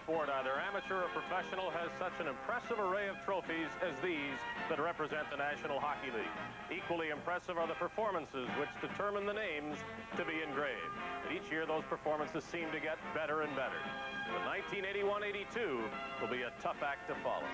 sport, either amateur or professional, has such an impressive array of trophies as these that represent the National Hockey League. Equally impressive are the performances which determine the names to be engraved. And each year those performances seem to get better and better. But 1981-82 will be a tough act to follow.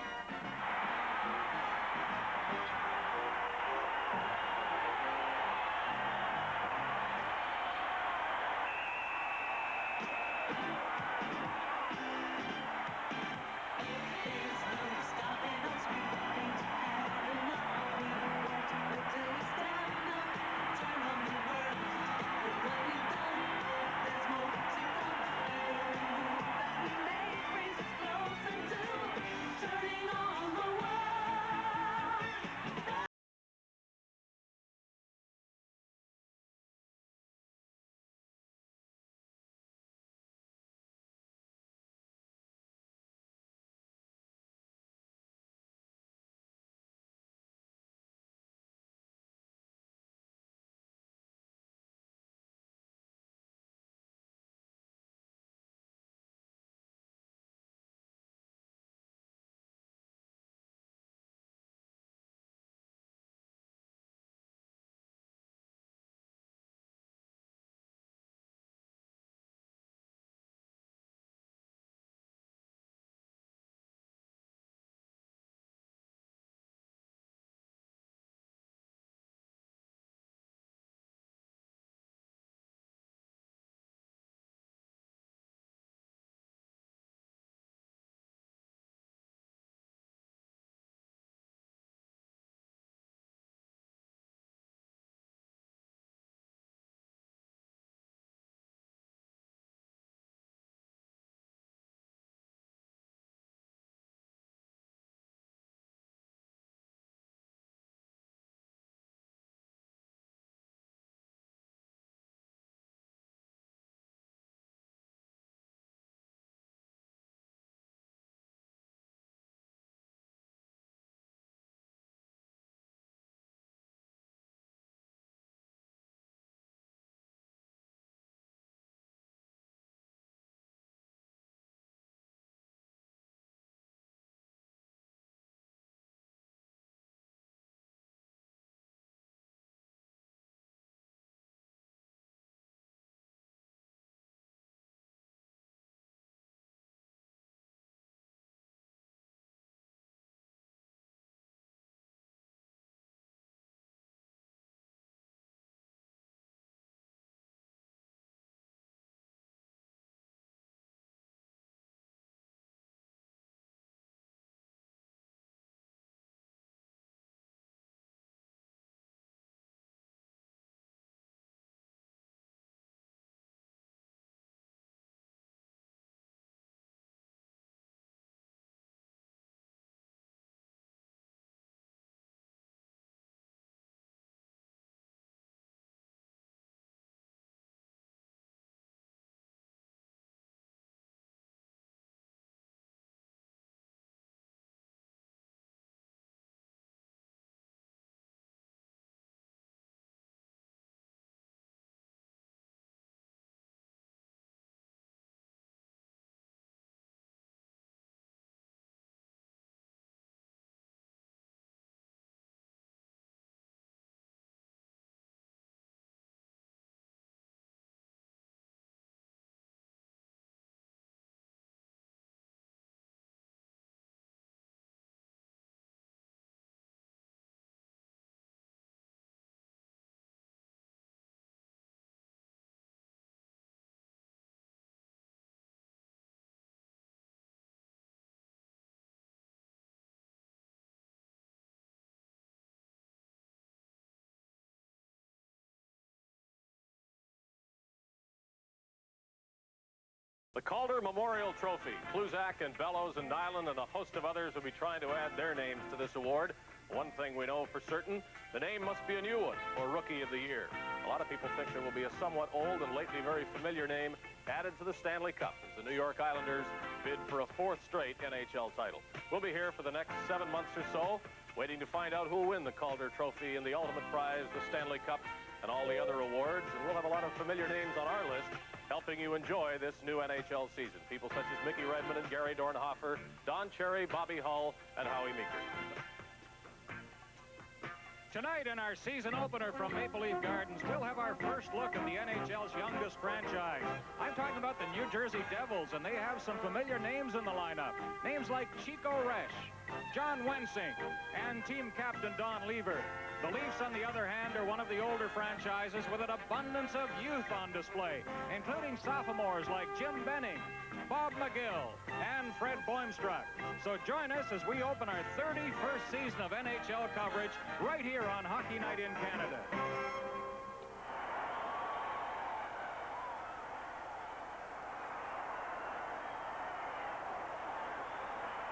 The Calder Memorial Trophy. Cluzak and Bellows and Nyland and a host of others will be trying to add their names to this award. One thing we know for certain, the name must be a new one for Rookie of the Year. A lot of people think there will be a somewhat old and lately very familiar name added to the Stanley Cup as the New York Islanders bid for a fourth straight NHL title. We'll be here for the next 7 months or so, waiting to find out who will win the Calder Trophy and the ultimate prize, the Stanley Cup, and all the other awards. And we'll have a lot of familiar names on our list helping you enjoy this new NHL season. People such as Mickey Redmond and Gary Dornhofer, Don Cherry, Bobby Hull, and Howie Meeker. Tonight in our season opener from Maple Leaf Gardens, we'll have our first look at the NHL's youngest franchise. I'm talking about the New Jersey Devils, and they have some familiar names in the lineup. Names like Chico Resch, John Wensink, and team captain Don Lever. The Leafs, on the other hand, are one of the older franchises with an abundance of youth on display, including sophomores like Jim Benning, Bob McGill, and Fred Boimstruck. So join us as we open our 31st season of NHL coverage right here on Hockey Night in Canada.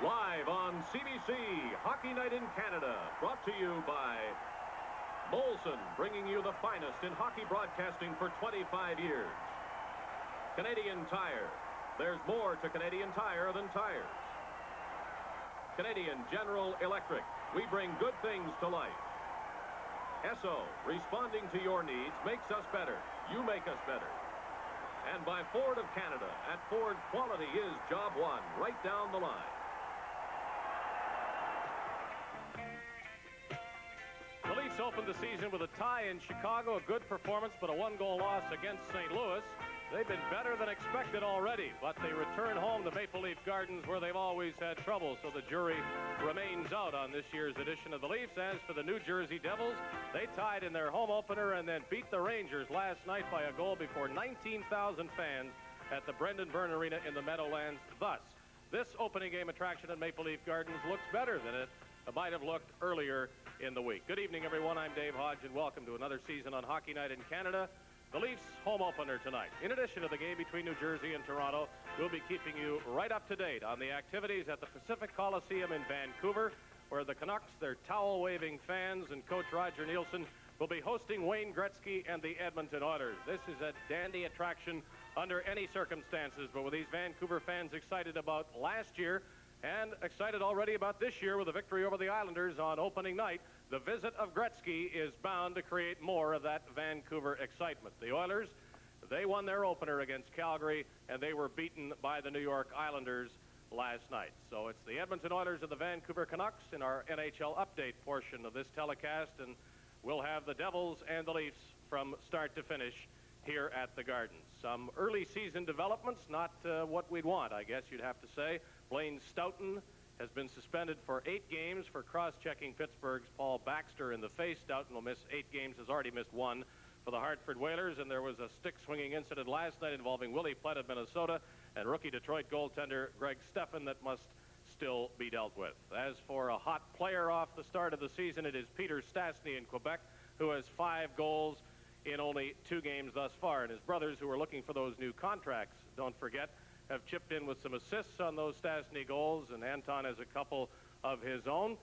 Live on CBC, Hockey Night in Canada, brought to you by Molson, bringing you the finest in hockey broadcasting for 25 years. Canadian Tire. There's more to Canadian Tire than tires. Canadian General Electric. We bring good things to life. Esso, responding to your needs makes us better. You make us better. And by Ford of Canada. At Ford, quality is job one, right down the line. The Leafs opened the season with a tie in Chicago, a good performance, but a one-goal loss against St. Louis. They've been better than expected already, but they return home to Maple Leaf Gardens where they've always had trouble, so the jury remains out on this year's edition of the Leafs. As for the New Jersey Devils, they tied in their home opener and then beat the Rangers last night by a goal before 19,000 fans at the Brendan Byrne Arena in the Meadowlands. Thus, this opening game attraction at Maple Leaf Gardens looks better than it might have looked earlier in the week. Good evening, everyone. I'm Dave Hodge, and welcome to another season on Hockey Night in Canada. The Leafs home opener tonight. In addition to the game between New Jersey and Toronto, we'll be keeping you right up to date on the activities at the Pacific Coliseum in Vancouver, where the Canucks, their towel-waving fans, and coach Roger Nielsen will be hosting Wayne Gretzky and the Edmonton Oilers. This is a dandy attraction under any circumstances, but with these Vancouver fans excited about last year and excited already about this year with a victory over the Islanders on opening night, the visit of Gretzky is bound to create more of that Vancouver excitement. The Oilers, they won their opener against Calgary, and they were beaten by the New York Islanders last night. So it's the Edmonton Oilers and the Vancouver Canucks in our NHL update portion of this telecast, and we'll have the Devils and the Leafs from start to finish here at the Gardens. Some early season developments, not what we'd want, I guess you'd have to say. Blaine Stoughton has been suspended for 8 games for cross-checking Pittsburgh's Paul Baxter in the face. Stoughton will miss 8 games, has already missed 1 for the Hartford Whalers, and there was a stick-swinging incident last night involving Willie Plett of Minnesota and rookie Detroit goaltender Greg Steffen that must still be dealt with. As for a hot player off the start of the season, it is Peter Stastny in Quebec, who has 5 goals in only 2 games thus far, and his brothers, who are looking for those new contracts, don't forget, have chipped in with some assists on those Stastny goals, and Anton has a couple of his own.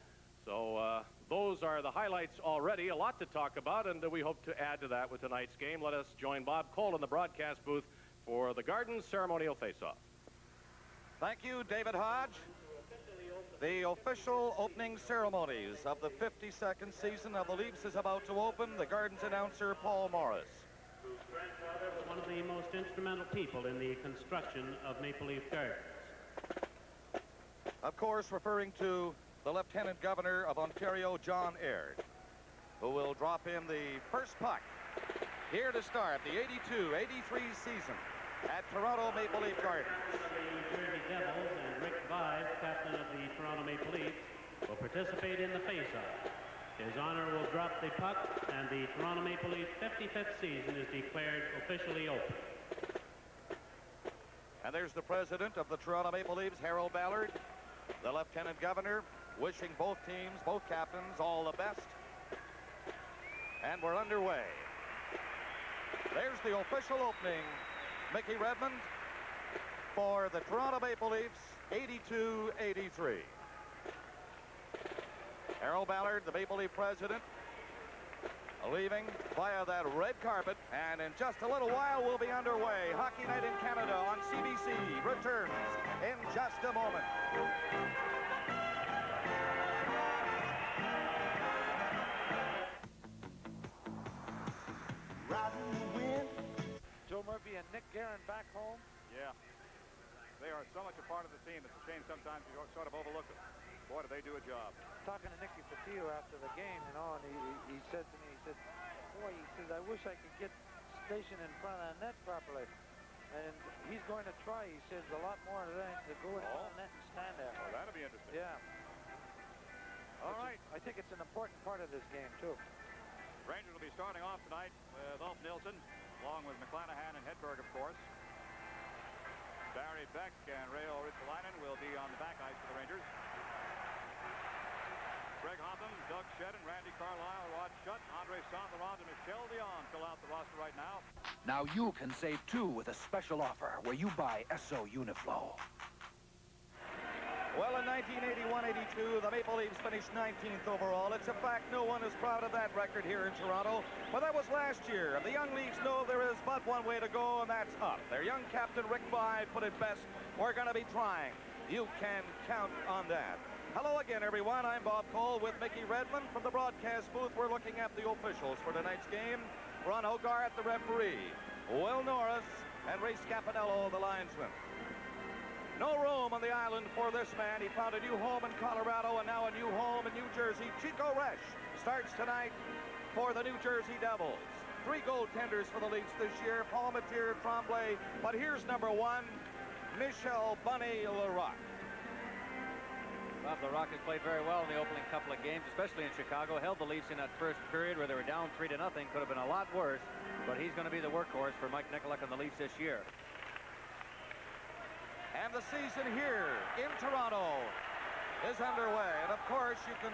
So those are the highlights already. A lot to talk about, and we hope to add to that with tonight's game. Let us join Bob Cole in the broadcast booth for the Gardens ceremonial face-off. Thank you, David Hodge. The official opening ceremonies of the 52nd season of the Leafs is about to open. The Gardens announcer, Paul Morris. One of the most instrumental people in the construction of Maple Leaf Gardens. Of course, referring to the Lieutenant Governor of Ontario, John Aird, who will drop in the first puck here to start the 82-83 season at Toronto Maple Leaf Gardens. The Jersey Devils and Rick Vaive, captain of the Toronto Maple Leafs, will participate in the face-off. His Honor will drop the puck, and the Toronto Maple Leafs 55th season is declared officially open. And there's the president of the Toronto Maple Leafs, Harold Ballard, the Lieutenant Governor, wishing both teams, both captains, all the best. And we're underway. There's the official opening. Mickey Redmond for the Toronto Maple Leafs, 82-83. Harold Ballard, the Maple Leaf president, leaving via that red carpet, and in just a little while we'll be underway. Hockey Night in Canada on CBC returns in just a moment. Joe Murphy and Nick Guerin back home. Yeah. They are so much a part of the team. It's a shame sometimes you sort of overlook them. Boy, do they do a job. Talking to Nicky Patillo after the game, you know, and he said to me, he said, boy, he says, I wish I could get stationed in front of the net properly. And he's going to try, he says, a lot more than to go in front of the net and stand there. Oh, that'll be interesting. Yeah. All right. I think it's an important part of this game, too. Rangers will be starting off tonight with Ulf Nilsson, along with McClanahan and Hedberg, of course. Barry Beck and Reijo Ristolainen will be on the back ice for the Rangers. Greg Hotham, Doug Shedden, Randy Carlyle, Rod Schutt, Andre Saint-Laurent, and Michel Dion fill out the roster right now. Now you can save too with a special offer where you buy Esso Uniflow. Well, in 1981-82, the Maple Leafs finished 19th overall. It's a fact no one is proud of that record here in Toronto. But that was last year. The young Leafs know there is but one way to go, and that's up. Their young captain, Rick Vaive, put it best. We're going to be trying. You can count on that. Hello again, everyone. I'm Bob Cole with Mickey Redmond from the broadcast booth. We're looking at the officials for tonight's game. Ron Hogarth, the referee. Will Norris and Ray Scapanello, the linesman. No room on the island for this man. He found a new home in Colorado and now a new home in New Jersey. Chico Resch starts tonight for the New Jersey Devils. 3 goaltenders for the Leafs this year, Paul Matier, Tremblay. But here's number 1, Michel Bunny Larocque. Bob Larocque has played very well in the opening couple of games, especially in Chicago. Held the Leafs in that first period where they were down 3-0. Could have been a lot worse, but he's going to be the workhorse for Mike Nicolak and the Leafs this year. And the season here in Toronto is underway. And of course, you can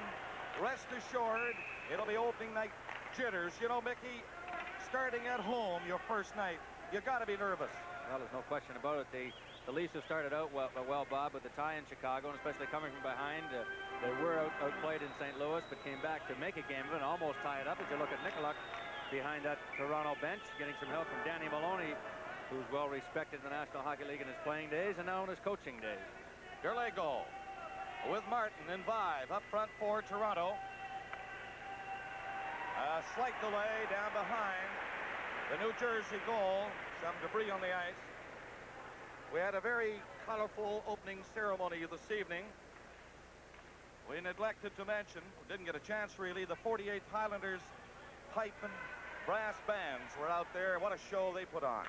rest assured it'll be opening night jitters. You know, Mickey, starting at home your first night, you got to be nervous. Well, there's no question about it. The Leafs have started out well, Bob, with the tie in Chicago, and especially coming from behind. They were outplayed in St. Louis, but came back to make a game of it and almost tie it up. As you look at Nicolak behind that Toronto bench, getting some help from Danny Maloney, who's well respected in the National Hockey League in his playing days and now in his coaching days. Derlego with Martin and Vaive up front for Toronto. A slight delay down behind the New Jersey goal. Some debris on the ice. We had a very colorful opening ceremony this evening. We neglected to mention, didn't get a chance really, the 48th Highlanders pipe and brass bands were out there. What a show they put on.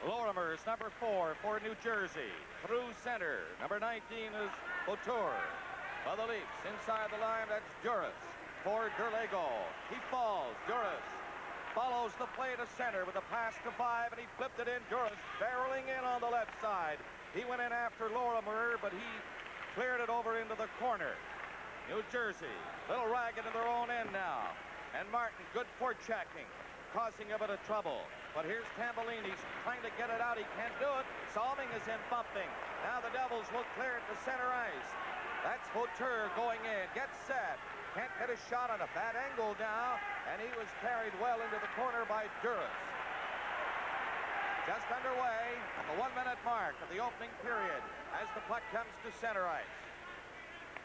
Lorimer's number 4 for New Jersey. Through center. Number 19 is Couture. For the Leafs, inside the line, that's Duras for Derlego. He falls. Duras follows the play to center with a pass to Vaive, and he flipped it in. Duras barreling in on the left side. He went in after Lorimer, but he cleared it over into the corner. New Jersey, little ragged in their own end now. And Martin, good forechecking, causing a bit of trouble. But here's Tambellini trying to get it out. He can't do it. Salming is in bumping. Now the Devils will clear it to center ice. That's Couture going in. Gets set. Can't get a shot on a bad angle now. And he was carried well into the corner by Duras. Just underway at the 1-minute mark of the opening period as the puck comes to center ice.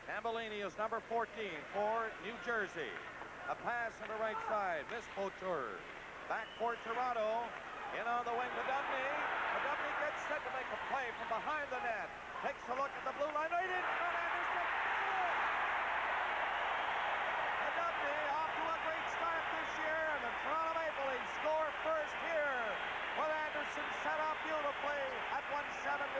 Tambellini is number 14 for New Jersey. A pass on the right side. Miss Couture. Back for Toronto. In on the wing to Dubny. Dubny gets set to make a play from behind the net. Takes a look at the blue line. Right in front of Anderson. Dubny off to a great start this year. And the Toronto Maple Leafs score first here. With Anderson set up beautifully at 170.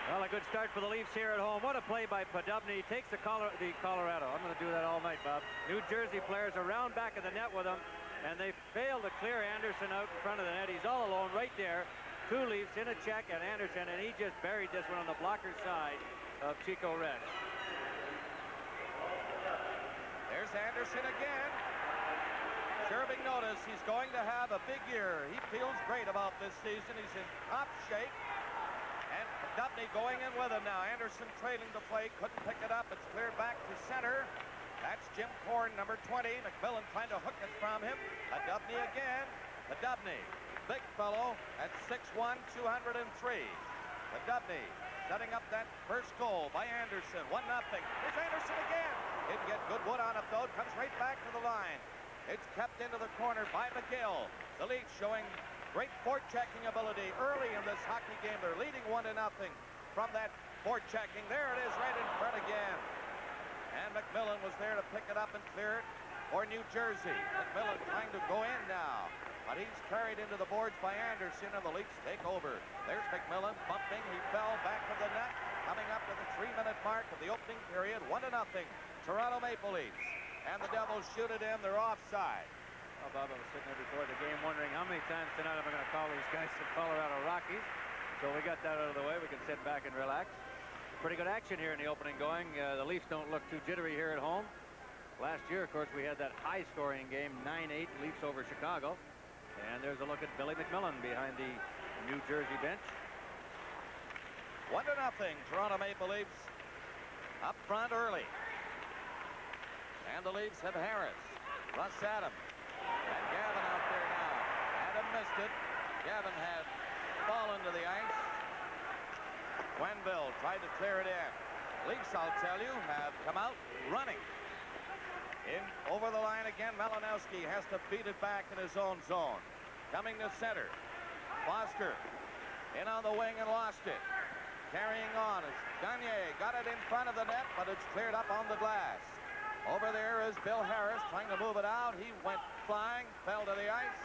Well, a good start for the Leafs here at home. What a play by Poddubny. Takes the Colorado. I'm going to do that all night, Bob. New Jersey players around back of the net with him, and they fail to clear Anderson out in front of the net. He's all alone right there. 2 Leafs in a check at Anderson, and he just buried this one on the blocker side of Chico Resch. There's Anderson again. Serving notice, he's going to have a big year. He feels great about this season. He's in top shape. And Dubny going in with him now. Anderson trailing the play, couldn't pick it up. It's cleared back to center. That's Jim Korn, number 20. McMillan trying to hook it from him. Dubny again. Dubny, big fellow at 6'1", 203. Dubny setting up that first goal by Anderson. 1-0. Here's Anderson again. Didn't get good wood on it, though. Comes right back to the line. It's kept into the corner by McGill. The Leafs showing great forechecking ability early in this hockey game. They're leading 1-0 from that forechecking. There it is, right in front again. And McMillan was there to pick it up and clear it for New Jersey. McMillan trying to go in now. But he's carried into the boards by Anderson, and the Leafs take over. There's McMillan bumping. He fell back of the net. Coming up to the 3-minute mark of the opening period. 1-0. Toronto Maple Leafs. And the Devils shoot it in. They're offside. Well, Bob, I was sitting there before the game wondering how many times tonight am I going to call these guys the Colorado Rockies. So we got that out of the way. We can sit back and relax. Pretty good action here in the opening going. The Leafs don't look too jittery here at home. Last year, of course, we had that high-scoring game, 9-8, Leafs over Chicago. And there's a look at Billy McMillan behind the New Jersey bench. 1-0, Toronto Maple Leafs up front early. And the Leafs have Harris, Russ Adams, and Gavin out there now. Adam missed it. Gavin had fallen to the ice. Quenneville tried to clear it in. Leafs, I'll tell you, have come out running. In over the line again, Malinowski has to feed it back in his own zone. Coming to center. Foster in on the wing and lost it. Carrying on as Gagne got it in front of the net, but it's cleared up on the glass. Over there is Bill Harris trying to move it out. He went flying, fell to the ice.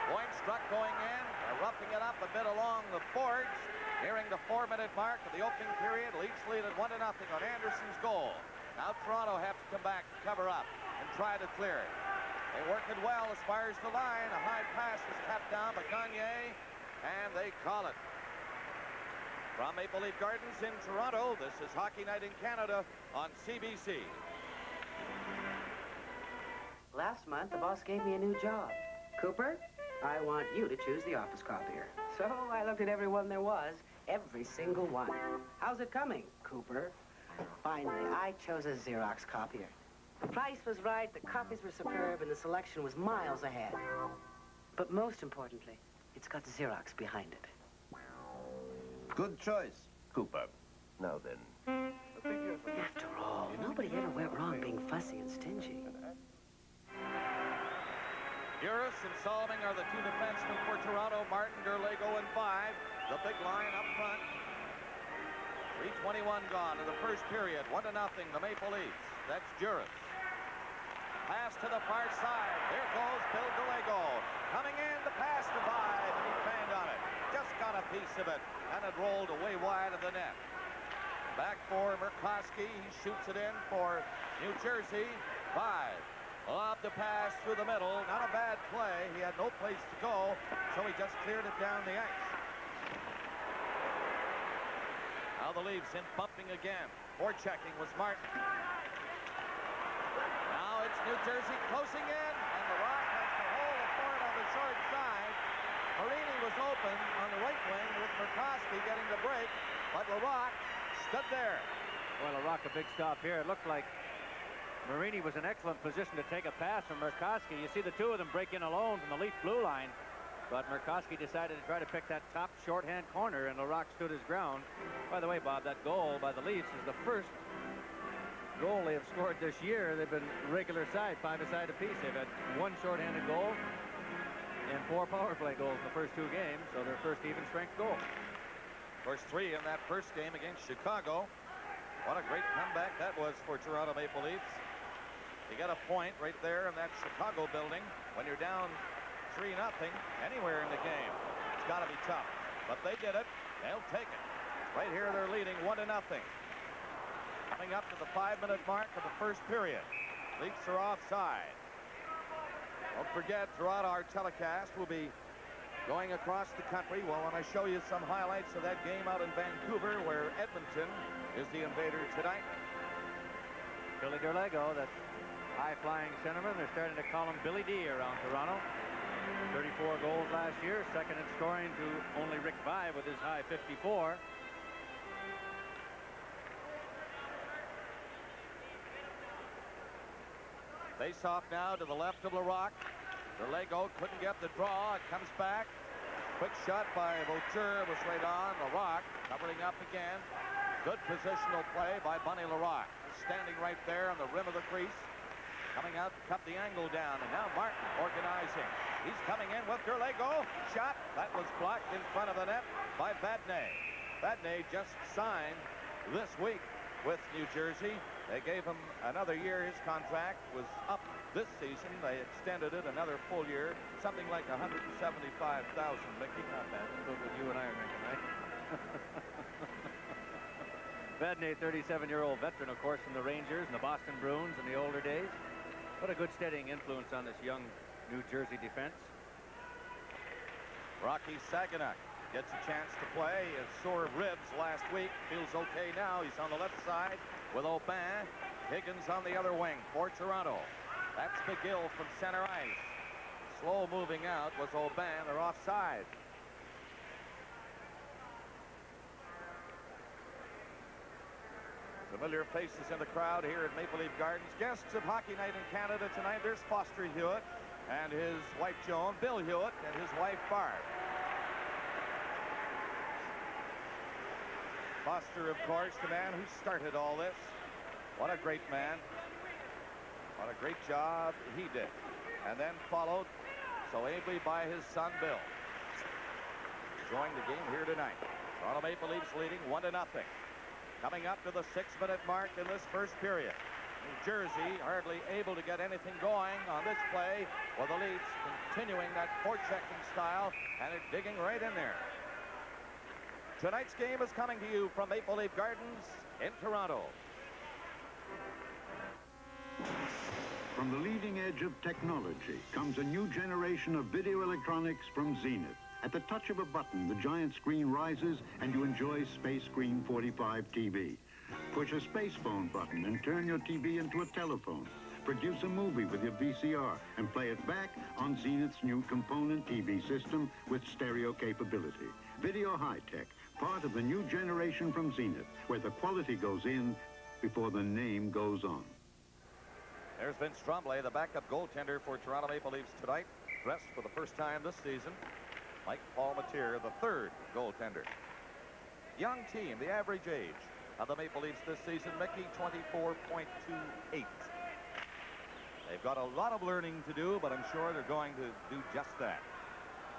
Point struck going in. They're roughing it up a bit along the boards. Nearing the 4-minute mark of the opening period. Leafs lead at 1-0 on Anderson's goal. Now Toronto have to come back to cover up and try to clear it. They work it well as far as the line. A high pass is tapped down by Gagne, and they call it. From Maple Leaf Gardens in Toronto, this is Hockey Night in Canada on CBC. Last month, the boss gave me a new job. Cooper, I want you to choose the office copier. So I looked at every one there was, every single one. How's it coming, Cooper? Finally, I chose a Xerox copier. The price was right, the copies were superb, and the selection was miles ahead. But most importantly, it's got Xerox behind it. Good choice, Cooper. Now then. After all, nobody ever went wrong being fussy and stingy. Uris and Solomon are the two defensemen for Toronto. Martin, Derlego, and 5. The big line up front. 3:21 gone in the first period. 1-0, the Maple Leafs. That's Juris. Pass to the far side. There goes Bill Derlego. Coming in, the pass to 5, and he banged on it. Just got a piece of it, and it rolled away wide of the net. Back for Murkowski. He shoots it in for New Jersey. 5. Lobbed the pass through the middle. Not a bad play. He had no place to go, so he just cleared it down the ice. Now the Leafs in bumping again. Forechecking was Martin. Now it's New Jersey closing in, and the Rock has to hold it for it on the short side. Marini was open on the right wing with Murkowski getting the break, but LaRock stood there. Well, LaRock a big stop here. It looked like Marini was in excellent position to take a pass from Murkowski. You see the two of them break in alone from the Leaf blue line, but Murkowski decided to try to pick that top shorthand corner, and LaRock stood his ground. By the way, Bob, that goal by the Leafs is the first goal they have scored this year. They've been regular side, 5-a-side apiece. They've had one shorthanded goal and 4 power play goals in the first 2 games, so their first even strength goal. Of course, 3 in that first game against Chicago. What a great comeback that was for Toronto Maple Leafs. You get a point right there in that Chicago building when you're down 3-0 anywhere in the game. It's got to be tough, but they did it. They'll take it. Right here, they're leading 1-0. Coming up to the 5-minute mark of the first period. Leafs are offside. Don't forget, throughout our telecast, we'll be going across the country. Well, when I show you some highlights of that game out in Vancouver, where Edmonton is the invader tonight. Billy Derlego, that high-flying centerman. They're starting to call him Billy D around Toronto. 34 goals last year, second in scoring to only Rick Vaive with his high 54. Face off now to the left of LaRock. Derlego couldn't get the draw. It comes back. Quick shot by Vauteur was right on. LaRock covering up again. Good positional play by Bunny LaRock. is standing right there on the rim of the crease. Coming out to cut the angle down, and now Martin organizing. He's coming in with Gerlego. Shot. That was blocked in front of the net by Vadnais. Vadnais just signed this week with New Jersey. They gave him another year. His contract was up this season. They extended it another full year, something like $175,000. Mickey, not bad. That's what you and I are drinking, right? Vadnais, 37-year-old veteran, of course, from the Rangers and the Boston Bruins in the older days. What a good steadying influence on this young New Jersey defense. Rocky Saganuk gets a chance to play. His sore ribs last week. Feels okay now. He's on the left side with Aubin. Higgins on the other wing for Toronto. That's McGill from center ice. Slow moving out was Aubin. They're offside. Familiar faces in the crowd here at Maple Leaf Gardens. Guests of Hockey Night in Canada tonight. There's Foster Hewitt and his wife Joan, Bill Hewitt and his wife Barb. Foster, of course, the man who started all this. What a great man. What a great job he did. And then followed so ably by his son Bill. Enjoying the game here tonight. Toronto Maple Leafs leading 1-0. Coming up to the 6-minute mark in this first period. New Jersey hardly able to get anything going on this play, with the Leafs continuing that forechecking style, and they're digging right in there. Tonight's game is coming to you from Maple Leaf Gardens in Toronto. From the leading edge of technology comes a new generation of video electronics from Zenith. At the touch of a button, the giant screen rises and you enjoy Space Screen 45 TV. Push a space phone button and turn your TV into a telephone. Produce a movie with your VCR and play it back on Zenith's new component TV system with stereo capability. Video high-tech, part of the new generation from Zenith, where the quality goes in before the name goes on. There's Vince Tremblay, the backup goaltender for Toronto Maple Leafs tonight, dressed for the first time this season. Mike Palmateer, the third goaltender. Young team, the average age of the Maple Leafs this season, Mickey, 24.28. They've got a lot of learning to do, but I'm sure they're going to do just that.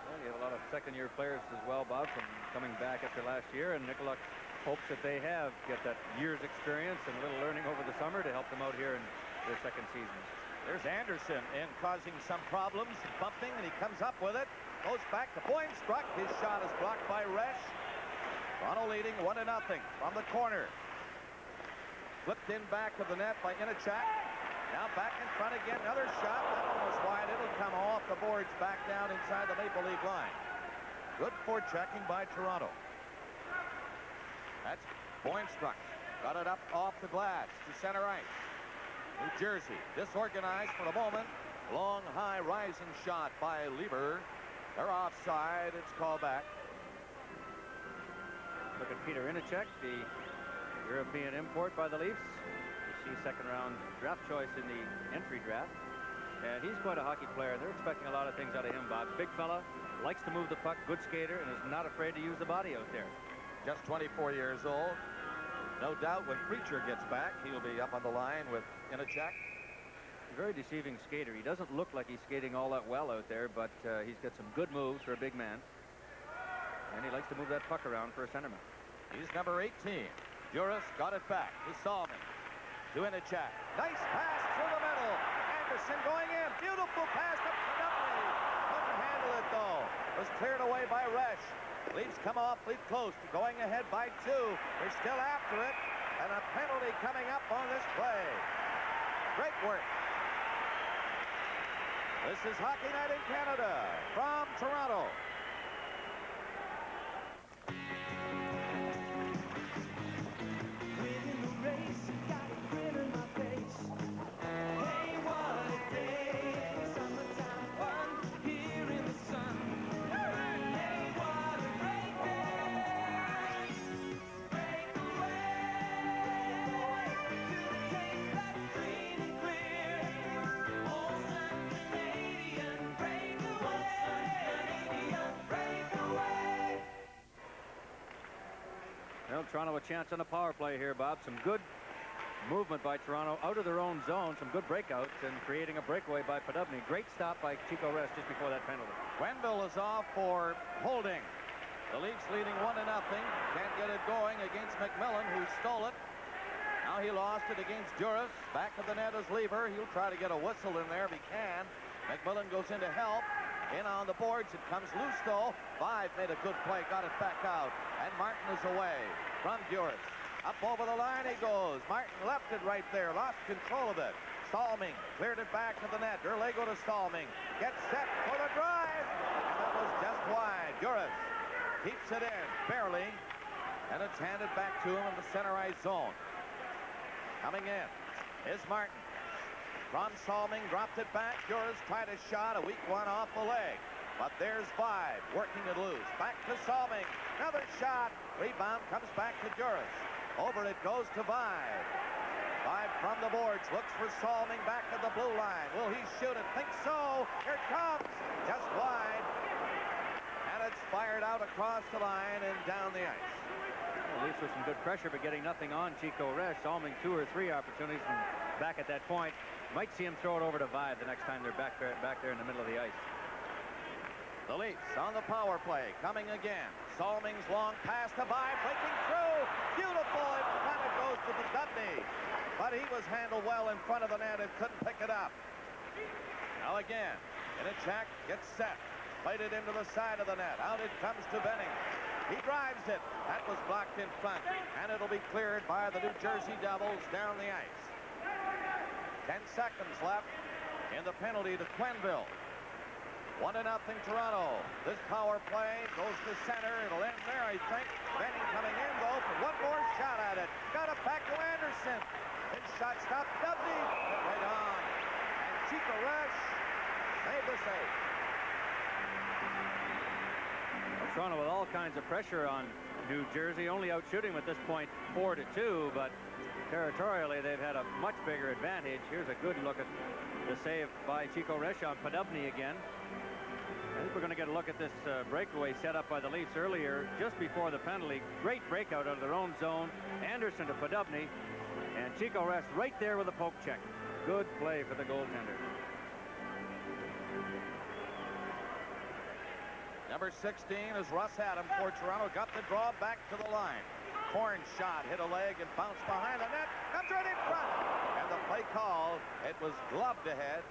Well, you have a lot of second-year players as well, Bob, from coming back after last year, and Nicolak hopes that they get that year's experience and a little learning over the summer to help them out here in their second season. There's Anderson in causing some problems, bumping, and he comes up with it. Goes back to Boinstruck. His shot is blocked by Resch. Toronto leading 1-0 from the corner. Flipped in back of the net by Inachak. Now back in front again. Another shot. That one was wide. It'll come off the boards back down inside the Maple Leaf line. Good forechecking by Toronto. That's Boinstruck. Got it up off the glass to center ice. New Jersey disorganized for the moment. Long, high, rising shot by Lieber. They're offside. It's called back. Look at Peter Inachek, the European import by the Leafs. You see second-round draft choice in the entry draft. And he's quite a hockey player. They're expecting a lot of things out of him, Bob. Big fella, likes to move the puck, good skater, and is not afraid to use the body out there. Just 24 years old. No doubt when Preacher gets back, he'll be up on the line with Inachek. Very deceiving skater. He doesn't look like he's skating all that well out there, but he's got some good moves for a big man. And he likes to move that puck around for a centerman. He's number 18. Duras got it back to Salmon. To Inachek. Nice pass through the middle. Anderson going in. Beautiful pass to Penelope. Couldn't handle it, though. Was cleared away by Resch. Leafs come awfully close to going ahead by 2. They're still after it. And a penalty coming up on this play. Great work. This is Hockey Night in Canada from Toronto. Well, Toronto a chance on the power play here, Bob. Some good movement by Toronto out of their own zone. Some good breakouts and creating a breakaway by Podubny. Great stop by Chico Rest just before that penalty. Quenneville is off for holding. The Leafs leading 1-0. Can't get it going against McMillan, who stole it. Now he lost it against Juris. Back of the net is Lever. He'll try to get a whistle in there if he can. McMillan goes in to help. In on the boards. It comes loose, though. Vive made a good play. Got it back out. And Martin is away from Juris. Up over the line he goes. Martin left it right there. Lost control of it. Stalming cleared it back to the net. Derlego to Stalming. Gets set for the drive. And that was just wide. Juris keeps it in. Barely. And it's handed back to him in the center ice zone. Coming in is Martin. Ron Stalming dropped it back. Juris tried a shot. A weak one off the leg. But there's Vive working it loose. Back to Stalming. Another shot. Rebound comes back to Juris. Over it goes to Vive. Vive from the boards. Looks for Stalming back at the blue line. Will he shoot it? Think so. Here it comes. Just wide. And it's fired out across the line and down the ice. Leafs with some good pressure, but getting nothing on Chico Rest. Stalming 2 or 3 opportunities from back at that point. Might see him throw it over to Vive the next time they're back there in the middle of the ice. The Leafs on the power play, coming again. Stalming's long pass to Vive, breaking through. Beautiful. It kind of goes to the Dudney. But he was handled well in front of the net and couldn't pick it up. Now again, in a check, gets set. Played it into the side of the net. Out it comes to Benning. He drives it. That was blocked in front. And it'll be cleared by the New Jersey Devils down the ice. 10 seconds left in the penalty to Quenneville. 1-0 Toronto. This power play goes to center. It'll end there, I think. Benning coming in, though, for one more shot at it. Got it back to Anderson. His shot stopped. Dubney right on. And Chico Rest made the save. Toronto with all kinds of pressure on New Jersey, only out shooting at this point 4-2, but territorially they've had a much bigger advantage. Here's a good look at the save by Chico Rest on Podubny again. I think we're going to get a look at this breakaway set up by the Leafs earlier, just before the penalty. Great breakout out of their own zone. Anderson to Podubny, and Chico Rest right there with a poke check. Good play for the goaltender. Number 16 is Russ Adam for Toronto. Got the draw back to the line. Corn shot, hit a leg and bounced behind the net. Comes right in front. And the play call, it was gloved ahead.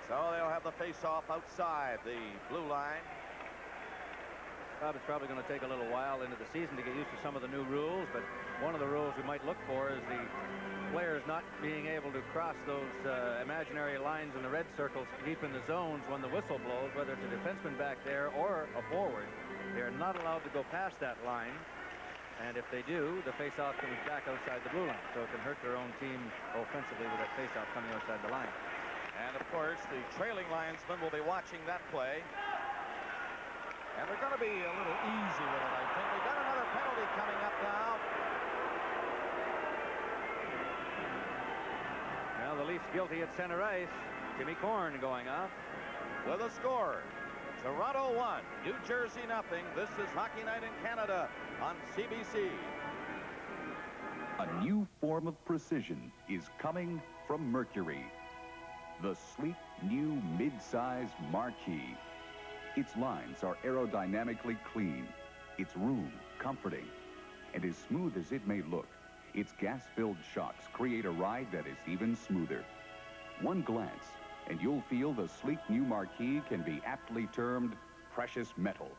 So they'll have the face-off outside the blue line. Bob, it's probably going to take a little while into the season to get used to some of the new rules, but one of the rules we might look for is the players not being able to cross those imaginary lines in the red circles deep in the zones when the whistle blows, whether it's a defenseman back there or a forward. They're not allowed to go past that line, and if they do, the face-off comes back outside the blue line, so it can hurt their own team offensively with that face-off coming outside the line. And, of course, the trailing linesman will be watching that play. And they're going to be a little easy with it, I think. We've got another penalty coming up now. Now the Leafs guilty at center ice. Jimmy Korn going off. With a score, Toronto 1, New Jersey 0. This is Hockey Night in Canada on CBC. A new form of precision is coming from Mercury. The sleek, new mid-size Marquis. Its lines are aerodynamically clean. Its room comforting. And as smooth as it may look, its gas-filled shocks create a ride that is even smoother. One glance, and you'll feel the sleek new Marquis can be aptly termed precious metal.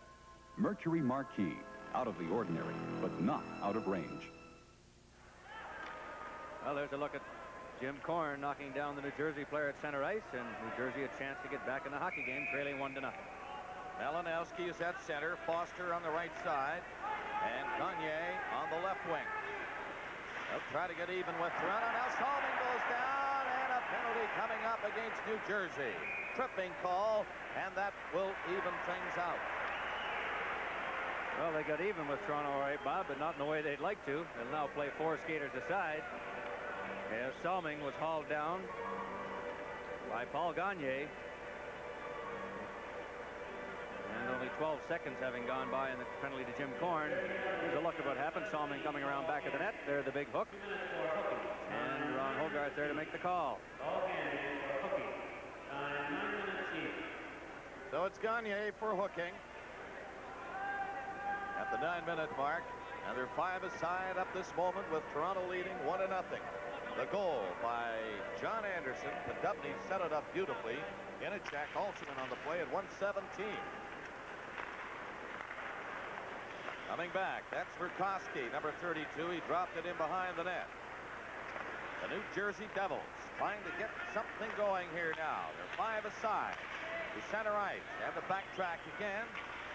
Mercury Marquis, out of the ordinary, but not out of range. Well, there's a look at Jim Korn knocking down the New Jersey player at center ice, and New Jersey a chance to get back in the hockey game, trailing 1-0. Malinowski is at center, Foster on the right side, and Gagne on the left wing. They'll try to get even with Toronto. Now Stalming goes down, and a penalty coming up against New Jersey. Tripping call, and that will even things out. Well, they got even with Toronto, all right, Bob, but not in the way they'd like to. They'll now play 4 skaters aside. As Stalming was hauled down by Paul Gagne. And only 12 seconds having gone by in the penalty to Jim Korn. Here's a look at what happened. Stalming coming around back of the net. There's the big hook. And Bogarts there to make the call. Ball game for hooking. Time 9 minutes each. So it's Gagne for hooking at the 9-minute mark. And they're 5 aside up this moment with Toronto leading 1-0. The goal by John Anderson. Podubny set it up beautifully. Inachak also in on the play at 1:17. Coming back, that's Murkowski, number 32. He dropped it in behind the net. The New Jersey Devils trying to get something going here now. They're 5 aside to center ice. And the backtrack again.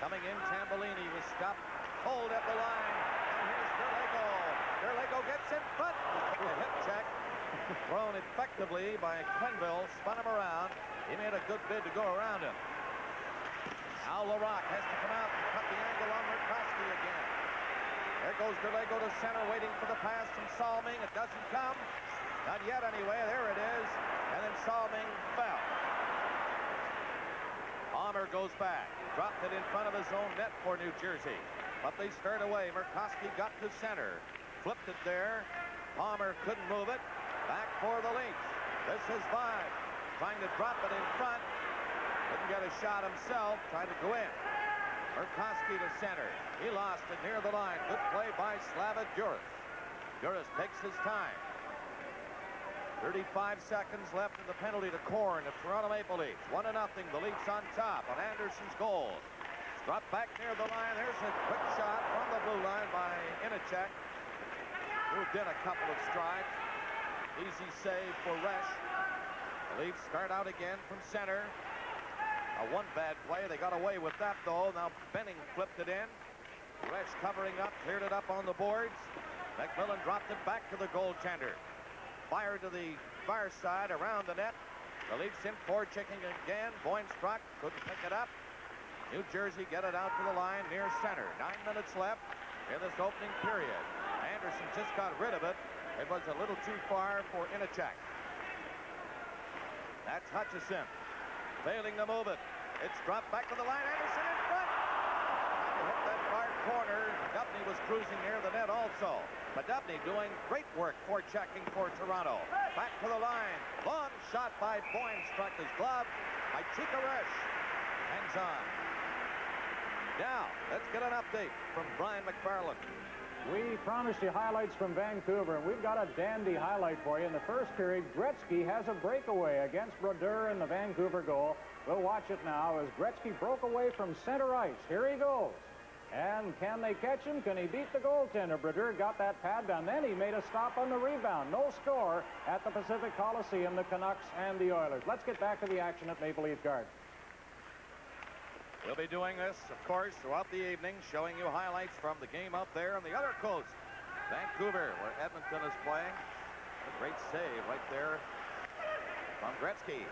Coming in, Tambolini was stopped. Hold at the line. And here's Derlego. Derlego gets in front. A hip check. Thrown effectively by Quenneville. Spun him around. He made a good bid to go around him. Now Larocque has to come out and cut the angle on Murkowski again. There goes Derlego to center, waiting for the pass from Salming. It doesn't come. Not yet anyway. There it is. And then Salming fell. Palmer goes back. Dropped it in front of his own net for New Jersey. But they stirred away. Murkowski got to center. Flipped it there. Palmer couldn't move it. Back for the Leafs. This is Vine. Trying to drop it in front. Didn't get a shot himself. Tried to go in. Murkowski to center. He lost it near the line. Good play by Slava Juris. Juris takes his time. 35 seconds left in the penalty to Korn of Toronto Maple Leafs. 1-0. The Leafs on top on Anderson's goal. Dropped back near the line. There's a quick shot from the blue line by Inachek. Moved in a couple of strides. Easy save for Resch. The Leafs start out again from center. One bad play. They got away with that, though. Now Benning flipped it in. Resch covering up, cleared it up on the boards. McMillan dropped it back to the goaltender. Fired to the far side around the net. The Leafs in forechecking again. Boyne struck. Couldn't pick it up. New Jersey get it out to the line near center. 9 minutes left in this opening period. Anderson just got rid of it. It was a little too far for Inachek. That's Hutchison. Failing to move it. It's dropped back to the line. Anderson in front. Trying to hit that far corner. Dubny was cruising near the net also. But Dubny doing great work forechecking for Toronto. Back to the line. Long shot by Boyne. Struck his glove by Chika Resch. Hangs on. Now, let's get an update from Brian McFarland. We promised you highlights from Vancouver, and we've got a dandy highlight for you. In the first period, Gretzky has a breakaway against Brodeur in the Vancouver goal. We'll watch it now as Gretzky broke away from center ice. Here he goes. And can they catch him? Can he beat the goaltender? Brodeur got that pad down. Then he made a stop on the rebound. No score at the Pacific Coliseum, the Canucks and the Oilers. Let's get back to the action at Maple Leaf Gardens. We'll be doing this, of course, throughout the evening, showing you highlights from the game up there on the other coast. Vancouver, where Edmonton is playing. A great save right there from Gretzky.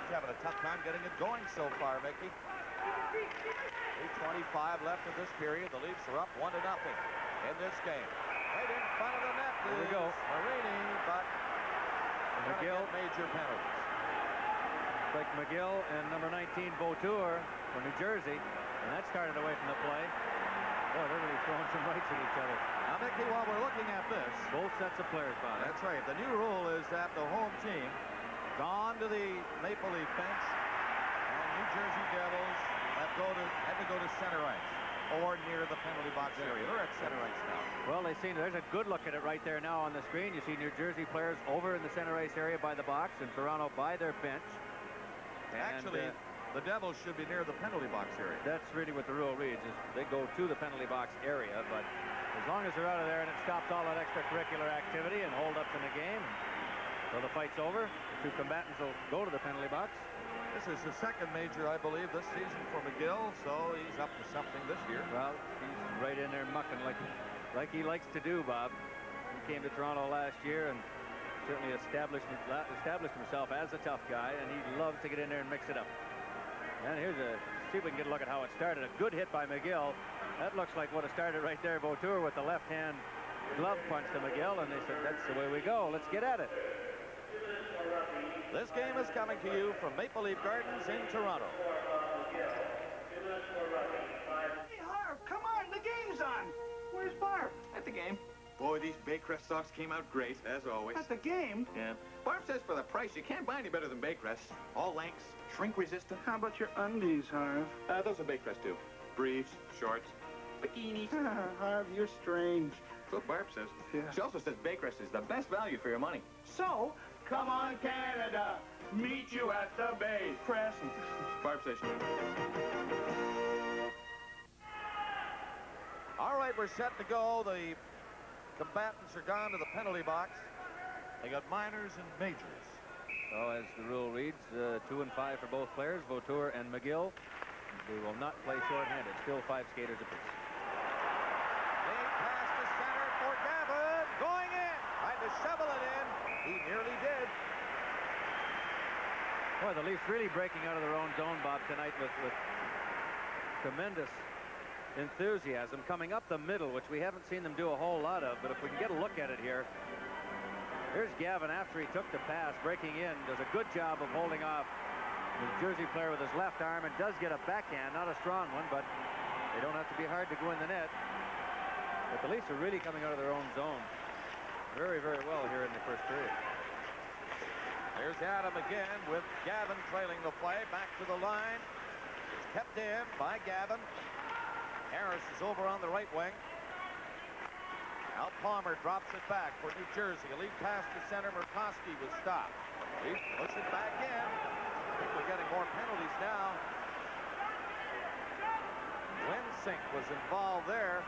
He's having a tough time getting it going so far, Mickey. 3:25 left in this period. The Leafs are up 1-0 in this game. Right in front of the net. Here we go. Marini, but McGill. Major penalties. Like McGill and number 19 Vautour for New Jersey, and that started away from the play. Boy, they're really throwing some rights at each other. Now, Mickey, while we're looking at this, both sets of players, Bob. That's right. The new rule is that the home team gone to the Maple Leaf bench, and New Jersey Devils had to go to center ice or near the penalty box area. They're at center ice now. Well, they see there's a good look at it right there now on the screen. You see New Jersey players over in the center ice area by the box, and Toronto by their bench. And, actually, the Devils should be near the penalty box area. That's really what the rule reads, is they go to the penalty box area, but as long as they're out of there and it stops all that extracurricular activity and hold-ups in the game, so the fight's over, the two combatants will go to the penalty box. This is the second major, I believe, this season for McGill, so he's up to something this year. Well, he's right in there mucking like he likes to do, Bob. He came to Toronto last year and certainly established himself as a tough guy, and he loves to get in there and mix it up. And here's see if we can get a look at how it started. A good hit by McGill. That looks like what it started right there. Vautour with the left-hand glove punch to McGill, and they said, that's the way we go. Let's get at it. This game is coming to you from Maple Leaf Gardens in Toronto. Hey, Harv, come on, the game's on. Where's Barb? At the game. Boy, these Baycrest socks came out great, as always. At the game? Yeah. Barb says for the price, you can't buy any better than Baycrest. All lengths, shrink-resistant. How about your undies, Harv? Those are Baycrest, too. Briefs, shorts, bikinis. Harv, you're strange. That's what Barb says. Yeah. She also says Baycrest is the best value for your money. So, come on, Canada. Meet you at the Baycrest. Barb says she... All right, we're set to go. The combatants are gone to the penalty box. They got minors and majors. So as the rule reads, 2 and 5 for both players, Vautour and McGill. They will not play short-handed. Still 5 skaters apiece. They pass to center for Gavin. Going in. Tried to shovel it in. He nearly did. Boy, the Leafs really breaking out of their own zone, Bob, tonight with tremendous enthusiasm coming up the middle, which we haven't seen them do a whole lot of. But if we can get a look at it here, here's Gavin after he took the pass, breaking in, does a good job of holding off the Jersey player with his left arm and does get a backhand, not a strong one, but they don't have to be hard to go in the net. But the Leafs are really coming out of their own zone very, very well here in the first period. There's Adam again with Gavin trailing the play. Back to the line. It's kept in by Gavin. Harris is over on the right wing. Now Palmer drops it back for New Jersey. A lead pass to center. Murkowski was stopped. He puts it back in. I think we're getting more penalties now. Winsink was involved there.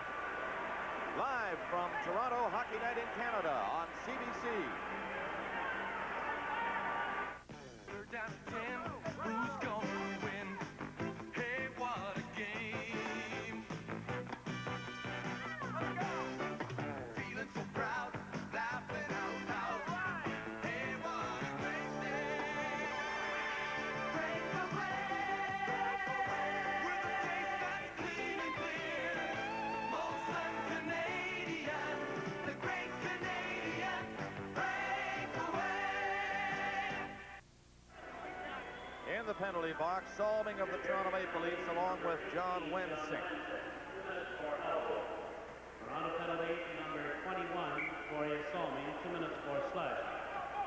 Live from Toronto Hockey Night in Canada on CBC. Third down and 10. Who's gonna win? Hey, what a game. Feeling so proud, laughing out loud. Hey, what a great day. Breakaway. With a taste that's clean and clear. Molson Canadian, the great Canadian breakaway. In the penalty box, Salming of the Toronto Maple Leafs along with John Winsink. Toronto penalty number 21 for a Salming, 2 minutes for slash.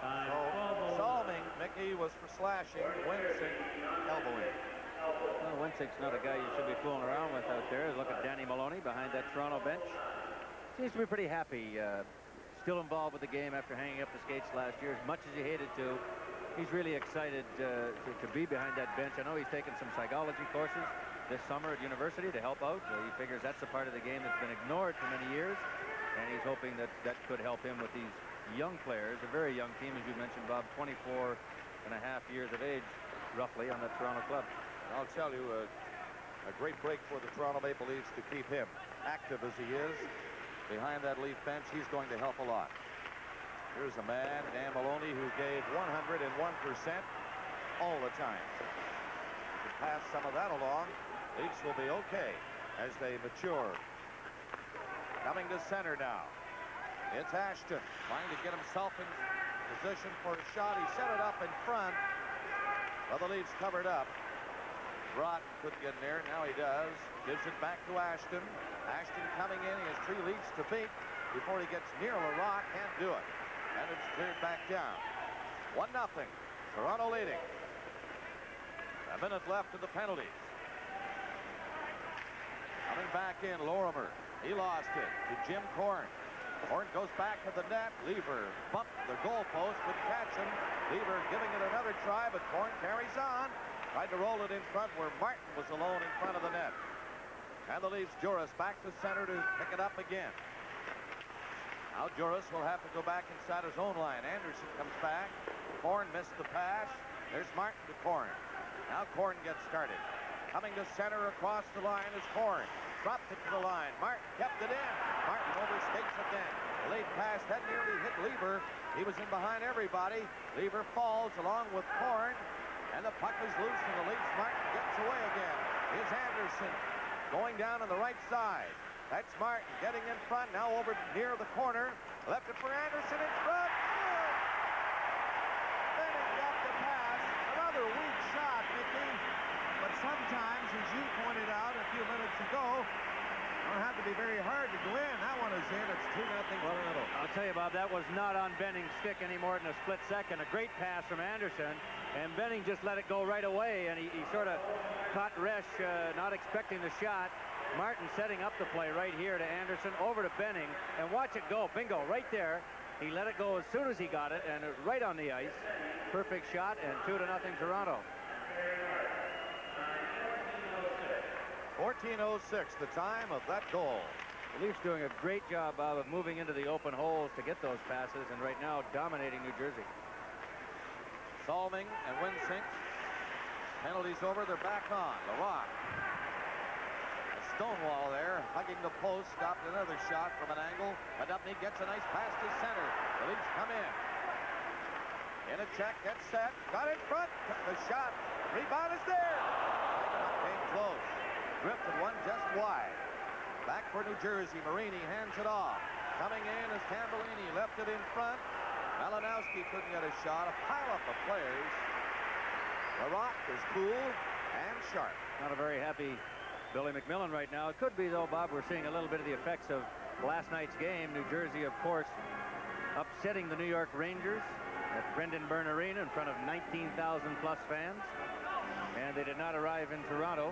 Time 12:09. Salming, Mickey, was for slashing. Winsink, elbowing. Well, Winsink's not a guy you should be fooling around with out there. Look at Danny Maloney behind that Toronto bench. Seems to be pretty happy. Still involved with the game after hanging up the skates last year. As much as he hated to, he's really excited to be behind that bench. I know he's taken some psychology courses this summer at university to help out. He figures that's a part of the game that's been ignored for many years. And he's hoping that that could help him with these young players. A very young team, as you mentioned, Bob, 24 and a half years of age, roughly, on the Toronto club. I'll tell you, a great break for the Toronto Maple Leafs to keep him active as he is. Behind that Leaf bench, he's going to help a lot. Here's a man, Dan Maloney, who gave 101% all the time. To pass some of that along, Leafs will be okay as they mature. Coming to center now. It's Ashton trying to get himself in position for a shot. He set it up in front. Well, the Leafs covered up. Broughton couldn't get in there. Now he does. Gives it back to Ashton. Ashton coming in. He has 3 Leafs to beat before he gets near Larocque. Can't do it. And it's cleared back down. 1-0. Toronto leading. A minute left of the penalties. Coming back in, Lorimer. He lost it to Jim Corn. Corn goes back to the net. Lever bumped the goalpost, couldn't catch him. Lever giving it another try, but Corn carries on. Tried to roll it in front where Martin was alone in front of the net. And the Leafs Juris back to center to pick it up again. Now Juris will have to go back inside his own line. Anderson comes back. Corn missed the pass. There's Martin to Corn. Now Corn gets started. Coming to center across the line is Corn. Dropped it to the line. Martin kept it in. Martin overstates again. Late pass that nearly hit Lever. He was in behind everybody. Lever falls along with Corn. And the puck is loose from the Leafs. Martin gets away again. Here's Anderson going down on the right side. That's Martin getting in front. Now over near the corner. Left it for Anderson in front. Good. Benning got the pass. Another weak shot, Mickey. But sometimes, as you pointed out a few minutes ago, It'll have to be very hard to go in. That one is in. It's 2-0 Toronto. I'll tell you, Bob, that was not on Benning's stick any more than a split second. A great pass from Anderson, and Benning just let it go right away, and he sort of caught Resch not expecting the shot. Martin setting up the play right here to Anderson, over to Benning, and watch it go. Bingo, right there. He let it go as soon as he got it, and right on the ice. Perfect shot, and 2-0 Toronto. 14:06, the time of that goal. The Leafs doing a great job, Bob, of moving into the open holes to get those passes, and right now dominating New Jersey. Salming and Winsink. Penalties over, they're back on. Larocque. A Stonewall there, hugging the post, stopped another shot from an angle. Adupny gets a nice pass to center. The Leafs come in. In a check, gets set, got in front, the shot, rebound is there. Came close, drifted one just wide. Back for New Jersey, Marini hands it off. Coming in is Tambellini, left it in front. Malinowski couldn't get a shot, a pileup of players. Larocque is cool and sharp. Not a very happy Billy McMillan right now. It could be, though, Bob, we're seeing a little bit of the effects of last night's game. New Jersey, of course, upsetting the New York Rangers at Brendan Byrne Arena in front of 19,000 plus fans. And they did not arrive in Toronto.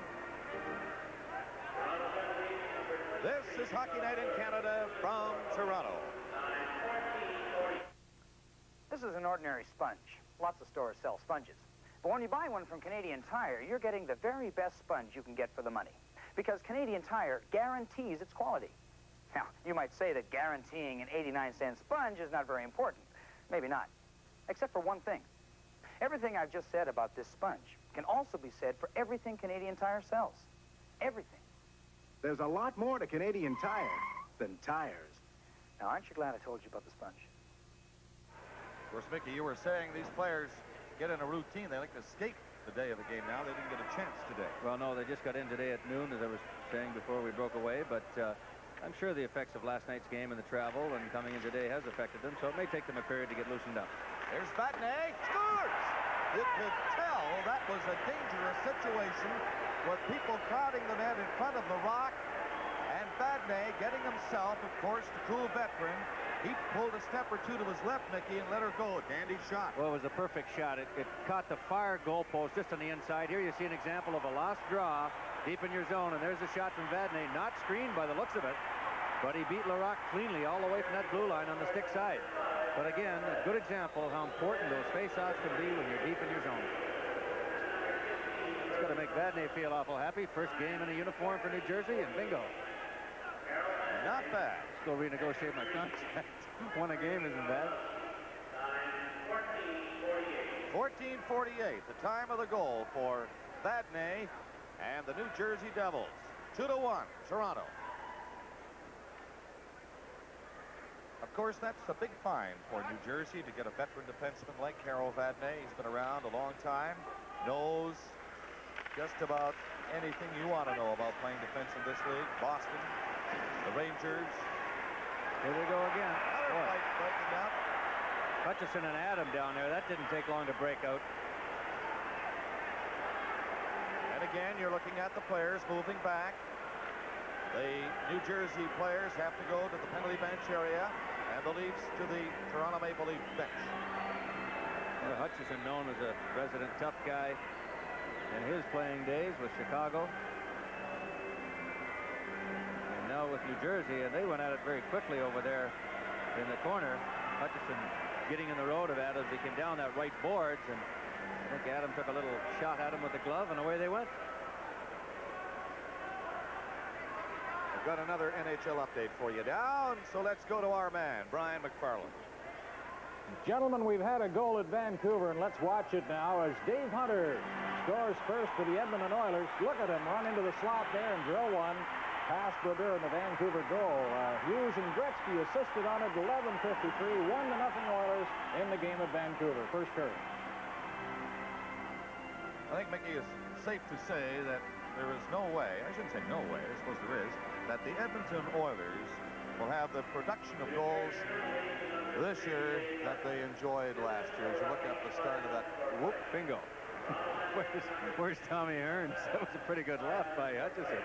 This is Hockey Night in Canada from Toronto. This is an ordinary sponge. Lots of stores sell sponges. But when you buy one from Canadian Tire, you're getting the very best sponge you can get for the money. Because Canadian Tire guarantees its quality. Now, you might say that guaranteeing an 89-cent sponge is not very important. Maybe not. Except for one thing. Everything I've just said about this sponge can also be said for everything Canadian Tire sells. Everything. There's a lot more to Canadian Tire than tires. Now, aren't you glad I told you about the sponge? Of course, Mickey, you were saying these players get in a routine. They like to skate the day of the game now. They didn't get a chance today. Well, no, they just got in today at noon, as I was saying before we broke away. But I'm sure the effects of last night's game and the travel and coming in today has affected them. So it may take them a period to get loosened up. There's Vatney. Scores! You could tell that was a dangerous situation with people crowding the net in front of Larocque. And Vatney getting himself, of course, the cool veteran. He pulled a step or two to his left, Mickey, and let her go. A dandy shot. Well, it was a perfect shot. It caught the far goalpost just on the inside. Here you see an example of a lost draw deep in your zone, and there's a shot from Vatney. Not screened by the looks of it, but he beat Larocque cleanly all the way from that blue line on the stick side. But again, a good example of how important those face-offs can be when you're deep in your zone. It's got to make Vatney feel awful happy. First game in a uniform for New Jersey, and bingo. Not bad. Let's go renegotiate my contract. One a game isn't bad. 14:48, the time of the goal for Vatney and the New Jersey Devils. 2-1, Toronto. Of course, that's a big find for New Jersey to get a veteran defenseman like Carol Vatney. He's been around a long time, knows just about anything you want to know about playing defense in this league. Boston, the Rangers. Here they go again. Another fight breaking up. Hutchison and Adam down there. That didn't take long to break out. And again, you're looking at the players moving back. The New Jersey players have to go to the penalty bench area, and the Leafs to the Toronto Maple Leaf bench. Well, Hutchison, known as a resident tough guy in his playing days with Chicago. And now with New Jersey, and they went at it very quickly over there in the corner. Hutchison getting in the road of Adams. He came down that right boards, and I think Adam took a little shot at him with the glove, and away they went. We've got another NHL update for you down, so let's go to our man, Brian McFarland. Gentlemen, we've had a goal at Vancouver, and let's watch it now as Dave Hunter scores first for the Edmonton Oilers. Look at him run into the slot there and drill one past Brodeur in the Vancouver goal. Hughes and Gretzky assisted on it. 11:53, 1-0 Oilers in the game at Vancouver. First period. I think, Mickey, it's safe to say that there is no way, I shouldn't say no way, I suppose there is, that the Edmonton Oilers will have the production of goals this year that they enjoyed last year. As you look at the start of that, whoop, bingo. Where's Tommy Hearns? That was a pretty good left by Hutchison.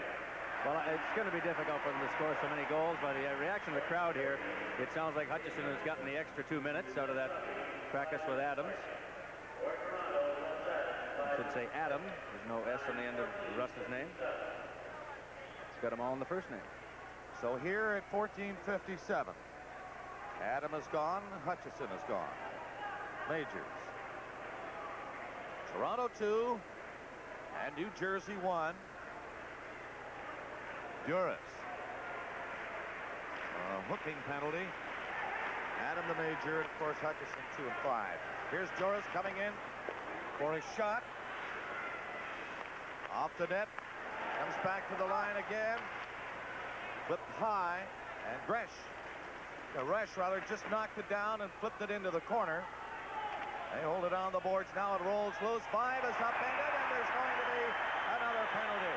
Well, it's going to be difficult for them to score so many goals, but the reaction of the crowd here, it sounds like Hutchison has gotten the extra 2 minutes out of that practice with Adams. I should say Adam. There's no S on the end of Russ's name. It's got them all in the first name. So here at 14:57, Adam is gone, Hutchison is gone. Majors. Toronto 2 and New Jersey 1. Duras. Hooking penalty. Adam the Major, and of course Hutchison 2 and 5. Here's Duras coming in for his shot. Off the net. Comes back to the line again. Flipped high, and Resch rather just knocked it down and flipped it into the corner. They hold it on the boards now. It rolls loose. 5 is upended, and there's going to be another penalty.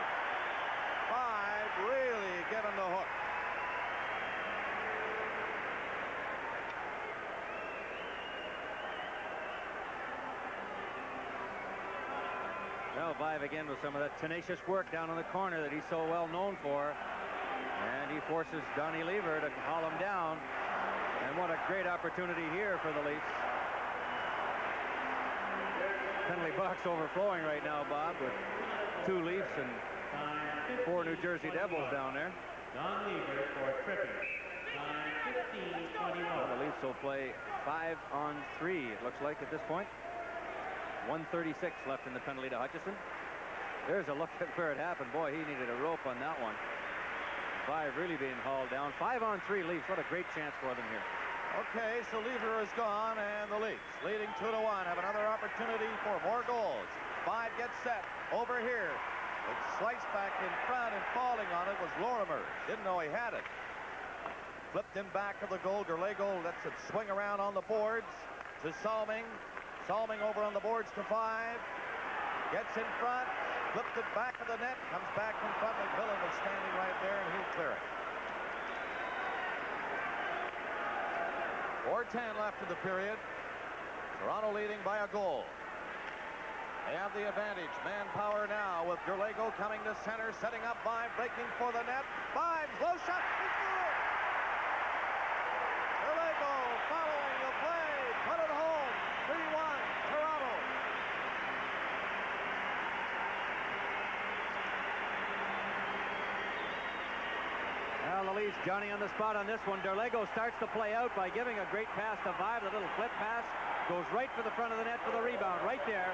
5 really given the hook. Well, Vive again with some of that tenacious work down in the corner that he's so well known for. And he forces Donnie Lever to haul him down. And what a great opportunity here for the Leafs. Penalty box overflowing right now, Bob, with 2 Leafs and 4 New Jersey Devils down there. Don Lever for tripping. Time 15:21. Well, the Leafs will play 5-on-3, it looks like, at this point. 1:36 left in the penalty to Hutchison. There's a look at where it happened. Boy, he needed a rope on that one. 5 really being hauled down. 5-on-3 Leafs. What a great chance for them here. Okay, so Lever is gone, and the Leafs, leading 2-1, have another opportunity for more goals. 5 gets set over here. It's sliced back in front, and falling on it was Lorimer. Didn't know he had it. Flipped in back of the goal. Derlego lets it swing around on the boards to Salming. Salming over on the boards to 5. Gets in front. Flipped it back of the net. Comes back in front. McMillan was standing right there, and he'll clear it. 4:10 left in the period. Toronto leading by a goal. They have the advantage. Manpower now with Derlego coming to center, setting up Vive, breaking for the net. Vive, low shot. He's through it. Derlego following the play. Put it home. 3-1 Toronto. Well, the Leafs, Johnny on the spot on this one. Derlego starts the play out by giving a great pass to Vive. The little flip pass goes right for the front of the net for the rebound. Right there.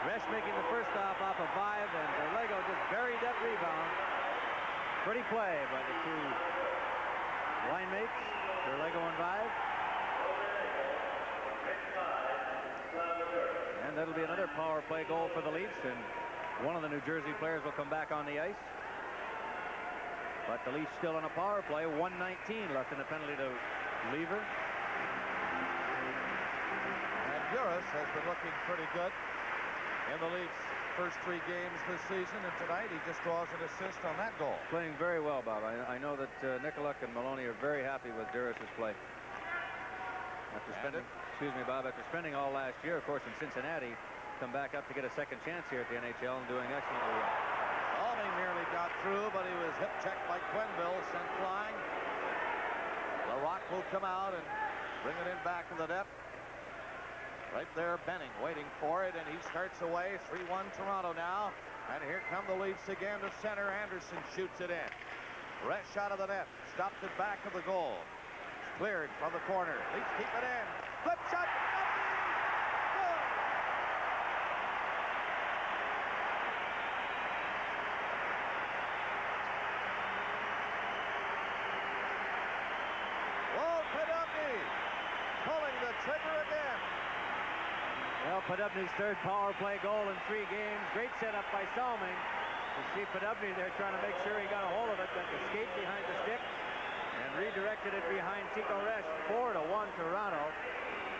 Resch making the first stop off of Vive, and Derlego just buried that rebound. Pretty play by the 2 line mates, Derlego and Vive. And that'll be another power play goal for the Leafs, and one of the New Jersey players will come back on the ice. But the Leafs still on a power play. 1:19 left in the penalty to Lever. And Duras has been looking pretty good in the Leafs' first 3 games this season, and tonight he just draws an assist on that goal. Playing very well, Bob. I know that Nicolak and Maloney are very happy with Duras' play. After spending, Bob, after spending all last year, of course, in Cincinnati, come back up to get a second chance here at the NHL and doing excellently well. Alming nearly got through, but he was hip checked by Quenneville, sent flying. LaRocque will come out and bring it in back to the net. Right there, Benning waiting for it, and he starts away. 3-1 Toronto now. And here come the Leafs again to center. Anderson shoots it in. Resch out of the net. Stopped it back of the goal. It's cleared from the corner. Leafs keep it in. Flip shot. Good. Walt Poddubny pulling the trigger again. Well, Poddubny's 3rd power play goal in 3 games. Great setup by Salming. You see Poddubny there trying to make sure he got a hold of it, but escaped behind the stick and redirected it behind Chico Resch. 4-1 Toronto.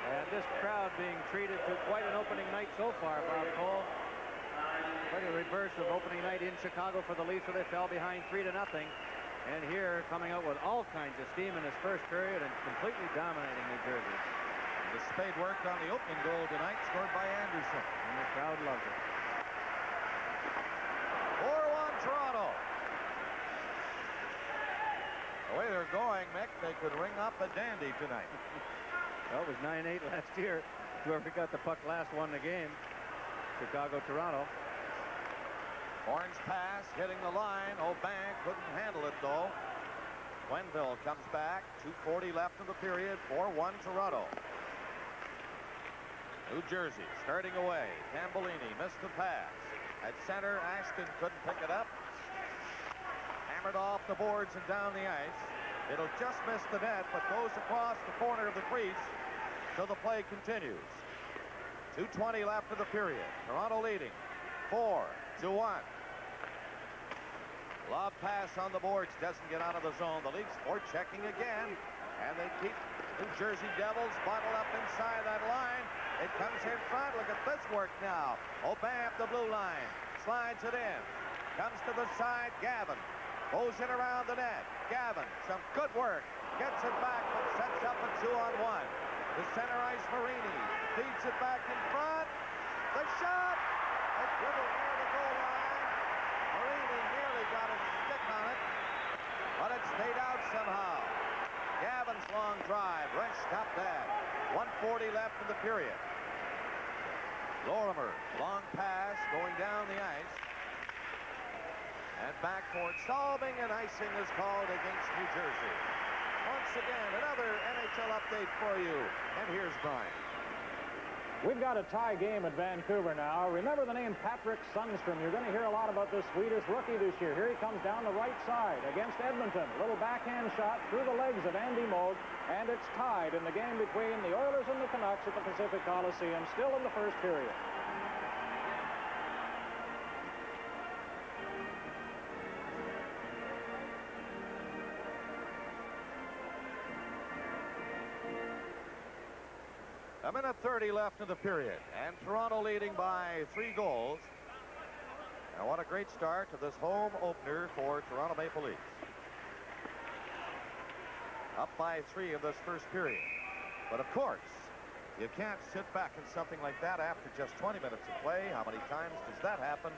And this crowd being treated to quite an opening night so far, Bob Cole. Quite a reverse of opening night in Chicago for the Leafs, where they fell behind 3-0. And here, coming out with all kinds of steam in his first period and completely dominating New Jersey. The Spade worked on the opening goal tonight, scored by Anderson. And the crowd loves it. 4-1 Toronto. could ring up a dandy tonight. Well, it was 9-8 last year. Whoever got the puck last won the game. Chicago, Toronto. Orange pass hitting the line. Aubin couldn't handle it, though. Quenneville comes back. 2:40 left in the period. 4-1 Toronto. New Jersey starting away. Tambellini missed the pass. At center, Ashton couldn't pick it up. Hammered off the boards and down the ice. It'll just miss the net, but goes across the corner of the crease. So the play continues. 2:20 left in the period. Toronto leading 4-1. Lob pass on the boards, doesn't get out of the zone. The Leafs forechecking again, and they keep New Jersey Devils bottled up inside that line. It comes in front. Look at this work now. Aubin up the blue line, slides it in, comes to the side. Gavin goes in around the net. Gavin, some good work, gets it back, but sets up a 2-on-1. The center ice Marini feeds it back in front. The shot, a dribble near the goal line. Marini nearly got a stick on it, but it stayed out somehow. Gavin's long drive. Resch stopped that. 1:40 left in the period. Lorimer, long pass going down the ice. And back for it. Solving and icing is called against New Jersey. Once again, another NHL update for you. And here's Brian. We've got a tie game at Vancouver now. Remember the name Patrick Sundstrom. You're going to hear a lot about this Swedish rookie this year. Here he comes down the right side against Edmonton. Little backhand shot through the legs of Andy Moog, and it's tied in the game between the Oilers and the Canucks at the Pacific Coliseum, still in the first period. A minute 30 left in the period, and Toronto leading by 3 goals. And what a great start to this home opener for Toronto Maple Leafs. Up by 3 in this first period. But of course, you can't sit back in something like that after just 20 minutes of play. How many times does that happen?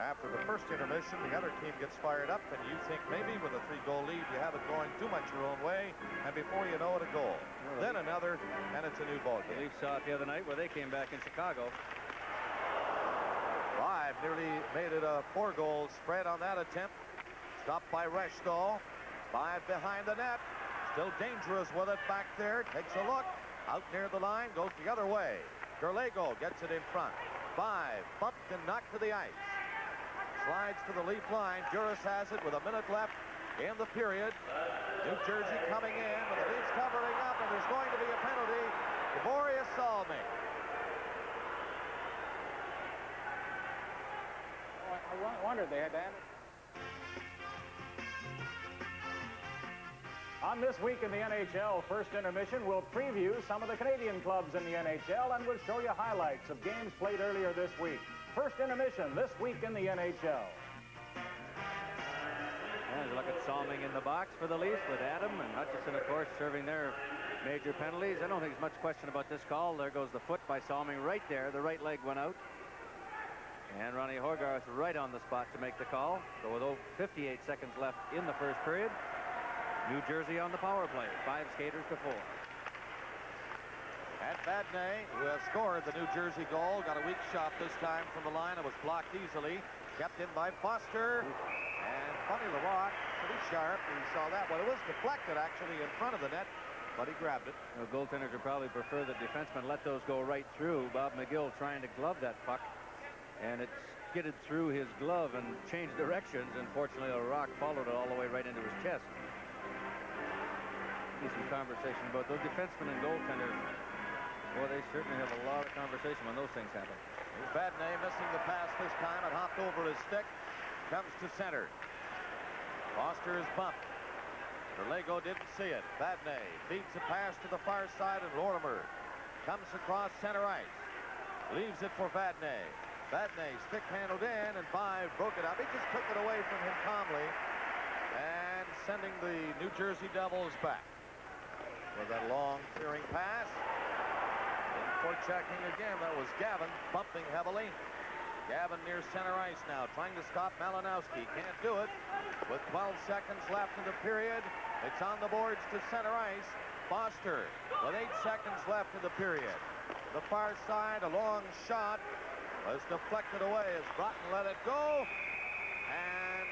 After the first intermission, the other team gets fired up, and you think maybe with a 3-goal lead, you have it going too much your own way, and before you know it, a goal. Then another, and it's a new ball game. The Leafs saw it the other night where they came back in Chicago. 5 nearly made it a 4-goal spread on that attempt. Stopped by Resch, though. 5 behind the net. Still dangerous with it back there. Takes a look. Out near the line. Goes the other way. Gerlego gets it in front. 5 bumped and knocked to the ice. Slides to the Leaf line. Juris has it with a minute left in the period. New Jersey coming in, but the Leafs covering up, and there's going to be a penalty. Boreas Salmi. I wondered they had to end it. On This Week in the NHL First Intermission, we'll preview some of the Canadian clubs in the NHL, and we'll show you highlights of games played earlier this week. First intermission this week in the NHL. As you look at Salming in the box for the Leafs with Adam and Hutchison, of course, serving their major penalties. I don't think there's much question about this call. There goes the foot by Salming right there. The right leg went out. And Ronnie Hogarth right on the spot to make the call. So with 58 seconds left in the first period, New Jersey on the power play. 5 skaters to 4. And Vadnais, who has scored the New Jersey goal, got a weak shot this time from the line. It was blocked easily. Kept in by Foster. And funny, Larocque, pretty sharp. He saw that one. It was deflected, actually, in front of the net, but he grabbed it. The goaltenders would probably prefer the defenseman let those go right through. Bob McGill trying to glove that puck, and it skidded through his glove and changed directions. Unfortunately, Larocque followed it all the way right into his chest. Some conversation about those defensemen and goaltenders. Well, they certainly have a lot of conversation when those things happen. Here's Vadnais missing the pass this time. It hopped over his stick. Comes to center. Foster is bumped. Gerlego didn't see it. Vadnais feeds the pass to the far side, and Lorimer comes across center ice. Leaves it for Vadnais. Vadnais stick handled in, and 5 broke it up. He just took it away from him calmly, and sending the New Jersey Devils back. With that long clearing pass. For checking again, that was Gavin bumping heavily. Gavin near center ice now, trying to stop Malinowski. Can't do it. With 12 seconds left in the period, It's on the boards to center ice. Foster with 8 seconds left in the period. The far side, a long shot was deflected away as Broughton let it go. And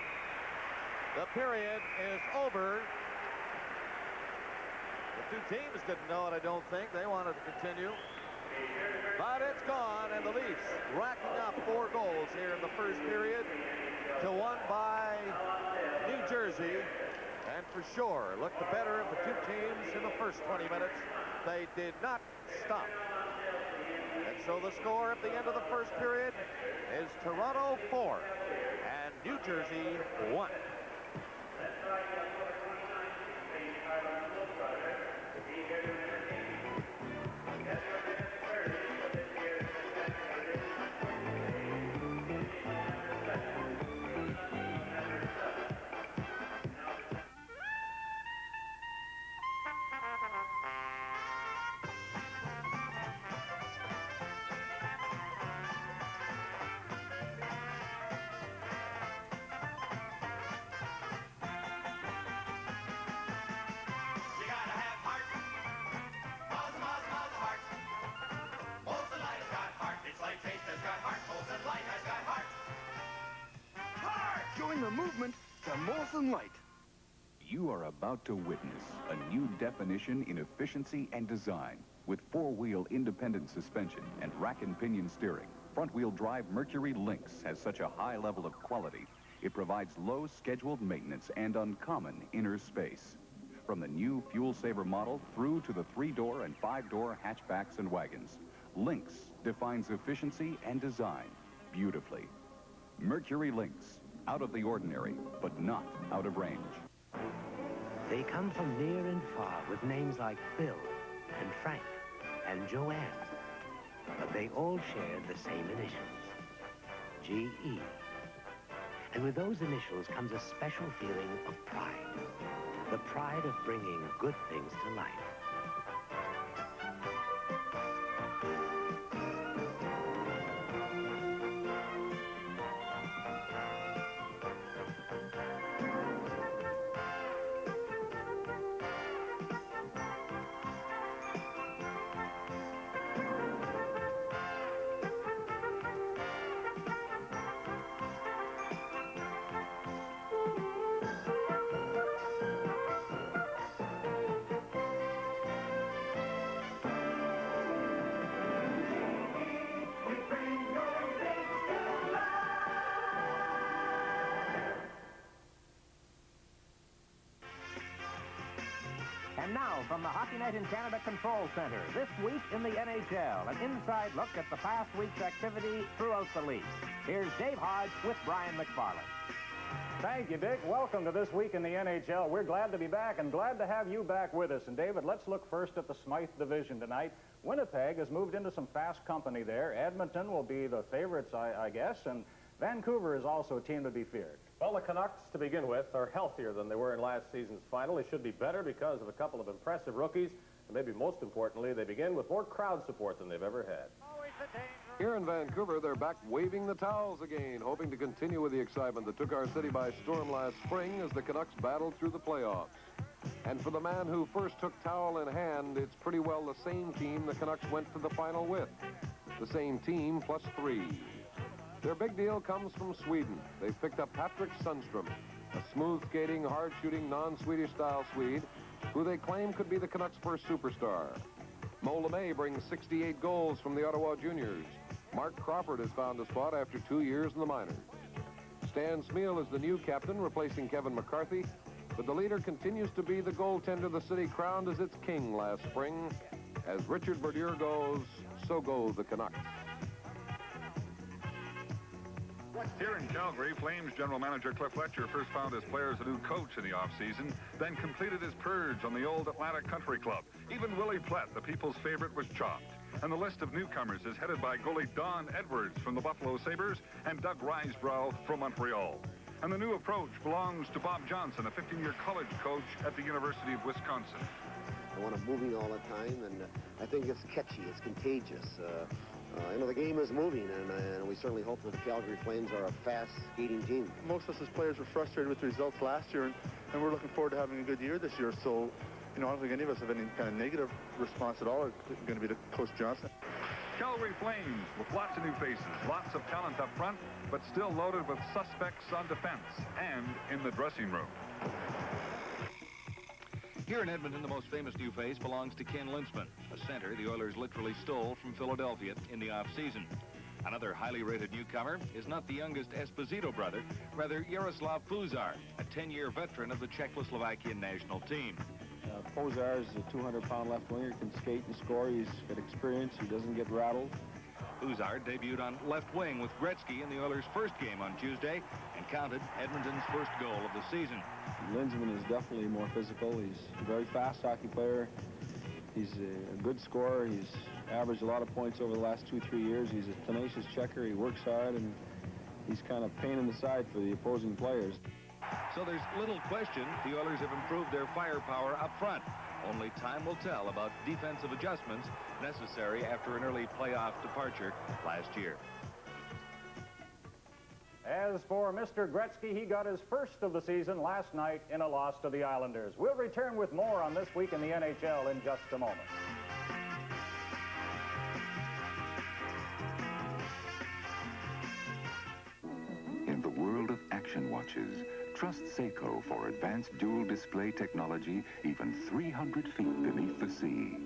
the period is over. The two teams didn't know it, I don't think. They wanted to continue. But it's gone, and the Leafs racking up 4 goals here in the first period to 1 by New Jersey. And for sure, looked the better of the two teams in the first 20 minutes. They did not stop. And so the score at the end of the first period is Toronto 4 and New Jersey 1. Join the movement to Molson Light. You are about to witness a new definition in efficiency and design. With 4-wheel independent suspension and rack and pinion steering, front-wheel drive Mercury Lynx has such a high level of quality. It provides low scheduled maintenance and uncommon inner space. From the new fuel-saver model through to the 3-door and 5-door hatchbacks and wagons, Lynx defines efficiency and design beautifully. Mercury Lynx, out of the ordinary, but not out of range. They come from near and far with names like Bill and Frank and Joanne. But they all shared the same initials, G.E. And with those initials comes a special feeling of pride. The pride of bringing good things to life. And now, from the Hockey Night in Canada Control Center, this week in the NHL, an inside look at the past week's activity throughout the league. Here's Dave Hodge with Brian McFarland. Thank you, Dick. Welcome to This Week in the NHL. We're glad to be back and glad to have you back with us. And, David, let's look first at the Smythe Division tonight. Winnipeg has moved into some fast company there. Edmonton will be the favorites, I guess, and Vancouver is also a team to be feared. Well, the Canucks, to begin with, are healthier than they were in last season's final. They should be better because of a couple of impressive rookies. And maybe most importantly, they begin with more crowd support than they've ever had. Here in Vancouver, they're back waving the towels again, hoping to continue with the excitement that took our city by storm last spring as the Canucks battled through the playoffs. And for the man who first took towel in hand, it's pretty well the same team the Canucks went to the final with. The same team plus 3. Their big deal comes from Sweden. They've picked up Patrick Sundstrom, a smooth-skating, hard-shooting, non-Swedish style Swede, who they claim could be the Canucks' first superstar. Mo LeMay brings 68 goals from the Ottawa Juniors. Mark Crawford has found a spot after 2 years in the minors. Stan Smyl is the new captain, replacing Kevin McCarthy, but the leader continues to be the goaltender the city crowned as its king last spring. As Richard Verdure goes, so go the Canucks. Here in Calgary, Flames general manager Cliff Fletcher first found his players a new coach in the offseason, then completed his purge on the old Atlantic Country Club. Even Willie Plett, the people's favorite, was chopped. And the list of newcomers is headed by goalie Don Edwards from the Buffalo Sabres and Doug Risebrough from Montreal. And the new approach belongs to Bob Johnson, a 15-year college coach at the University of Wisconsin. I want them moving all the time, and I think it's catchy, it's contagious. The game is moving, and we certainly hope that the Calgary Flames are a fast-skating team. Most of us as players were frustrated with the results last year, and we're looking forward to having a good year this year. So, I don't think any of us have any kind of negative response at all. It's going to be to Coach Johnson. Calgary Flames with lots of new faces, lots of talent up front, but still loaded with suspects on defense and in the dressing room. Here in Edmonton, the most famous new face belongs to Ken Linseman, a center the Oilers literally stole from Philadelphia in the offseason. Another highly rated newcomer is not the youngest Esposito brother, rather Jaroslav Puzar, a 10-year veteran of the Czechoslovakian national team. Puzar is a 200-pound left winger, can skate and score. He's got experience. He doesn't get rattled. Puzar debuted on left wing with Gretzky in the Oilers' first game on Tuesday and counted Edmonton's first goal of the season. Linseman is definitely more physical. He's a very fast hockey player. He's a good scorer. He's averaged a lot of points over the last 2-3 years. He's a tenacious checker. He works hard, and he's kind of pain in the side for the opposing players. So there's little question the Oilers have improved their firepower up front. Only time will tell about defensive adjustments necessary after an early playoff departure last year. As for Mr. Gretzky, he got his first of the season last night in a loss to the Islanders. We'll return with more on This Week in the NHL in just a moment. In the world of action watches, trust Seiko for advanced dual display technology even 300 feet beneath the sea.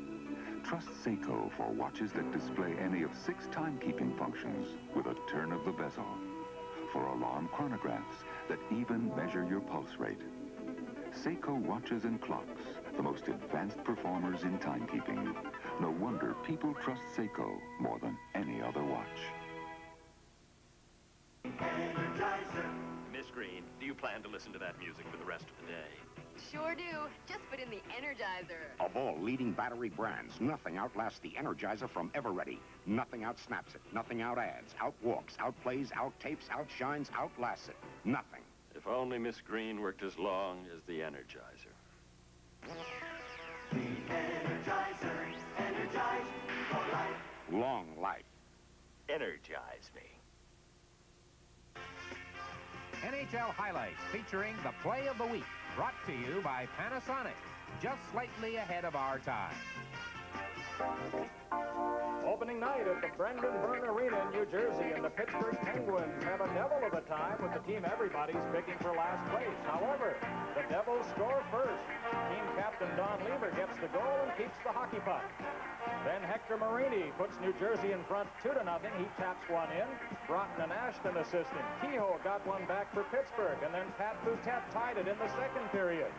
Trust Seiko for watches that display any of 6 timekeeping functions with a turn of the bezel. For alarm chronographs that even measure your pulse rate. Seiko watches and clocks, the most advanced performers in timekeeping. No wonder people trust Seiko more than any other watch. Miss Green, do you plan to listen to that music for the rest of the day? Sure do. Just put in the Energizer. Of all leading battery brands, nothing outlasts the Energizer from Eveready. Nothing outsnaps it. Nothing outadds, outwalks, outplays, outtapes, outshines, outlasts it. Nothing. If only Miss Green worked as long as the Energizer. The Energizer, energize for life. Long life. Energize me. NHL Highlights featuring the Play of the Week, brought to you by Panasonic, just slightly ahead of our time. Opening night at the Brendan Byrne Arena in New Jersey, and the Pittsburgh Penguins have a devil of a time with the team everybody's picking for last place. However, the Devils score first. Team captain Don Lever gets the goal and keeps the hockey puck. Then Hector Marini puts New Jersey in front 2-0. He taps one in. Broughton and Ashton assisting. Kehoe got one back for Pittsburgh, and then Pat Boutet tied it in the second period.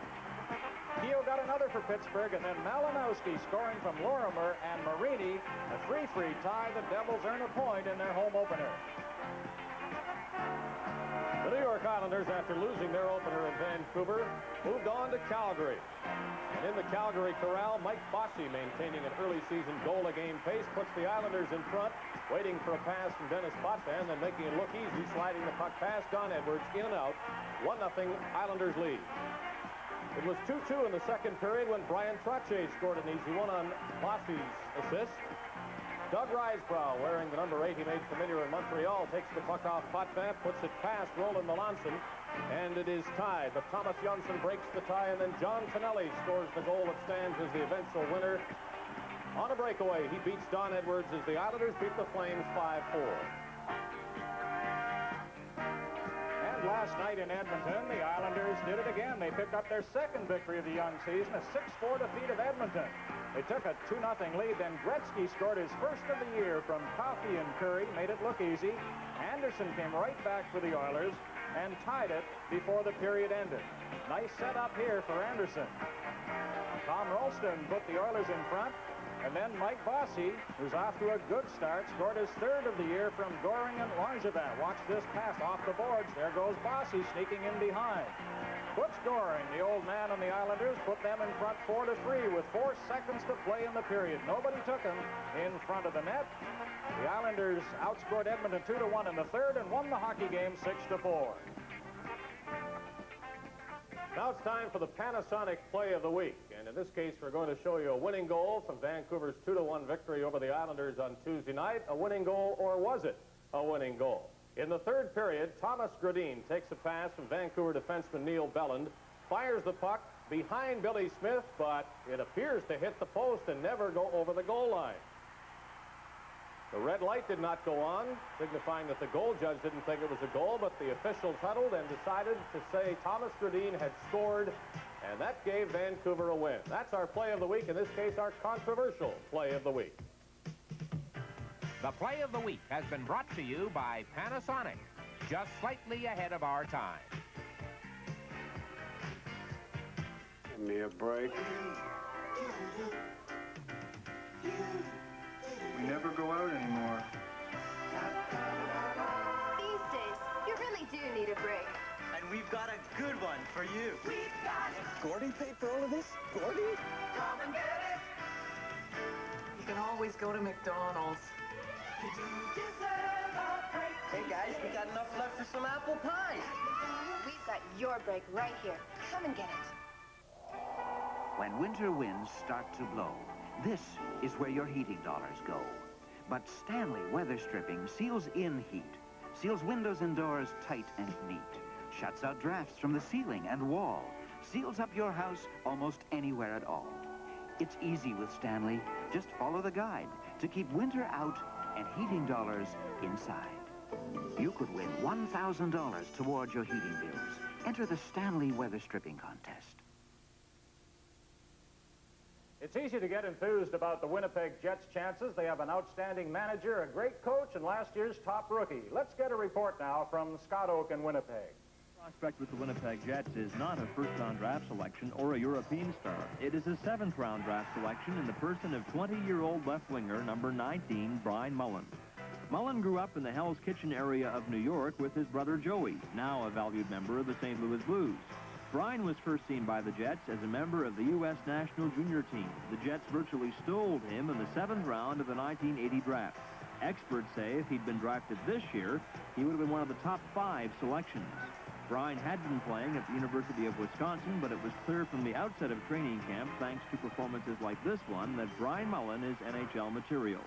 Kehoe got another for Pittsburgh, and then Malinowski scoring from Lorimer and Marini. A 3-3 tie. The Devils earn a point in their home opener. The New York Islanders, after losing their opener in Vancouver, moved on to Calgary. And in the Calgary corral, Mike Bossy, maintaining an early season goal-a-game pace, puts the Islanders in front, waiting for a pass from Dennis Potvin, then making it look easy, sliding the puck past Don Edwards, in and out. 1-0 Islanders lead. It was 2-2 in the second period when Brian Trottier scored an easy one on Bossy's assist. Doug Risebrough, wearing the number 8 he made familiar in Montreal, takes the puck off Potvin, puts it past Roland Melanson, and it is tied. But Thomas Johnson breaks the tie, and then John Tonelli scores the goal that stands as the eventual winner. On a breakaway, he beats Don Edwards as the Islanders beat the Flames 5-4. And last night in Edmonton, the Islanders did it again. They picked up their second victory of the young season, a 6-4 defeat of Edmonton. They took a 2-0 lead, then Gretzky scored his first of the year from Coffey and Curry, made it look easy. Anderson came right back for the Oilers and tied it before the period ended. Nice setup here for Anderson. Tom Ralston put the Oilers in front, and then Mike Bossy, who's off to a good start, scored his third of the year from Goring and Langevin. Watch this pass off the boards. There goes Bossy sneaking in behind. Butch Goring, the old man on the Islanders, put them in front 4-3 with 4 seconds to play in the period. Nobody took him in front of the net. The Islanders outscored Edmonton 2-1 in the third and won the hockey game 6-4. Now it's time for the Panasonic Play of the Week. And in this case, we're going to show you a winning goal from Vancouver's 2-1 victory over the Islanders on Tuesday night. A winning goal, or was it a winning goal? In the third period, Thomas Gradin takes a pass from Vancouver defenseman Neil Belland, fires the puck behind Billy Smith, but it appears to hit the post and never go over the goal line. The red light did not go on, signifying that the goal judge didn't think it was a goal, but the officials huddled and decided to say Thomas Gradin had scored, and that gave Vancouver a win. That's our Play of the Week, in this case, our controversial Play of the Week. The Play of the Week has been brought to you by Panasonic, just slightly ahead of our time. Give me a break. We never go out anymore. These days, you really do need a break. And we've got a good one for you. We've got it. Gordy paid for all of this? Gordy? Come and get it. You can always go to McDonald's. You deserve a break. Hey guys, we got enough left for some apple pie. We've got your break right here. Come and get it. When winter winds start to blow, this is where your heating dollars go. But Stanley Weather Stripping seals in heat, seals windows and doors tight and neat, shuts out drafts from the ceiling and wall, seals up your house almost anywhere at all. It's easy with Stanley. Just follow the guide to keep winter out and heating dollars inside. You could win $1,000 towards your heating bills. Enter the Stanley Weather Stripping Contest. It's easy to get enthused about the Winnipeg Jets' chances. They have an outstanding manager, a great coach, and last year's top rookie. Let's get a report now from Scott Oak in Winnipeg. Prospect with the Winnipeg Jets is not a first-round draft selection or a European star. It is a seventh-round draft selection in the person of 20-year-old left winger number 19, Brian Mullen. Mullen grew up in the Hell's Kitchen area of New York with his brother Joey, now a valued member of the St. Louis Blues. Brian was first seen by the Jets as a member of the U.S. national junior team. The Jets virtually stole him in the 7th round of the 1980 draft. Experts say if he'd been drafted this year, he would have been one of the top 5 selections. Brian had been playing at the University of Wisconsin, but it was clear from the outset of training camp, thanks to performances like this one, that Brian Mullen is NHL material.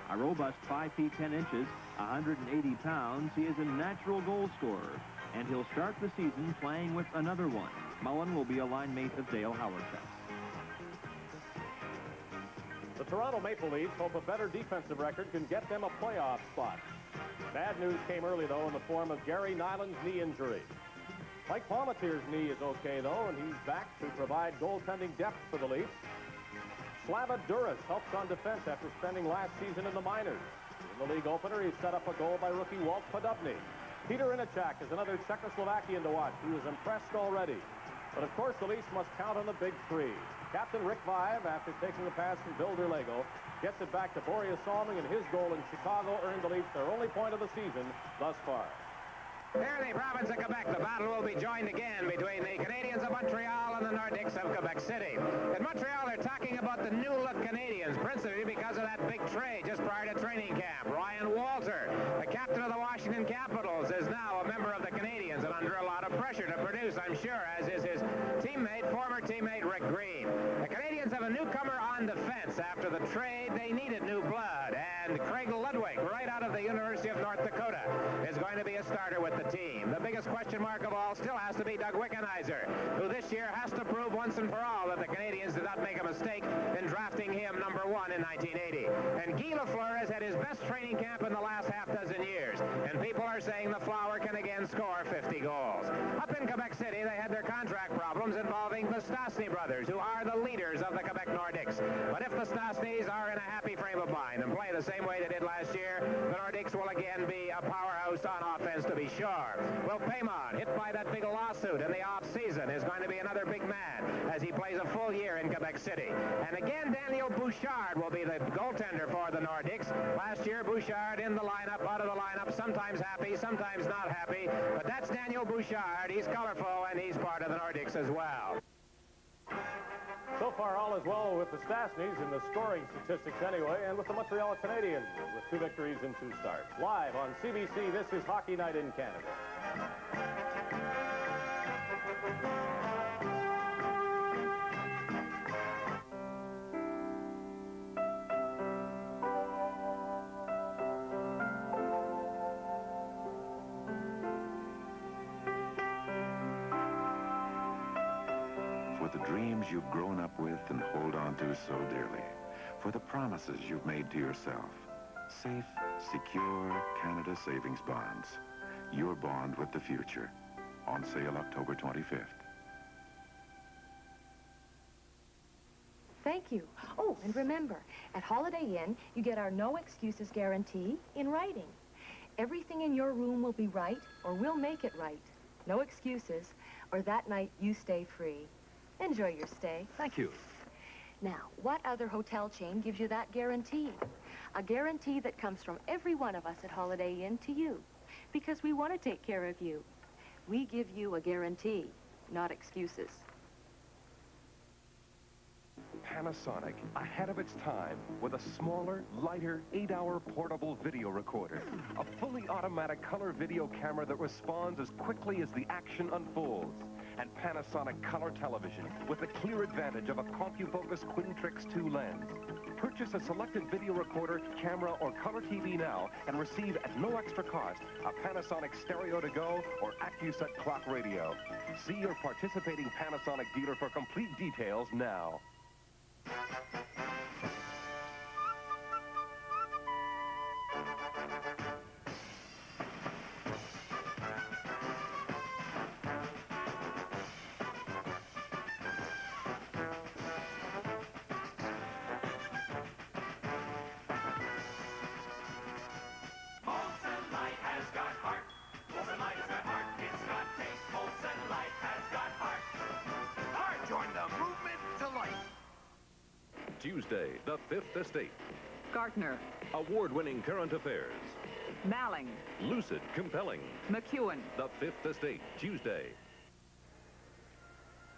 A robust 5 feet 10 inches, 180 pounds, he is a natural goal scorer, and he'll start the season playing with another one. Mullen will be a line mate of Dale Hawerchuk. The Toronto Maple Leafs hope a better defensive record can get them a playoff spot. Bad news came early, though, in the form of Gary Nyland's knee injury. Mike Palmateer's knee is okay, though, and he's back to provide goaltending depth for the Leafs. Slava Duras helps on defense after spending last season in the minors. In the league opener, he set up a goal by rookie Walt Podobny. Peter Inachak is another Czechoslovakian to watch. He was impressed already. But, of course, the Leafs must count on the big three. Captain Rick Vive, after taking the pass from Bill Derlego, gets it back to Boreas Salming, and his goal in Chicago earned the Leafs their only point of the season thus far. Here in the province of Quebec, the battle will be joined again between the Canadiens of Montreal and the Nordiques of Quebec City. In Montreal, they're talking about the new-look Canadiens, principally because of that big trade just prior to training camp. Ryan Walter, the captain of the Washington Capitals, is now a member of the Canadiens and under a lot of pressure to produce, I'm sure, as is his teammate, former teammate Rick Green. The Canadiens have a newcomer on defense. After the trade, they needed new blood, and Craig Ludwig, right out of the University of North Dakota, is going to be a starter with the team. The biggest question mark of all still has to be Doug Wickenheiser, who this year has to prove once and for all that the Canadiens did not make a mistake in drafting him number 1 in 1980. And Guy Lafleur has had his best training camp in the last half-dozen years, and people are saying the Flower can again score 50 goals. Up in Quebec City, they had their contract problems involving the Stastny brothers, who are the leaders of the Quebec Nordiques. But if the Stastnys are in a happy frame of mind and play the same way they did last year, the Nordiques will again be a powerhouse on offense, to be sure. Will Paymon, hit by that big lawsuit in the off-season, is going to be another big man as he plays a full year in Quebec City. And again, Daniel Bouchard will be the goaltender for the Nordiques. Last year, Bouchard in the lineup, out of the lineup, sometimes happy, sometimes not happy. But that's Daniel Bouchard. He's colorful, and he's part of the Nordiques as well. So far, all is well with the Stastnys in the scoring statistics anyway, and with the Montreal Canadiens with 2 victories and 2 starts. Live on CBC, this is Hockey Night in Canada. for the dreams you've grown up with and hold on to so dearly, for the promises you've made to yourself. Safe, secure Canada Savings Bonds. Your bond with the future. On sale October 25th. Thank you. Oh, and remember, at Holiday Inn, you get our no excuses guarantee in writing. Everything in your room will be right, or we'll make it right. No excuses, or that night you stay free. Enjoy your stay. Thank you. Now, what other hotel chain gives you that guarantee? A guarantee that comes from every one of us at Holiday Inn to you, because we want to take care of you. We give you a guarantee, not excuses. Panasonic, ahead of its time, with a smaller, lighter, 8-hour portable video recorder. A fully automatic color video camera that responds as quickly as the action unfolds. And Panasonic color television with the clear advantage of a CompuFocus Quintrix 2 lens. Purchase a selected video recorder, camera, or color TV now and receive at no extra cost a Panasonic Stereo to Go or AccuSet clock radio. See your participating Panasonic dealer for complete details now. Tuesday, the Fifth Estate. Gartner. Award-winning current affairs. Malling. Lucid, compelling. McEwen. The Fifth Estate, Tuesday.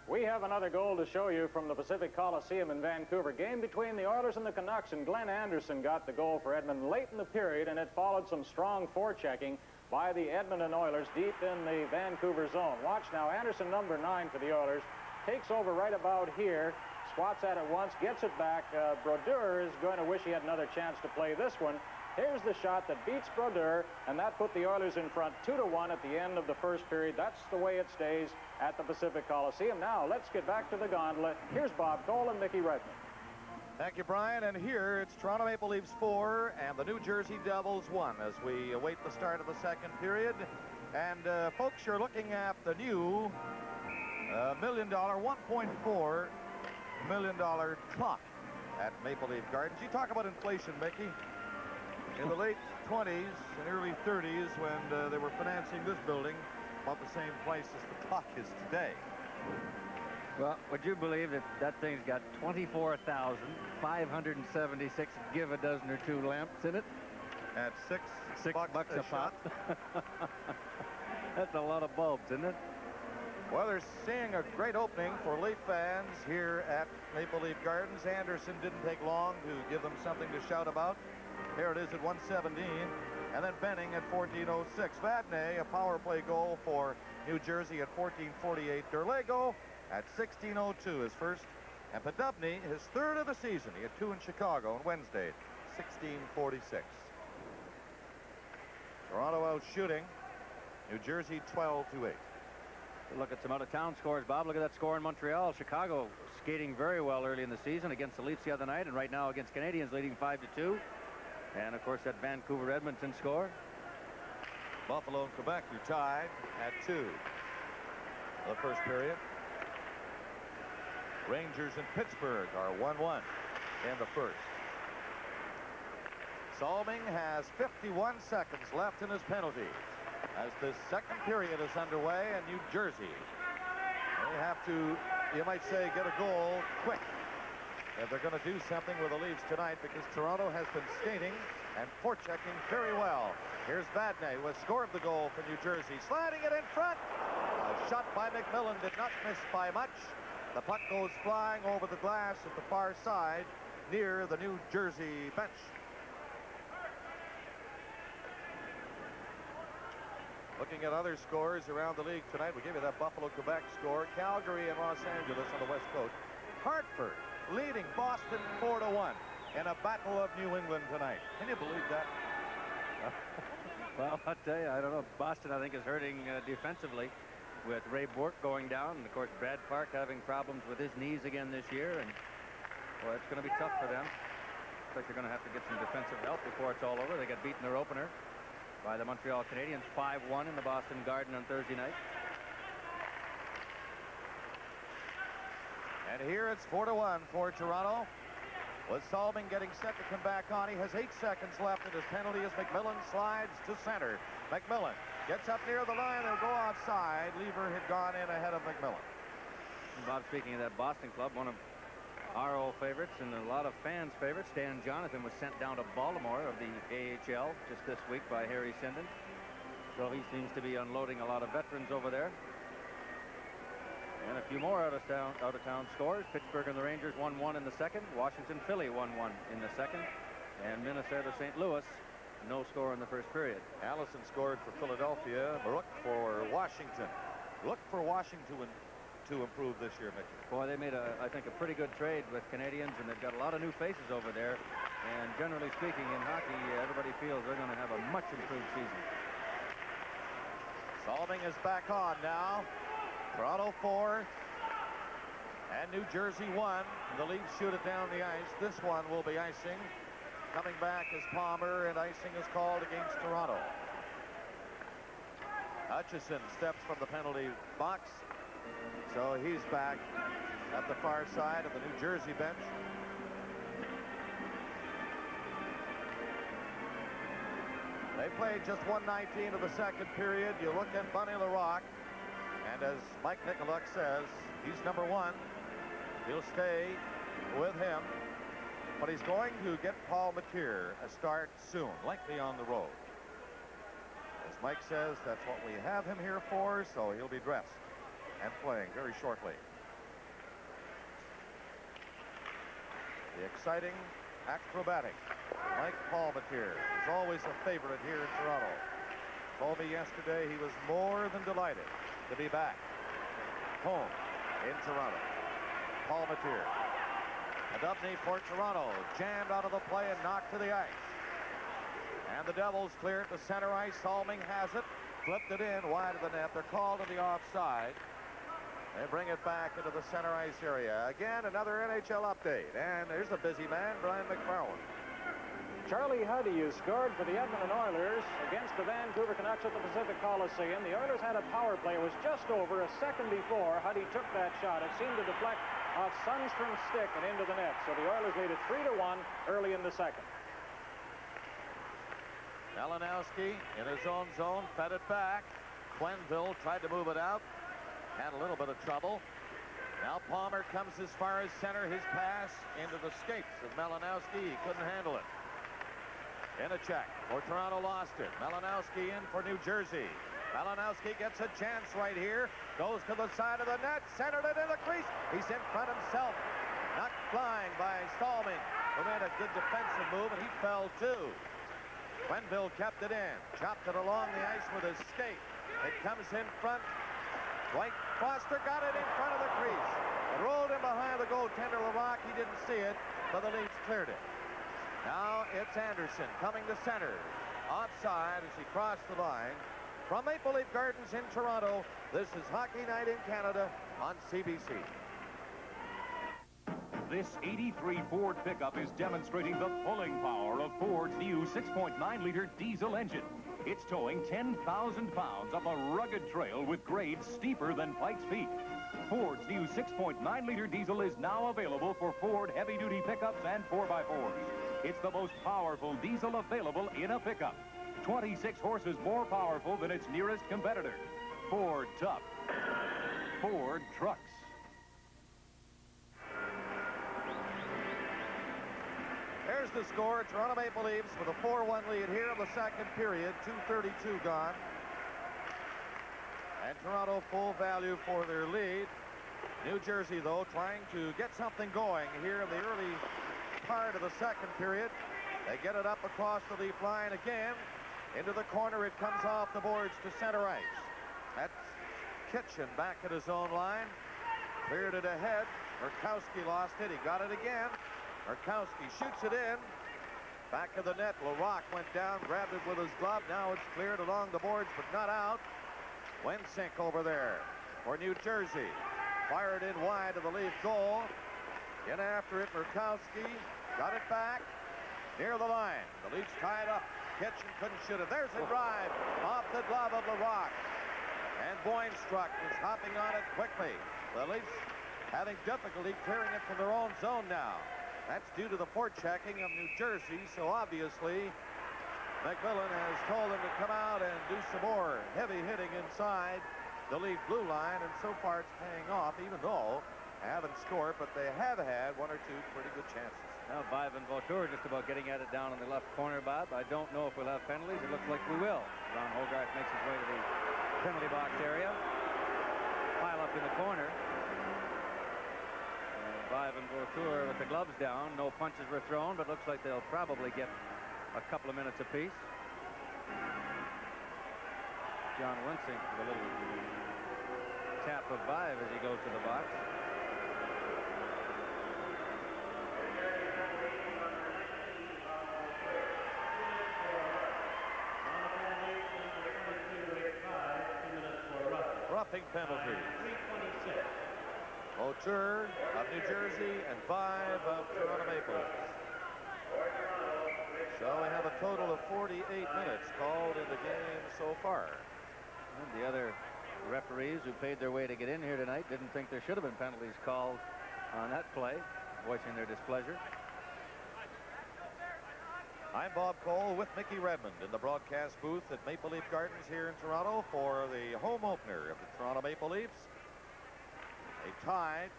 We have another goal to show you from the Pacific Coliseum in Vancouver. Game between the Oilers and the Canucks, and Glenn Anderson got the goal for Edmonton late in the period, and it followed some strong forechecking by the Edmonton Oilers deep in the Vancouver zone. Watch now, Anderson, number 9 for the Oilers, takes over right about here. Swats at it once, gets it back. Brodeur is going to wish he had another chance to play this one. Here's the shot that beats Brodeur, and that put the Oilers in front 2-1 at the end of the first period. That's the way it stays at the Pacific Coliseum. Now, let's get back to the gondola. Here's Bob Cole and Mickey Redmond. Thank you, Brian. And here it's Toronto Maple Leafs 4 and the New Jersey Devils 1 as we await the start of the second period. And, folks, you're looking at the new $1 million, $1.4 million clock at Maple Leaf Gardens. You talk about inflation, Mickey. In the late 20s and early 30s, when they were financing this building, about the same price as the clock is today. Well, would you believe that that thing's got 24,576 give a dozen or two lamps in it? At $6 bucks a pop. That's a lot of bulbs, isn't it? Well, they're seeing a great opening for Leaf fans here at Maple Leaf Gardens. Anderson didn't take long to give them something to shout about. Here it is at 117, and then Benning at 14:06. Vadnais, a power play goal for New Jersey at 14:48. Derlego at 16:02, his first. And Podubny, his third of the season. He had 2 in Chicago on Wednesday, 16:46. Toronto out shooting. New Jersey 12-8. Look at some out-of-town scores, Bob. Look at that score in Montreal. Chicago skating very well early in the season against the Leafs the other night, and right now against Canadians leading 5-2. And, of course, that Vancouver-Edmonton score. Buffalo and Quebec are tied at 2. The first period. Rangers and Pittsburgh are 1-1 in the first. Salming has 51 seconds left in his penalty as the second period is underway, and New Jersey, they have to, you might say, get a goal quick if they're going to do something with the Leafs tonight, because Toronto has been skating and forechecking very well. Here's Vadnais, who has scored the goal for New Jersey, sliding it in front. A shot by McMillan did not miss by much. The puck goes flying over the glass at the far side near the New Jersey bench. Looking at other scores around the league tonight, we give you that Buffalo-Quebec score. Calgary and Los Angeles on the West Coast. Hartford leading Boston 4-1 in a battle of New England tonight. Can you believe that? Well, I'll tell you, I don't know. Boston, I think, is hurting defensively. with Ray Bourque going down, and of course Brad Park having problems with his knees again this year, and well, it's going to be tough for them. Looks like they're going to have to get some defensive help before it's all over. They got beaten their opener by the Montreal Canadiens 5-1 in the Boston Garden on Thursday night. And here it's 4-1 for Toronto. With Salming getting set to come back on. He has 8 seconds left in his penalty as McMillan slides to center. McMillan gets up near the line. They'll go outside. Lever had gone in ahead of McMillan. Bob, speaking of that Boston club, one of our old favorites and a lot of fans' favorites, Stan Jonathan, was sent down to Baltimore of the AHL just this week by Harry Sinden. So he seems to be unloading a lot of veterans over there. And a few more out-of-town scores. Pittsburgh and the Rangers 1-1 in the second. Washington, Philly 1-1 in the second. And Minnesota, St. Louis, no score in the first period. Allison scored for Philadelphia. Baruch for Washington. Look for Washington to improve this year, Mickey. Boy, they made, I think, a pretty good trade with Canadians, and they've got a lot of new faces over there. And generally speaking, in hockey, everybody feels they're going to have a much improved season. Salming is back on now. Toronto 4 and New Jersey 1. The Leafs shoot it down the ice. This one will be icing. Coming back is Palmer, and icing is called against Toronto. Hutchison steps from the penalty box, so he's back at the far side of the New Jersey bench. They played just 1:19 of the second period. You look at Bunny Larocque, and as Mike Nicoluk says, he's number one. He'll stay with him, but he's going to get Paul Matier a start soon, likely on the road. As Mike says, that's what we have him here for, so he'll be dressed and playing very shortly. The exciting acrobatic Mike Palmateer is always a favorite here in Toronto. Told me yesterday he was more than delighted to be back home in Toronto. Palmateer. A Dubney for Toronto, jammed out of the play and knocked to the ice. And the Devils clear it to center ice. Salming has it, flipped it in wide of the net. They're called to the offside. They bring it back into the center ice area. Again, another NHL update. And there's the busy man, Brian McFarland. Charlie Huddy has scored for the Edmonton Oilers against the Vancouver Canucks at the Pacific Coliseum. The Oilers had a power play. It was just over a second before Huddy took that shot. It seemed to deflect off Sundstrom's stick and into the net. So the Oilers lead it 3-1 early in the second. Malinowski in his own zone, fed it back. Quenneville tried to move it out. Had a little bit of trouble. Now Palmer comes as far as center. His pass into the skates of Malinowski. He couldn't handle it. In a check, or Toronto lost it. Malinowski in for New Jersey. Malinowski gets a chance right here. Goes to the side of the net. Centered it in the crease. He's in front himself. Knocked flying by Salming, who made a good defensive move, and he fell too. Quenneville kept it in. Chopped it along the ice with his skate. It comes in front. Dwight Foster got it in front of the crease. It rolled in behind the goaltender Larocque. He didn't see it, but the Leafs cleared it. Now it's Anderson coming to center. Offside as he crossed the line. From Maple Leaf Gardens in Toronto, this is Hockey Night in Canada on CBC. This 83 Ford pickup is demonstrating the pulling power of Ford's new 6.9-liter diesel engine. It's towing 10,000 pounds up a rugged trail with grades steeper than Pikes Peak. Ford's new 6.9-liter diesel is now available for Ford heavy-duty pickups and 4x4s. It's the most powerful diesel available in a pickup. 26 horses more powerful than its nearest competitor. Ford Tough. Ford Trucks. There's the score. Toronto Maple Leafs with a 4-1 lead here in the second period. 2:32 gone. And Toronto full value for their lead. New Jersey, though, trying to get something going here in the early part of the second period. They get it up across the leaf line again. Into the corner, it comes off the boards to center ice. That's Kitchen back at his own line. Cleared it ahead. Murkowski lost it. He got it again. Murkowski shoots it in. Back of the net. Larocque went down, grabbed it with his glove. Now it's cleared along the boards, but not out. Wensink over there for New Jersey. Fired in wide of the Leaf goal. In after it, Murkowski got it back near the line. The Leafs tied up. Kitchen couldn't shoot it. There's a drive off the glove of Larocque. And Boynestruck is hopping on it quickly. The Leafs having difficulty clearing it from their own zone now. That's due to the forechecking of New Jersey, so obviously McMillan has told them to come out and do some more heavy hitting inside the Leaf blue line, and so far it's paying off, even though they haven't scored, but they have had one or two pretty good chances. Now, Vive and Vautour just about getting at it down in the left corner, Bob. I don't know if we'll have penalties. It looks like we will. Ron Hogarth makes his way to the penalty box area. Pile up in the corner. Vive and Vautour with the gloves down. No punches were thrown, but looks like they'll probably get a couple of minutes apiece. John Wensink with a little tap of Vive as he goes to the box. Roughing penalty. Vautour of New Jersey and Vive of Toronto Maple Leafs. So we have a total of 48 minutes called in the game so far. And the other referees who paid their way to get in here tonight didn't think there should have been penalties called on that play, voicing their displeasure. I'm Bob Cole with Mickey Redmond in the broadcast booth at Maple Leaf Gardens here in Toronto for the home opener of the Toronto Maple Leafs. They tied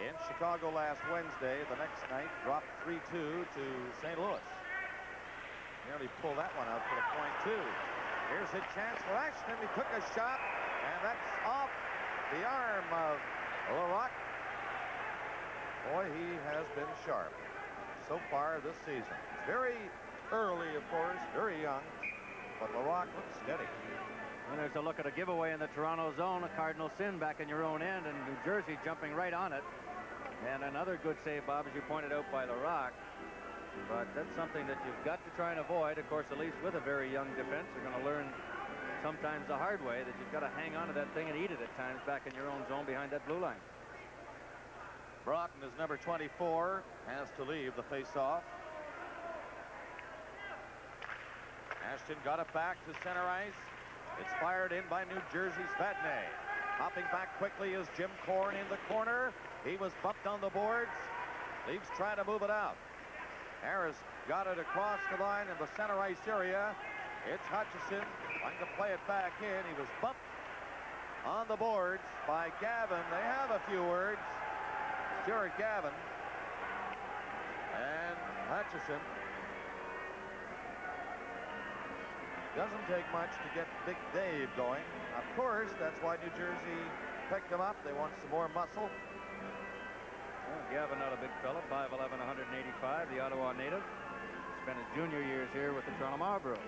in Chicago last Wednesday. The next night dropped 3-2 to St. Louis. Nearly pulled that one out for the point, too. Here's a chance for Ashton. He took a shot, and that's off the arm of Larocque. Boy, he has been sharp so far this season. It's very early, of course, very young, but Larocque looks steady. And there's a look at a giveaway in the Toronto zone, a cardinal sin back in your own end, and New Jersey jumping right on it. And another good save, Bob, as you pointed out, by Larocque. But that's something that you've got to try and avoid. Of course, the Leafs with a very young defense are going to learn sometimes the hard way that you've got to hang on to that thing and eat it at times back in your own zone behind that blue line. Broughton is number 24, has to leave the face-off. Ashton got it back to center ice. It's fired in by New Jersey's Vadnais. Hopping back quickly is Jim Corn in the corner. He was bumped on the boards. Leafs trying to move it out. Harris got it across the line in the center ice area. It's Hutchison trying to play it back in. He was bumped on the boards by Gavin. They have a few words. Stuart Gavin and Hutchison. Doesn't take much to get Big Dave going. Of course, that's why New Jersey picked him up. They want some more muscle. Well, Gavin, not a big fella, 5'11", 185, the Ottawa native. Spent his junior years here with the Toronto Marlboros.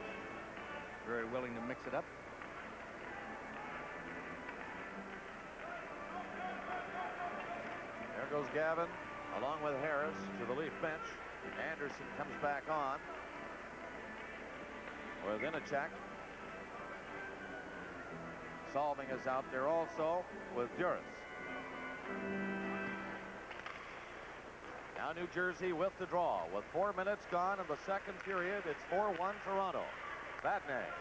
Very willing to mix it up. There goes Gavin, along with Harris, to the Leaf bench. Anderson comes back on. With Inachek. Solving is out there also with Duras. Now New Jersey with the draw. With 4 minutes gone in the second period, it's 4-1 Toronto. Vadnais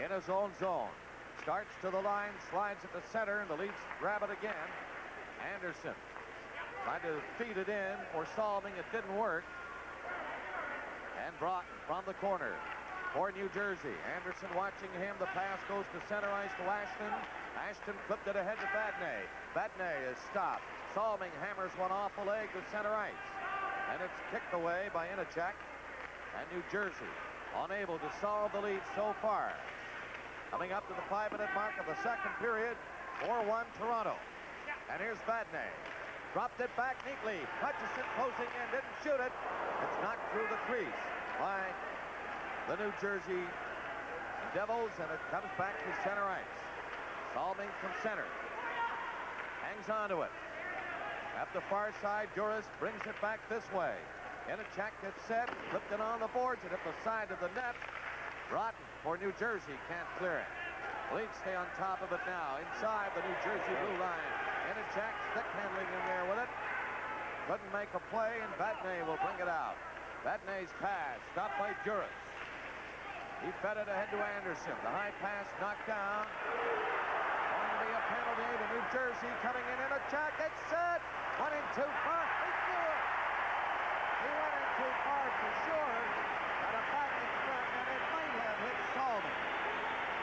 in his own zone. Starts to the line, slides at the center, and the Leafs grab it again. Anderson trying to feed it in for Solving. It didn't work. And Broughton from the corner for New Jersey. Anderson watching him. The pass goes to center ice to Ashton. Ashton flipped it ahead to Vadnais. Vadnais is stopped. Solving hammers one off the leg to center ice. And it's kicked away by Inachek. And New Jersey unable to solve the lead so far. Coming up to the 5-minute mark of the second period. 4-1 Toronto. And here's Vadnais. Dropped it back neatly. Hutchison closing in. Didn't shoot it. It's knocked through the crease by the New Jersey Devils, and it comes back to center ice. Solving from center. Hangs on to it. At the far side, Duras brings it back this way. Inachek gets set, flipped it on the boards, and at the side of the net. Broughton for New Jersey can't clear it. Leafs stay on top of it now. Inside the New Jersey blue line. Inachek, stick handling in there with it. Couldn't make a play, and Vatney will bring it out. Vatney's pass, stopped by Juris. He fed it ahead to Anderson. The high pass knocked down. Going to be a penalty to New Jersey coming in a check. It's set. Went in too far. He threw it. He went in too far for sure. Got a back in front, and it might have hit Salmon.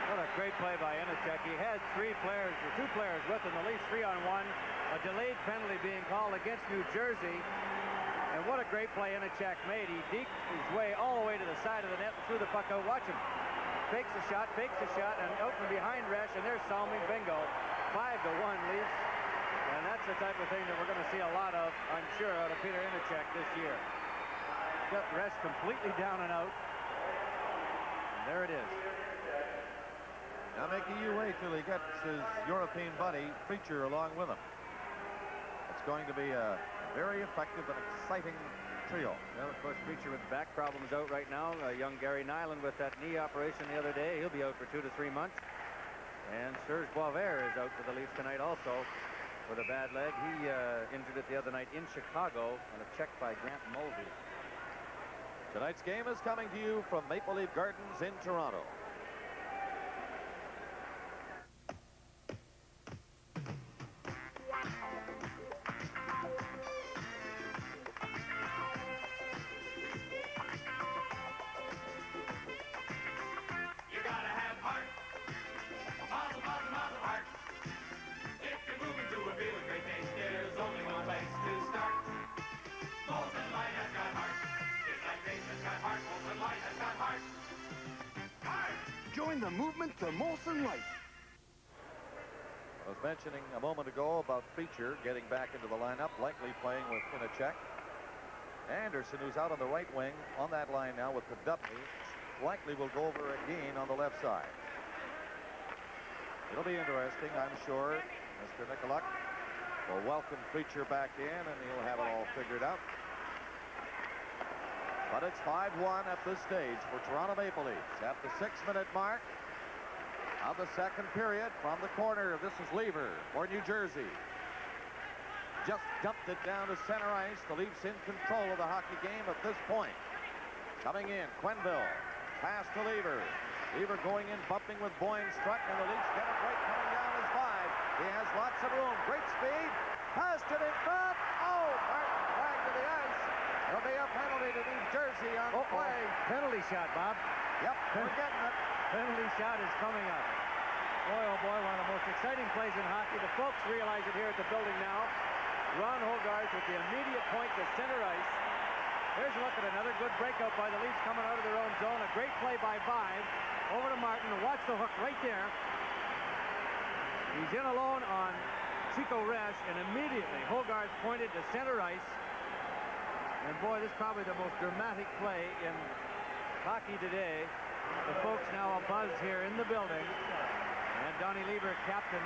What a great play by Inachek. He had two players with him, at least 3-on-1. A delayed penalty being called against New Jersey. And what a great play Inachek made. He deked his way all the way to the side of the net and threw the puck out. Watch him. Fakes the shot, and out from behind Resch, and there's Salming. Bingo. 5-1 Leafs. And that's the type of thing that we're going to see a lot of, I'm sure, out of Peter Inachek this year. Got Resch completely down and out. And there it is. Now, Mickey, you wait till he gets his European buddy, Preacher, along with him. It's going to be a very effective and exciting trio. Well, of course, Preacher with back problems out right now. Young Gary Nyland with that knee operation the other day. He'll be out for 2 to 3 months. And Serge Boisvert is out for the Leafs tonight also with a bad leg. He injured it the other night in Chicago on a check by Grant Mulvey. Tonight's game is coming to you from Maple Leaf Gardens in Toronto. Join the movement to Molson Light. I was mentioning a moment ago about Preacher getting back into the lineup, likely playing with Inachek. Anderson, who's out on the right wing, on that line now with Podupny, likely will go over again on the left side. It'll be interesting, I'm sure. Mr. Nicoluk will welcome Preacher back in, and he'll have it all figured out. But it's 5-1 at this stage for Toronto Maple Leafs at the 6-minute mark of the second period. From the corner, this is Lever for New Jersey. Just dumped it down to center ice. The Leafs in control of the hockey game at this point. Coming in, Quenneville. Pass to Lever. Lever going in, bumping with Boyne-Strutt, and the Leafs get a break coming down his 5. He has lots of room. Great speed. Passed it in front. Oh, Martin dragged to the ice. There'll be a penalty to New Jersey on the play. Penalty shot, Bob. Yep, we're getting it. Penalty shot is coming up. Boy, oh boy, one of the most exciting plays in hockey. The folks realize it here at the building now. Ron Hogarth with the immediate point to center ice. Here's a look at another good breakout by the Leafs coming out of their own zone. A great play by Vive. Over to Martin. Watch the hook right there. He's in alone on Chico Resch, and immediately Hogarth pointed to center ice. And boy, this is probably the most dramatic play in hockey today. The folks now abuzz here in the building. And Donnie Lever, captain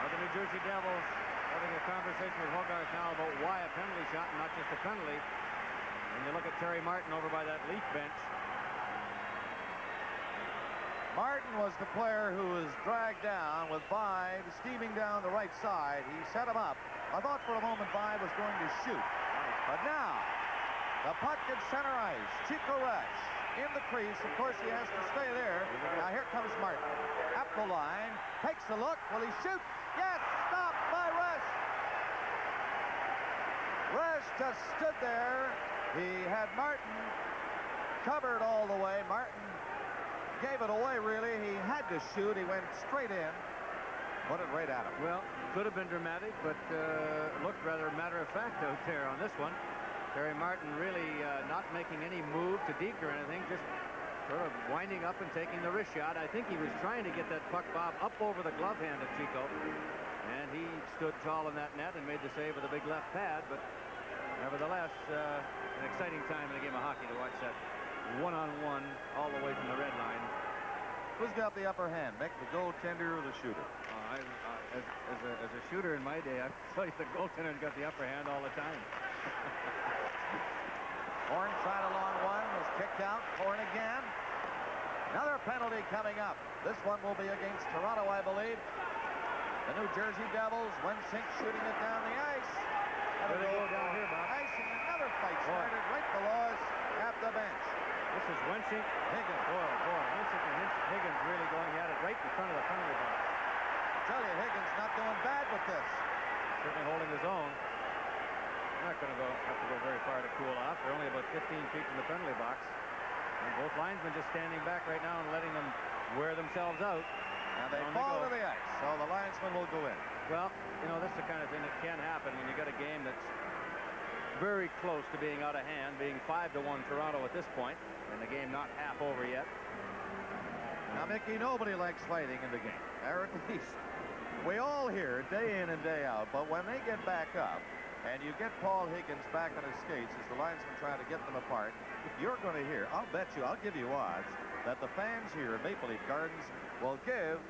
of the New Jersey Devils, having a conversation with Hogarth now about why a penalty shot and not just a penalty. And you look at Terry Martin over by that Leaf bench. Martin was the player who was dragged down with Vive steaming down the right side. He set him up. I thought for a moment Vive was going to shoot. But now, the puck in center ice. Chico Resch in the crease. Of course, he has to stay there. Now, here comes Martin. Up the line. Takes a look. Will he shoot? Yes! Stopped by Resch. Resch just stood there. He had Martin covered all the way. Martin gave it away, really. He had to shoot. He went straight in. Put it right at him. Well, could have been dramatic, but looked rather matter-of-fact out there on this one. Terry Martin really not making any move to deke or anything, just sort of winding up and taking the wrist shot. I think he was trying to get that puck, Bob, up over the glove hand of Chico. And he stood tall in that net and made the save with a big left pad. But nevertheless, an exciting time in a game of hockey to watch that one-on-one all the way from the red line. Who's got the upper hand, Mick, the goaltender or the shooter? As a shooter in my day, I tell you the goaltender's got the upper hand all the time. Horn tried a long one, was kicked out. Horn again. Another penalty coming up. This one will be against Toronto, I believe. The New Jersey Devils, Wensink shooting it down the ice. Where they go down here, Bob? Ice, and another fight started right below us at the bench. This is Wensink. Higgins. Boy, Wensink and Higgins really going. He had it right in front of the penalty box. I tell you, Higgins not doing bad with this. Certainly holding his own. Not going to have to go very far to cool off. They're only about 15 feet from the penalty box. And both linesmen just standing back right now and letting them wear themselves out. And they fall to the ice, so the linesman will go in. Well, you know, this is the kind of thing that can happen when you got a game that's very close to being out of hand, being 5-1 Toronto at this point, and the game not half over yet. Now, Mickey, nobody likes fighting in the game, or at least we all hear day in and day out, but when they get back up, and you get Paul Higgins back on his skates as the linesman trying to get them apart, you're going to hear, I'll give you odds, that the fans here at Maple Leaf Gardens will give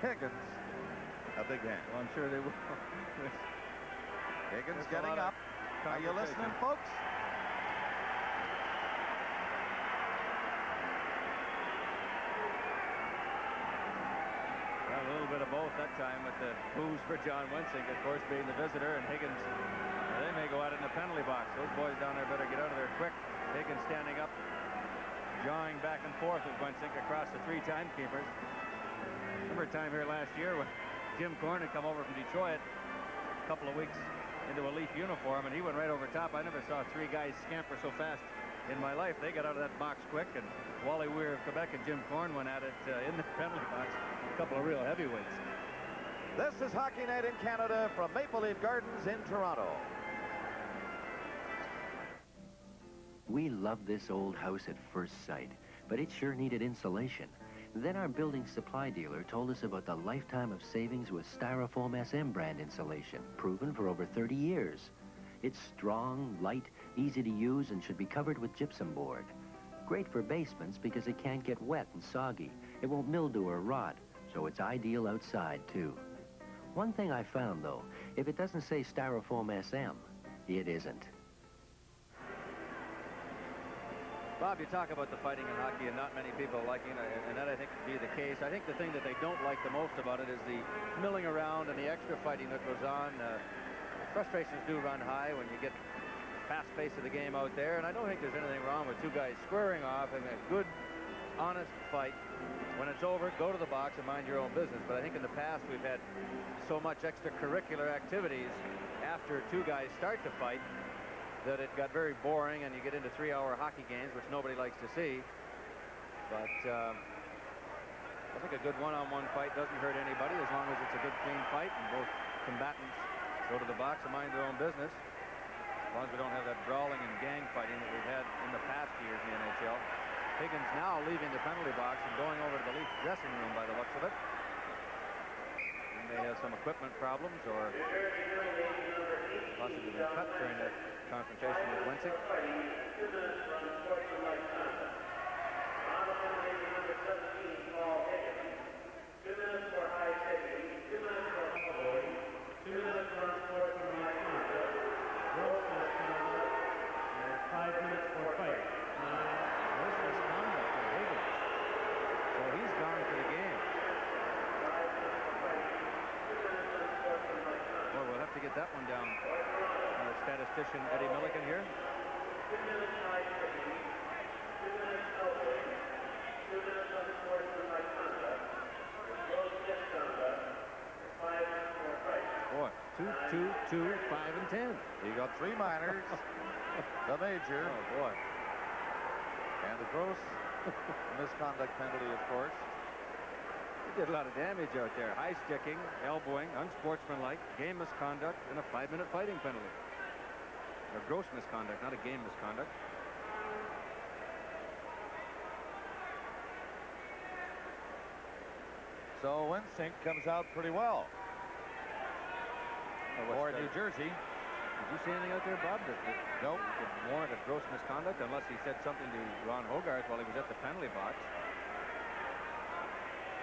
Higgins a big hand. Well, I'm sure they will. Higgins getting up. Are you listening, folks? Well, a little bit of both that time with the boos for John Wensink, of course, being the visitor, and Higgins, they may go out in the penalty box. Those boys down there better get out of there quick. Higgins standing up, jawing back and forth with Wensink across the three timekeepers. Remember a time here last year when Jim Korn had come over from Detroit a couple of weeks into a Leaf uniform, and he went right over top. I never saw three guys scamper so fast in my life. They got out of that box quick, and Wally Weir of Quebec and Jim Korn went at it in the penalty box. A couple of real heavyweights. This is Hockey Night in Canada from Maple Leaf Gardens in Toronto. We loved this old house at first sight, but it sure needed insulation. Then our building supply dealer told us about the lifetime of savings with Styrofoam SM brand insulation, proven for over 30 years. It's strong, light, easy to use, and should be covered with gypsum board. Great for basements because it can't get wet and soggy. It won't mildew or rot, so it's ideal outside, too. One thing I found, though, if it doesn't say Styrofoam SM, it isn't. Bob, you talk about the fighting in hockey and not many people liking it, and that I think would be the case. I think the thing that they don't like the most about it is the milling around and the extra fighting that goes on. Frustrations do run high when you get fast pace of the game out there, and I don't think there's anything wrong with two guys squaring off and a good, honest fight. When it's over, go to the box and mind your own business. But I think in the past we've had so much extracurricular activities after two guys start to fight that it got very boring, and you get into 3-hour hockey games, which nobody likes to see. But I think a good one-on-one fight doesn't hurt anybody as long as it's a good, clean fight, and both combatants go to the box and mind their own business. As long as we don't have that brawling and gang fighting that we've had in the past years in the NHL. Higgins now leaving the penalty box and going over to the Leaf dressing room by the looks of it. And they have some equipment problems or possibly been cut during the confrontation with Wensink. Get that one down. Our statistician Eddie Milliken here. Boy, 2, 2, 2, 5, and 10. He got 3 minors, the major. Oh boy. And the gross misconduct penalty, of course. He did a lot of damage out there. High sticking, elbowing, unsportsmanlike, game misconduct, and a 5-minute fighting penalty. Or gross misconduct, not a game misconduct. So Wensink comes out pretty well. For New Jersey. Did you see anything out there, Bob, that nope. could warrant a gross misconduct unless he said something to Ron Hogarth while he was at the penalty box?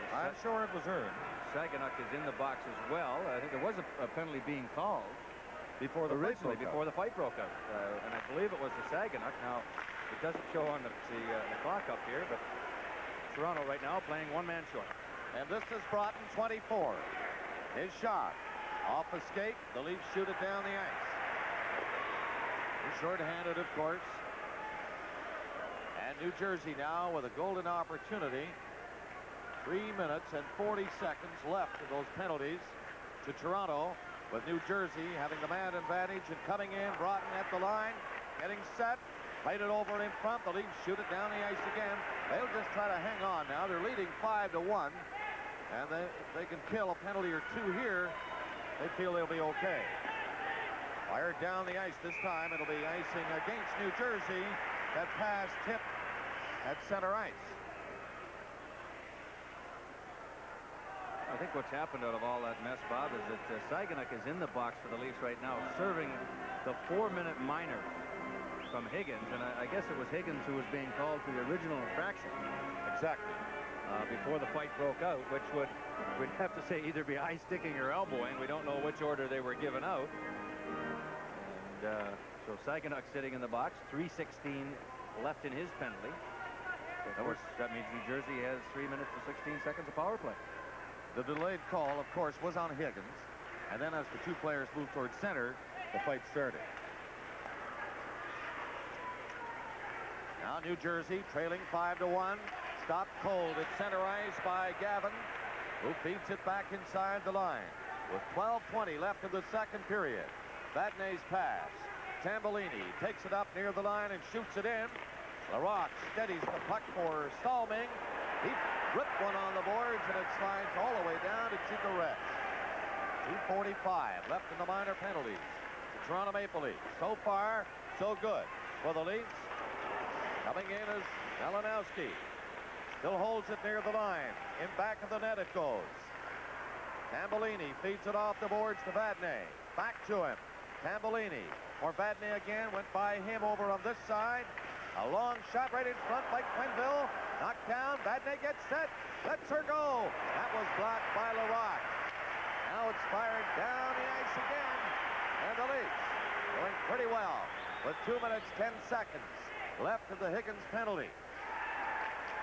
I'm sure it was earned. Saganuk is in the box as well. I think there was a penalty being called before the originally before the fight broke out, and I believe it was the Saganuk. Now It doesn't show on the clock up here, but Toronto right now playing one-man short. And this is Broughton, 24. His shot. Off a skate. The Leafs shoot it down the ice. He's short-handed, of course. And New Jersey now with a golden opportunity. 3 minutes and 40 seconds left of those penalties to Toronto, with New Jersey having the man advantage and coming in. Broughton at the line, getting set, played it over in front. The Leafs shoot it down the ice again. They'll just try to hang on now. They're leading 5-1, and if they can kill a penalty or two here, they feel they'll be okay. Fired down the ice this time. It'll be icing against New Jersey. That pass tipped at center ice. I think what's happened out of all that mess, Bob, is that Seigenak is in the box for the Leafs right now, serving the 4-minute minor from Higgins. And I guess it was Higgins who was being called to the original infraction. Exactly. Before the fight broke out, which we'd have to say either be eye sticking or elbowing. We don't know which order they were given out. And so Seigenak sitting in the box, 3:16 left in his penalty. Of course, that means New Jersey has 3 minutes and 16 seconds of power play. The delayed call, of course, was on Higgins. And then as the two players moved towards center, the fight started. Now New Jersey trailing 5-1. Stopped cold at center ice by Gavin, who feeds it back inside the line. With 12:20 left in the second period. Vadnais' pass. Tambellini takes it up near the line and shoots it in. Larocque steadies the puck for Stallming. He ripped one on the boards, and it slides all the way down to Chico Resch. 2:45 left in the minor penalties. The Toronto Maple Leafs. So far, so good for the Leafs. Coming in is Malinowski. Still holds it near the line. In back of the net it goes. Tambellini feeds it off the boards to Vadnais. Back to him. Tambellini. Or Vadnais again. Went by him over on this side. A long shot right in front by Quenneville. Knocked down. Vadnais gets set. Lets her go. That was blocked by Larocque. Now it's fired down the ice again. And the Leafs going pretty well with 2 minutes, 10 seconds left of the Higgins penalty.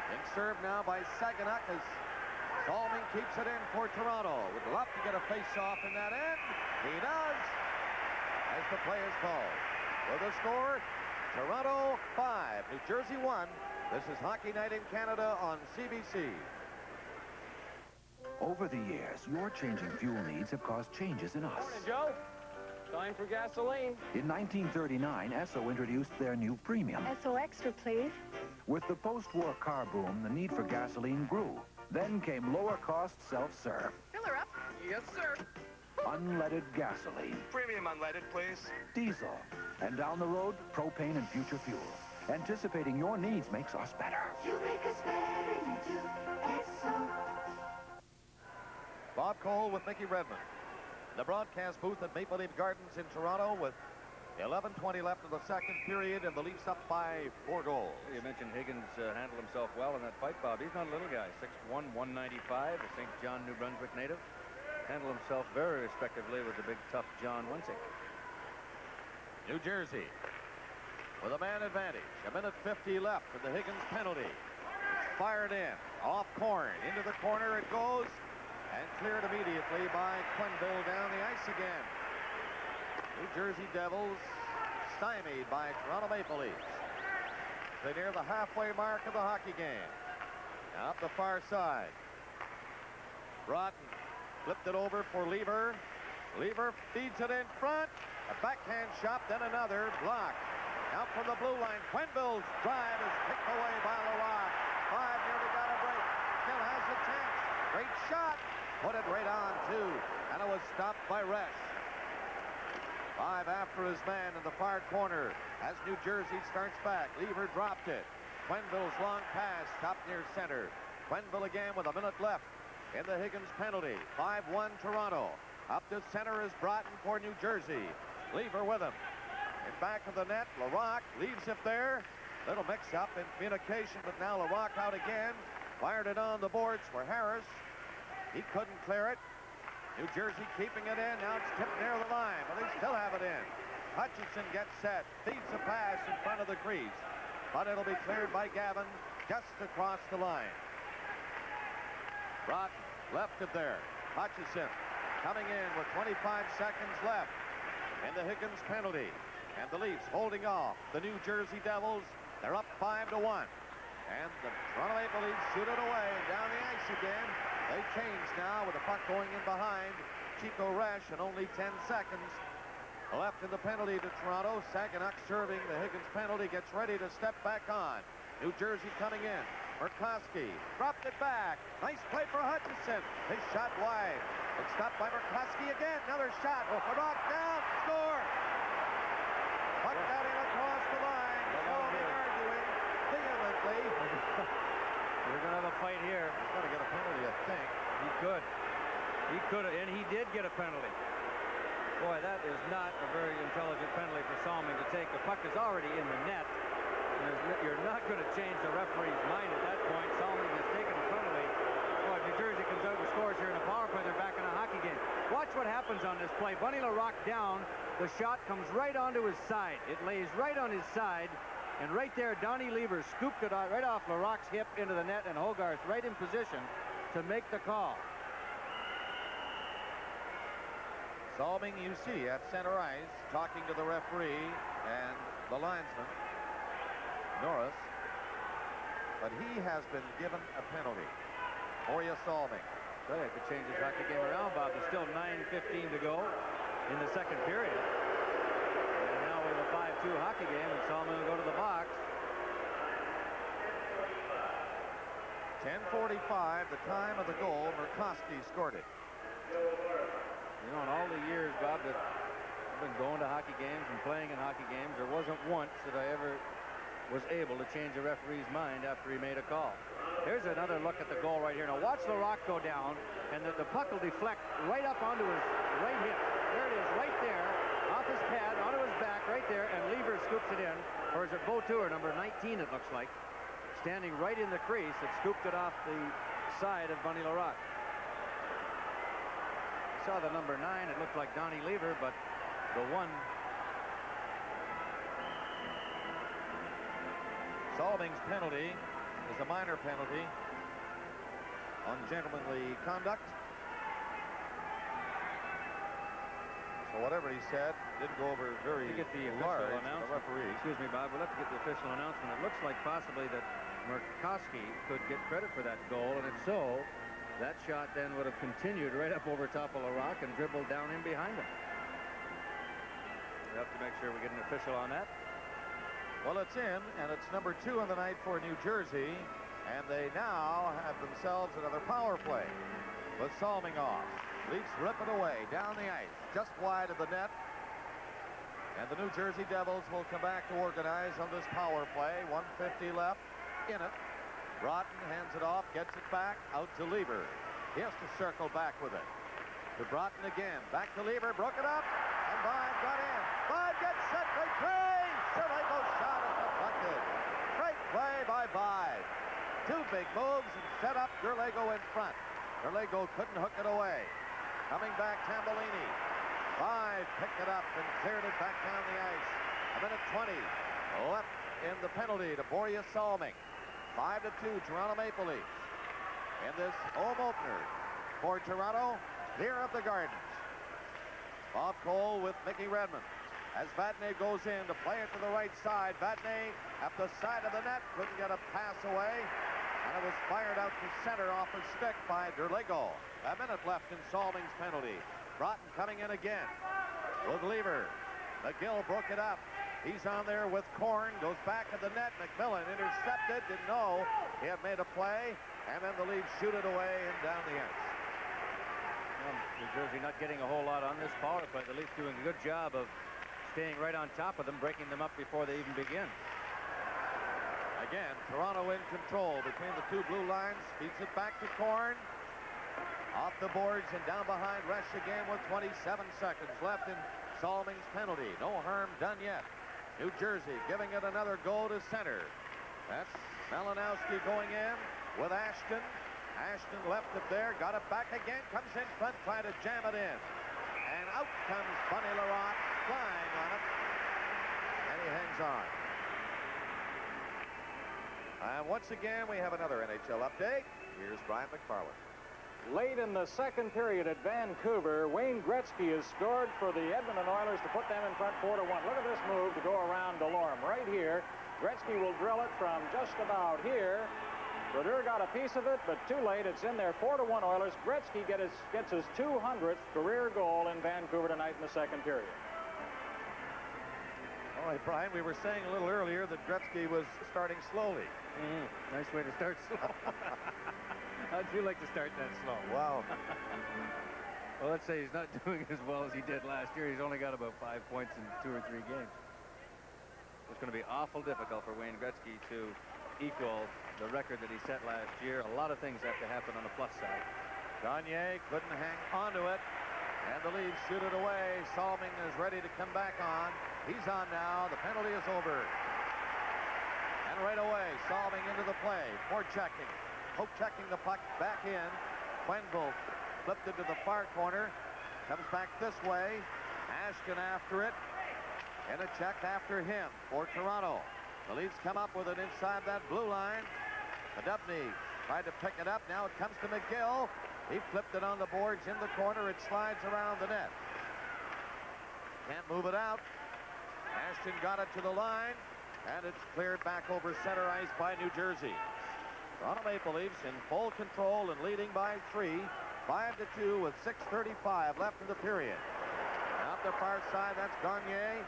Being served now by Seigenak as Stallming keeps it in for Toronto. Would love to get a face-off in that end. He does as the play is called. With the score, Toronto 5, New Jersey 1. This is Hockey Night in Canada on CBC. Over the years, your changing fuel needs have caused changes in us. Morning, Joe. Time for gasoline. In 1939, Esso introduced their new premium. Esso Extra, please. With the post-war car boom, the need for gasoline grew. Then came lower-cost self-serve. Fill her up. Yes, sir. Unleaded gasoline. Premium unleaded, please. Diesel. And down the road, propane and future fuel. Anticipating your needs makes us better. You make us better, you do. Esso. Bob Cole with Mickey Redmond. The broadcast booth at Maple Leaf Gardens in Toronto with 11:20 left in the second period, and the Leafs up by 4 goals. You mentioned Higgins handled himself well in that fight, Bob. He's not a little guy. 6'1", 195, a St. John, New Brunswick native. Handled himself very respectively with the big, tough John Winsing. New Jersey with a man advantage. 1:50 left for the Higgins penalty. It's fired in. Off Korn. Into the corner it goes. And cleared immediately by Quenneville down the ice again. New Jersey Devils stymied by Toronto Maple Leafs. They near the halfway mark of the hockey game. Now up the far side. Broughton flipped it over for Lever. Lever feeds it in front. A backhand shot, then another block. Out from the blue line. Quenneville's drive is picked away by Larocque. 5 nearly got a break. Still has a chance. Great shot. Put it right on, too. And it was stopped by Resch. 5 after his man in the far corner as New Jersey starts back. Lever dropped it. Quenneville's long pass stopped near center. Quenneville again with a minute left in the Higgins penalty. 5-1 Toronto. Up to center is Broughton for New Jersey. Lever with him. In back of the net, Larocque leaves it there. Little mix-up in communication, but now Larocque out again. Fired it on the boards for Harris. He couldn't clear it. New Jersey keeping it in. Now it's tipped near the line, but they still have it in. Hutchinson gets set. Feeds the pass in front of the crease. but it'll be cleared by Gavin just across the line. Broughton left it there. Hutchison coming in with 25 seconds left in the Higgins penalty. And the Leafs holding off the New Jersey Devils. They're up 5-1. And the Toronto Maple Leafs shoot it away and down the ice again. They change now with the puck going in behind Chico Resch and only 10 seconds left in the penalty to Toronto. Saganuk serving the Higgins penalty, gets ready to step back on. New Jersey coming in. Murkowski dropped it back. Nice play for Hutchison. His shot wide. It's stopped by Murkowski again. Another shot. Rock down. Score. Puck getting across the line. Showing arguing vehemently. We're going to have a fight here. He's going to get a penalty, I think. He could. He could have, and he did get a penalty. Boy, that is not a very intelligent penalty for Salming to take. The puck is already in the net. You're not going to change the referee's mind at that point. Salming has taken a penalty. Boy, New Jersey comes out and scores here in a power play. They're back in a hockey game. Watch what happens on this play. Bunny LaRocque down. The shot comes right onto his side. It lays right on his side. And right there, Donnie Lever scooped it out right off LaRocque's hip into the net, and Hogarth right in position to make the call. Salming, you see, at center ice, talking to the referee and the linesman, Norris. But he has been given a penalty. Moria Salming. So they could change this hockey game around, Bob. There's still 9:15 to go in the second period. And now we have a 5-2 hockey game, and Salming will go to the box. 10:45, the time of the goal. Murkowski scored it. You know, in all the years, Bob, that I've been going to hockey games and playing in hockey games, there wasn't once that I ever was able to change a referee's mind after he made a call. Here's another look at the goal right here. Now watch LaRocque go down, and the puck will deflect right up onto his right hip. There it is, right there, off his pad, onto his back, right there, and Lever scoops it in. Or is it Beautour, number 19, it looks like, standing right in the crease. It scooped it off the side of Bunny LaRocque. Saw the number 9. It looked like Donnie Lever, but the one. Salming's penalty is a minor penalty on gentlemanly conduct. So whatever he said didn't go over very get the large official to the announcement. referee. Excuse me, Bob. We'll have to get the official announcement. It looks like possibly that Murkowski could get credit for that goal, and if so, that shot then would have continued right up over top of LaRocque and dribbled down in behind him. We have to make sure we get an official on that. Well, it's in, and it's number 2 in the night for New Jersey, and they now have themselves another power play with Salming off. Leafs rip it away down the ice, just wide of the net, and the New Jersey Devils will come back to organize on this power play. 1:50 left in it. Broughton hands it off, gets it back, out to Lever. He has to circle back with it. To Broughton again, back to Lever, broke it up, and Vide got in. Vide gets set, great play! Derlego shot is deflected. Great play by Vide. 2 big moves and set up Derlego in front. Derlego couldn't hook it away. Coming back, Tambellini. Vide picked it up and cleared it back down the ice. 1:20 left in the penalty to Boreas Salming. 5-2 Toronto Maple Leafs in this home opener for Toronto here at the Gardens. Bob Cole with Mickey Redmond as Vadnais goes in to play it to the right side. Vadnais at the side of the net, couldn't get a pass away, and it was fired out to center off a stick by Derlego. A minute left in Salming's penalty. Broughton coming in again with Lever. McGill broke it up. He's on there with Korn, goes back at the net. McMillan intercepted, didn't know he had made a play, and then the Leafs shoot it away and down the ice. Well, New Jersey not getting a whole lot on this power play. The Leafs doing a good job of staying right on top of them, breaking them up before they even begin. Again, Toronto in control between the 2 blue lines. Feeds it back to Korn. Off the boards and down behind Resch again with 27 seconds left in Salming's penalty. No harm done yet. New Jersey giving it another goal to center. That's Malinowski going in with Ashton. Ashton left it there, got it back again, comes in front, trying to jam it in. And out comes Bunny LaRocque, flying on it. And he hangs on. And once again, we have another NHL update. Here's Brian McFarland. Late in the second period at Vancouver, Wayne Gretzky has scored for the Edmonton Oilers to put them in front 4-1. Look at this move to go around Delorme. Right here, Gretzky will drill it from just about here. Brodeur got a piece of it, but too late. It's in there, 4-1 Oilers. Gretzky gets his 200th career goal in Vancouver tonight in the second period. All right, Brian, we were saying a little earlier that Gretzky was starting slowly. Nice way to start slow. How'd you like to start that slow? Wow. Well, let's say he's not doing as well as he did last year. He's only got about 5 points in 2 or 3 games. It's going to be awful difficult for Wayne Gretzky to equal the record that he set last year. A lot of things have to happen on the plus side. Gagne couldn't hang onto it, and the Leafs shoot it away. Salming is ready to come back on. He's on now. The penalty is over. And right away, Salming into the play. More checking. Hope checking the puck back in. Quenneville flipped it to the far corner. Comes back this way. Ashton after it. And a check after him for Toronto. The Leafs come up with it inside that blue line. Dubny tried to pick it up. Now it comes to McGill. He flipped it on the boards in the corner. It slides around the net. Can't move it out. Ashton got it to the line. And it's cleared back over center ice by New Jersey. Toronto Maple Leafs in full control and leading by 3, 5-2 with 6:35 left in the period. Out the far side, that's Gagne.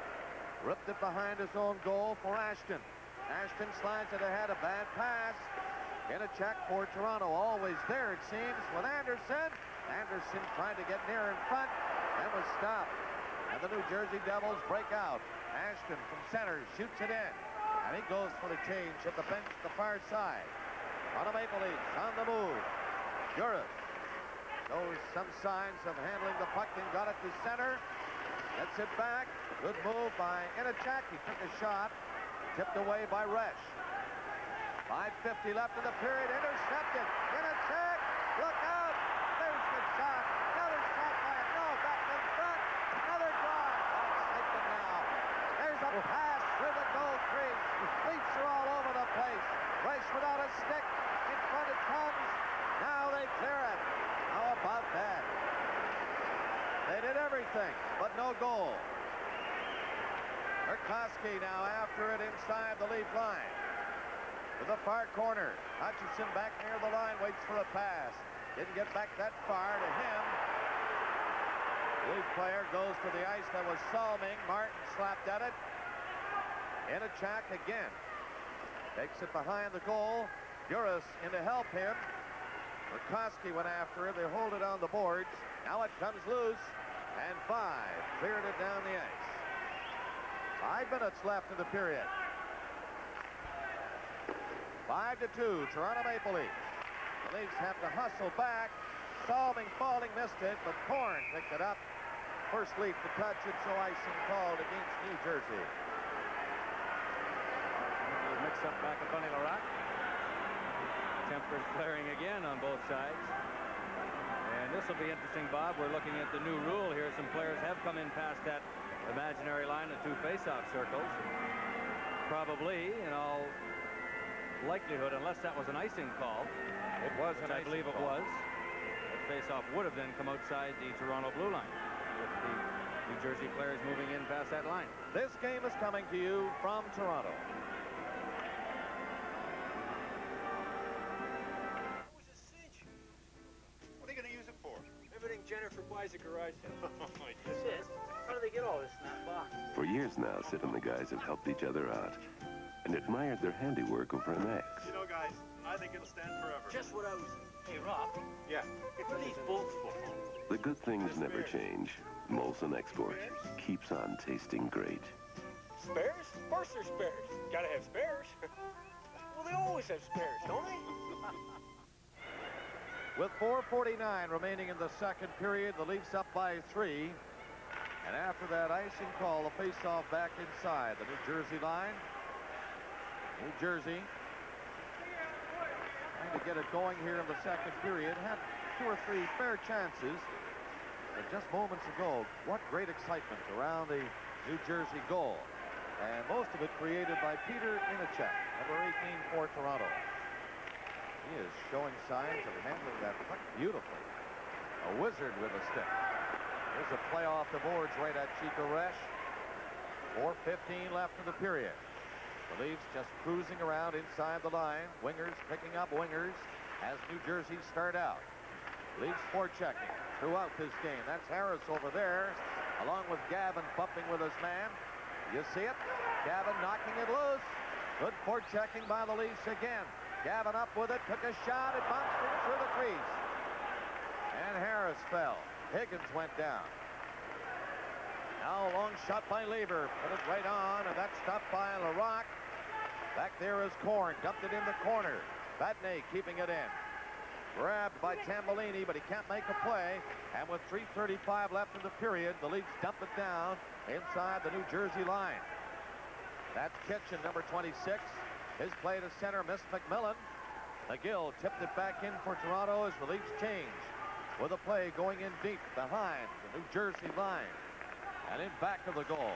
Ripped it behind his own goal for Ashton. Ashton slides it ahead, a bad pass. In a check for Toronto, always there it seems with Anderson. Anderson trying to get near in front and was stopped. And the New Jersey Devils break out. Ashton from center shoots it in. And he goes for the change at the bench at the far side. Toronto Maple Leafs on the move. Juris shows some signs of handling the puck and got it to center. Gets it back. Good move by Inachak. He took a shot. Tipped away by Resch. 5:50 left in the period. Intercepted. Inachak. Look out. There's the shot. Another shot by him. No, back in front. Another drive. That's taken now. There's a pass through the goal crease. Leafs are all over the place. Resch without a stick. In front it comes. Now they clear it. How about that? They did everything, but no goal. Murkowski now after it inside the Leaf line. To the far corner. Hutchinson back near the line, waits for a pass. Didn't get back that far to him. Leaf player goes to the ice. That was Salming. Martin slapped at it. Inachak again. Takes it behind the goal. Juris in to help him. Murkowski went after it. They hold it on the boards. Now it comes loose. And 5 cleared it down the ice. 5 minutes left in the period. 5-2, Toronto Maple Leafs. The Leafs have to hustle back. Salming falling, missed it, but Korn picked it up. First Leaf to touch it, so icing called against New Jersey. Mix up back at Bunny Larocque. Tempers flaring again on both sides. And this will be interesting, Bob. We're looking at the new rule here. Some players have come in past that imaginary line of 2 face-off circles. Probably, in all likelihood, unless that was an icing call. It was an icing I believe it call. was. That face-off would have then come outside the Toronto blue line with the New Jersey players moving in past that line. This game is coming to you from Toronto. What are you going to use it for? Everything Jennifer buys at garage sale. Sis, how do they get all this snap box? For years now, Sid and the guys have helped each other out and admired their handiwork over an axe. You know, guys, I think it'll stand forever. Just what I was... Hey, Rob. Yeah. What are these bolts for? The good things never change. Molson Export keeps on tasting great. Spares? Of course they're spares. Gotta have spares. Well, they always have spares, don't they? With 4:49 remaining in the second period, the Leafs up by 3. And after that icing call, the face-off back inside the New Jersey line. New Jersey trying to get it going here in the second period. Had 2 or 3 fair chances. But just moments ago, what great excitement around the New Jersey goal. And most of it created by Peter Inachek, number 18 for Toronto. He is showing signs of handling that puck beautifully. A wizard with a stick. There's a play off the boards right at Chico Resch. 4:15 left in the period. The Leafs just cruising around inside the line. Wingers picking up wingers as New Jersey start out. Leafs forechecking throughout this game. That's Harris over there, along with Gavin bumping with his man. You see it? Gavin knocking it loose. Good forechecking by the Leafs again. Gavin up with it, took a shot, it bounced in through the crease. And Harris fell. Higgins went down. Now a long shot by Lever. Put it right on, and that's stopped by Larocque. Back there is Korn. Dumped it in the corner. Vadnais keeping it in. Grabbed by Tambellini, but he can't make a play. And with 3:35 left in the period, the Leafs dump it down inside the New Jersey line. That's Kitchen, number 26. His play to center missed McMillan. McGill tipped it back in for Toronto as the Leafs change. With a play going in deep behind the New Jersey line. And in back of the goal.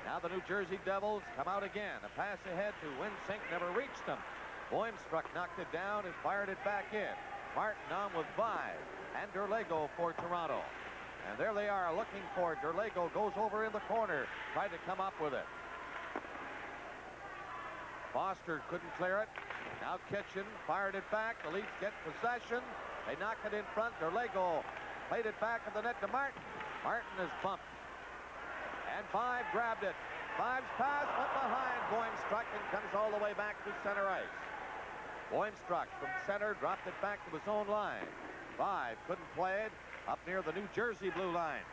Now the New Jersey Devils come out again. A pass ahead to Winsink, never reached them. Boymstruck knocked it down and fired it back in. Martin on with 5. And Derlego for Toronto. And there they are looking for it. Derlego goes over in the corner. Tried to come up with it. Foster couldn't clear it. Now Kitchen fired it back. The Leafs get possession. They knock it in front. Derlego played it back of the net to Martin. Martin is bumped. And 5 grabbed it. 5's pass went behind Boymstruck and comes all the way back to center ice. Boymstruck from center dropped it back to his own line. 5 couldn't play it up near the New Jersey blue line.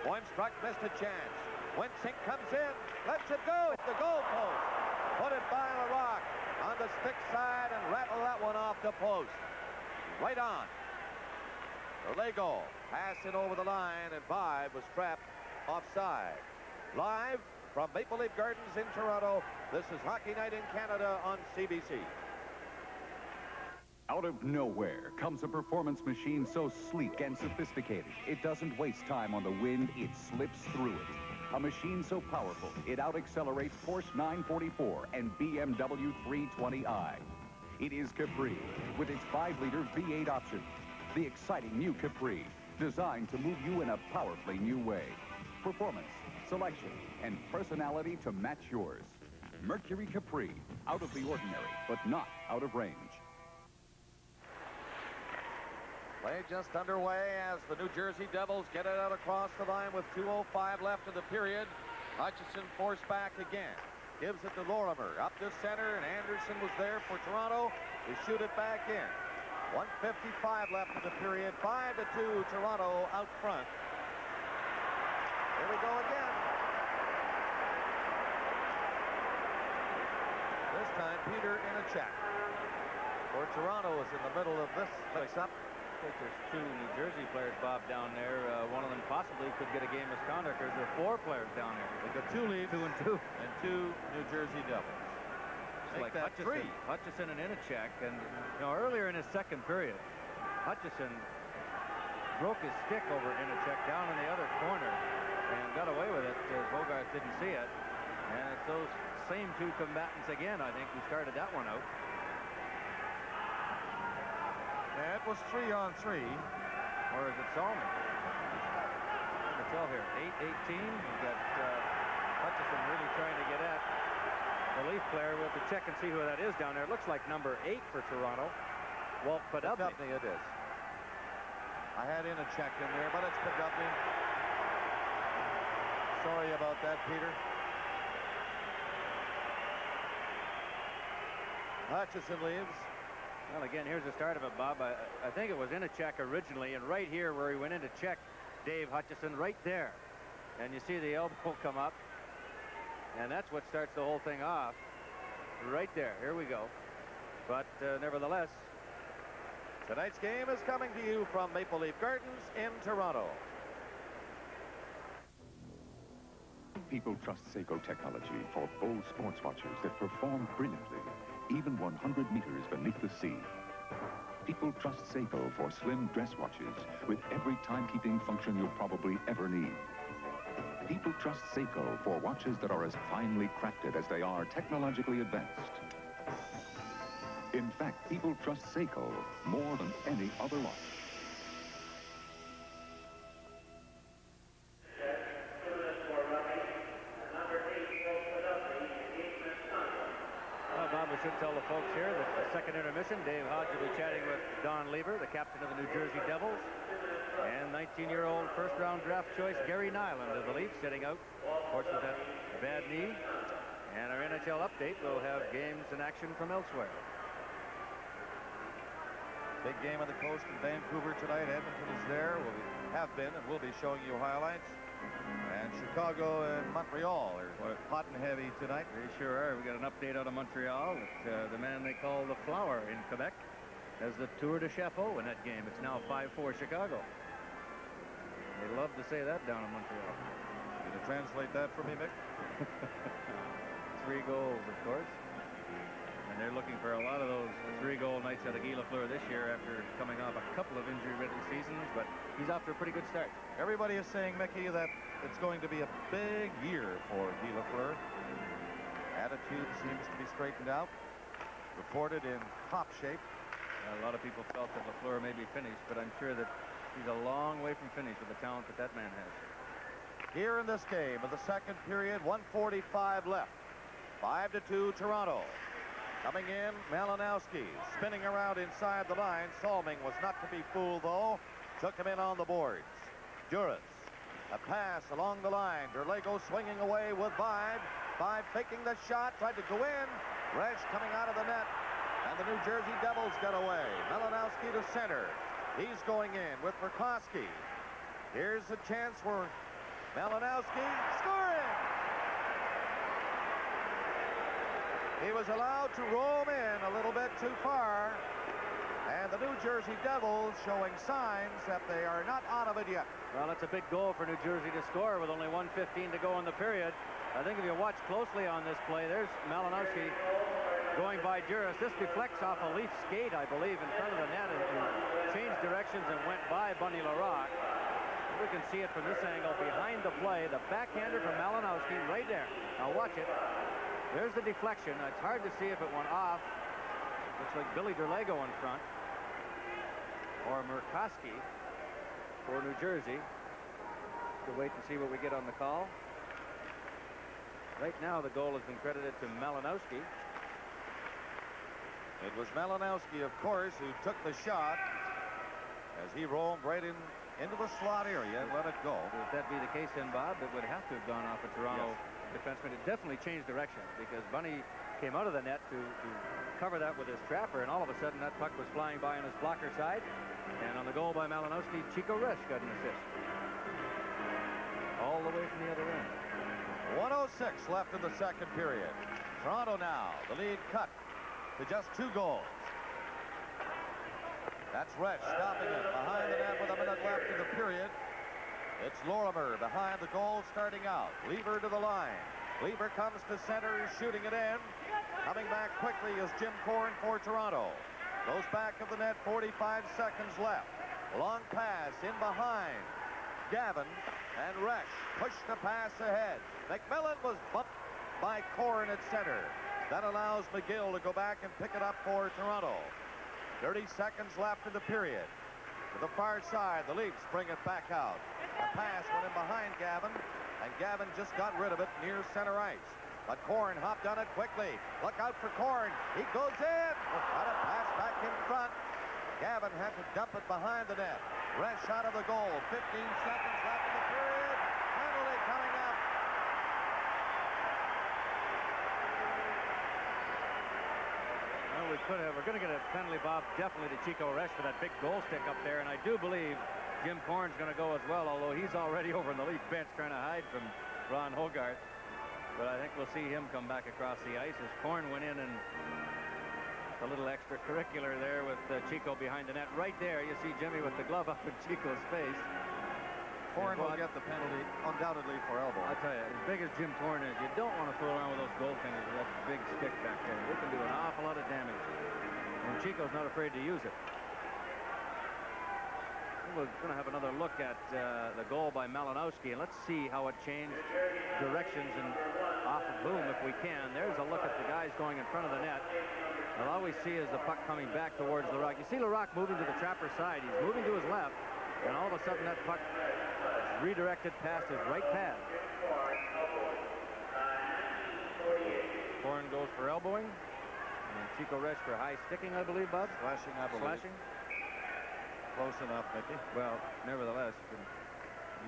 Boymstruck missed a chance. Winsink comes in, lets it go. It's the goal post. Put it by Larocque on the stick side and rattle that one off the post. Right on. Derlego passed it over the line and 5 was trapped offside. Live from Maple Leaf Gardens in Toronto, this is Hockey Night in Canada on CBC. Out of nowhere comes a performance machine so sleek and sophisticated, it doesn't waste time on the wind, it slips through it. A machine so powerful, it out-accelerates Porsche 944 and BMW 320i. It is Capri, with its 5-liter V8 option. The exciting new Capri, designed to move you in a powerfully new way. Performance, selection, and personality to match yours. Mercury Capri, out of the ordinary, but not out of range. Play just underway as the New Jersey Devils get it out across the line with 2:05 left in the period. Hutchison forced back again. Gives it to Lorimer. Up to center, and Anderson was there for Toronto to shoot it back in. 1:55 left in the period. 5-2 Toronto out front. Here we go again. This time Peter Inachek for Toronto is in the middle of this mix-up. I think there's 2 New Jersey players, Bob, down there. One of them possibly could get a game misconduct. There's 4 players down there. They got 2 Leafs, 2 and 2, and 2 New Jersey Devils. It's like Hutchison and Inachek, and earlier in his second period, Hutchison broke his stick over Inachek down in the other corner and got away with it. Bogart didn't see it, and it's those same 2 combatants again, I think, who started that one out. That was 3-on-3. Or is it Salmon? I can tell here. 8-18. We've got Hutchison really trying to get at the Leaf player. We'll have to check and see who that is down there. It looks like number 8 for Toronto. Walt Poddubny. It is. I had Inachek in there, but it's Poddubny. Sorry about that, Peter. Hutchison leaves. Well, again, here's the start of it, Bob. I think it was Inachek originally, and right here where he went in to check Dave Hutchison, right there. And you see the elbow come up, and that's what starts the whole thing off. Right there. Here we go. But nevertheless, tonight's game is coming to you from Maple Leaf Gardens in Toronto. People trust Seiko technology for bold sports watches that perform brilliantly, even 100 meters beneath the sea. People trust Seiko for slim dress watches with every timekeeping function you'll probably ever need. People trust Seiko for watches that are as finely crafted as they are technologically advanced. In fact, people trust Seiko more than any other watch. Well, Bob, we should tell the folks here that the second intermission, Dave Hodge will be chatting with Don Lever, the captain of the New Jersey Devils, and 19-year-old first-round draft choice Gary Nyland of the Leafs, sitting out, of course, with that bad knee. And our NHL update will have games in action from elsewhere. Big game on the coast in Vancouver tonight. Edmonton is there. Have been and will be showing you highlights. And Chicago and Montreal are hot and heavy tonight. They sure are. We got an update out of Montreal that the man they call the Flower in Quebec has the Tour de Chapeau in that game. It's now 5-4 Chicago. They love to say that down in Montreal. You gonna translate that for me, Mick? 3 goals, of course. And they're looking for a lot of those 3-goal nights out of Guy Lafleur this year after coming off a couple of injury-ridden seasons, but he's off to a pretty good start. Everybody is saying, Mickey, that it's going to be a big year for Guy Lafleur. Attitude seems to be straightened out. Reported in top shape. A lot of people felt that Lafleur may be finished, but I'm sure that he's a long way from finished with the talent that that man has. Here in this game of the second period, 1:45 left. 5-2 Toronto. Coming in, Malinowski spinning around inside the line. Salming was not to be fooled, though. Took him in on the boards. Duras, a pass along the line. Derlego swinging away with Vide. Vide faking the shot, tried to go in. Resch coming out of the net, and the New Jersey Devils get away. Malinowski to center. He's going in with Burkowski. Here's a chance for Malinowski scoring. He was allowed to roam in a little bit too far, and the New Jersey Devils showing signs that they are not out of it yet. Well, it's a big goal for New Jersey to score with only 1:15 to go in the period. I think if you watch closely on this play, there's Malinowski going by Duras. This deflects off a Leaf skate, I believe, in front of the net and changed directions and went by Bunny Larocque. We can see it from this angle behind the play. The backhander from Malinowski right there. Now watch it. There's the deflection. It's hard to see if it went off. Looks like Billy Derlego in front. Or Murkowski for New Jersey. We'll wait and see what we get on the call. Right now, the goal has been credited to Malinowski. It was Malinowski, of course, who took the shot as he roamed right into the slot area and let it go. If that be the case, then, Bob, it would have to have gone off a Toronto defenseman. It definitely changed direction because Bunny came out of the net to cover that with his trapper, and all of a sudden that puck was flying by on his blocker side. And on the goal by Malinowski, Chico Resch got an assist. All the way from the other end. 1:06 left in the second period. Toronto now, the lead cut to just 2 goals. That's Resch stopping it behind the net with a minute left in the period. It's Lorimer behind the goal starting out. Lever to the line. Lever comes to center, shooting it in. Coming back quickly is Jim Corn for Toronto. Goes back of the net, 45 seconds left. Long pass in behind. Gavin and Resch push the pass ahead. McMillan was bumped by Corn at center. That allows McGill to go back and pick it up for Toronto. 30 seconds left in the period. To the far side, the Leafs bring it back out. The pass went in behind Gavin, and Gavin just got rid of it near center ice. But Corn hopped on it quickly. Look out for Corn. He goes in. Got a pass back in front. Gavin had to dump it behind the net. Resch out of the goal. 15 seconds left in the period. Penalty coming up. Well, we're going to get a penalty, Bob, definitely to Chico Resch for that big goal stick up there, and I do believe Jim Corn's going to go as well, although he's already over in the Leaf bench trying to hide from Ron Hogarth. But I think we'll see him come back across the ice as Corn went in and a little extracurricular there with Chico behind the net. Right there, you see Jimmy with the glove up in Chico's face. Corn will get the penalty undoubtedly for elbow. I'll tell you, as big as Jim Corn is, you don't want to fool around with those goaltenders with that big stick back there. They can do an awful lot of damage. And Chico's not afraid to use it. we're going to have another look at the goal by Malinowski, and let's see how it changed directions and off of Boom if we can. There's a look at the guys going in front of the net. And all we see is the puck coming back towards Larocque. You see Larocque moving to the Trapper side. He's moving to his left, and all of a sudden that puck is redirected past his right pad. Corn goes for elbowing, and Chico Resch for high sticking, I believe, Bob? Slashing, I believe. Slashing. Close enough, Mickey. Well, nevertheless, you can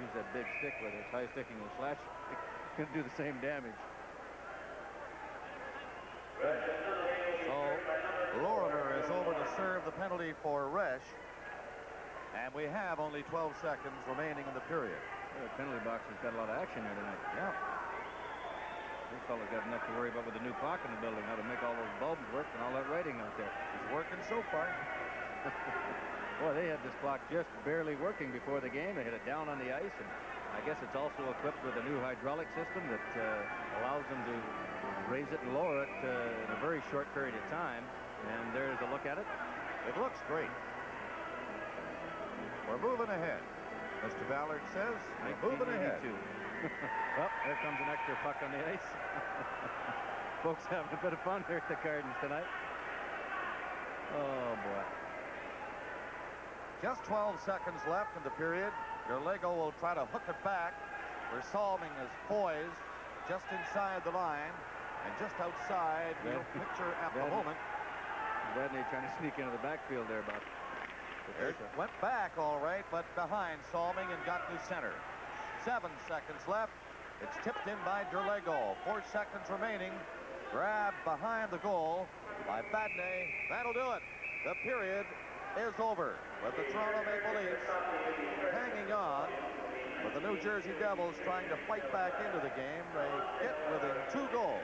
use that big stick, whether it's high sticking or slashing. It's going to do the same damage. So Lorimer is over to serve the penalty for Resch. And we have only 12 seconds remaining in the period. The penalty box has got a lot of action here tonight. Yeah. This fella's got enough to worry about with the new clock in the building, how to make all those bulbs work and all that writing out there. It's working so far. Boy, they had this clock just barely working before the game. They had it down on the ice, and I guess it's also equipped with a new hydraulic system that allows them to raise it and lower it in a very short period of time. And there's a look at it. It looks great. We're moving ahead. Mr. Ballard says we're moving ahead. Well, there comes an extra puck on the ice. Folks having a bit of fun here at the Gardens tonight. Oh, boy. Just 12 seconds left in the period. Derlego will try to hook it back. Salming is poised just inside the line and just outside. We'll picture at the moment. Bradley trying to sneak into the backfield there, Bob. It went back all right, but behind Salming and got to center. 7 seconds left. It's tipped in by Derlego. 4 seconds remaining. Grabbed behind the goal by Badney. That'll do it. The period is over with the Toronto Maple Leafs hanging on, with the New Jersey Devils trying to fight back into the game. They get within 2 goals.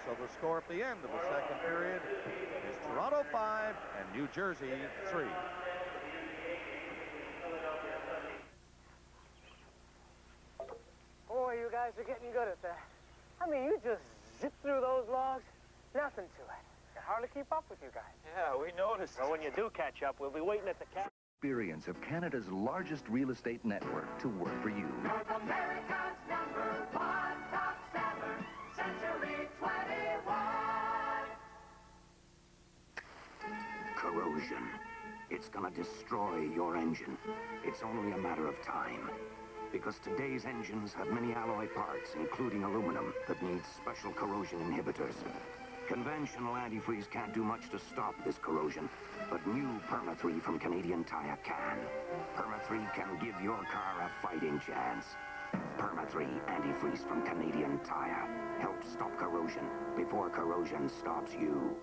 So the score at the end of the second period is Toronto 5 and New Jersey 3. Boy, you guys are getting good at that. I mean, you just zip through those logs, nothing to it. I hardly keep up with you guys. Yeah, we noticed. Well, when you do catch up, we'll be waiting at the cap. Experience of Canada's largest real estate network to work for you. North America's #1 top seller, Century 21. Corrosion. It's gonna destroy your engine. It's only a matter of time. Because today's engines have many alloy parts, including aluminum, that need special corrosion inhibitors. Conventional antifreeze can't do much to stop this corrosion, but new Perma-3 from Canadian Tire can. Perma-3 can give your car a fighting chance. Perma-3 antifreeze from Canadian Tire helps stop corrosion before corrosion stops you.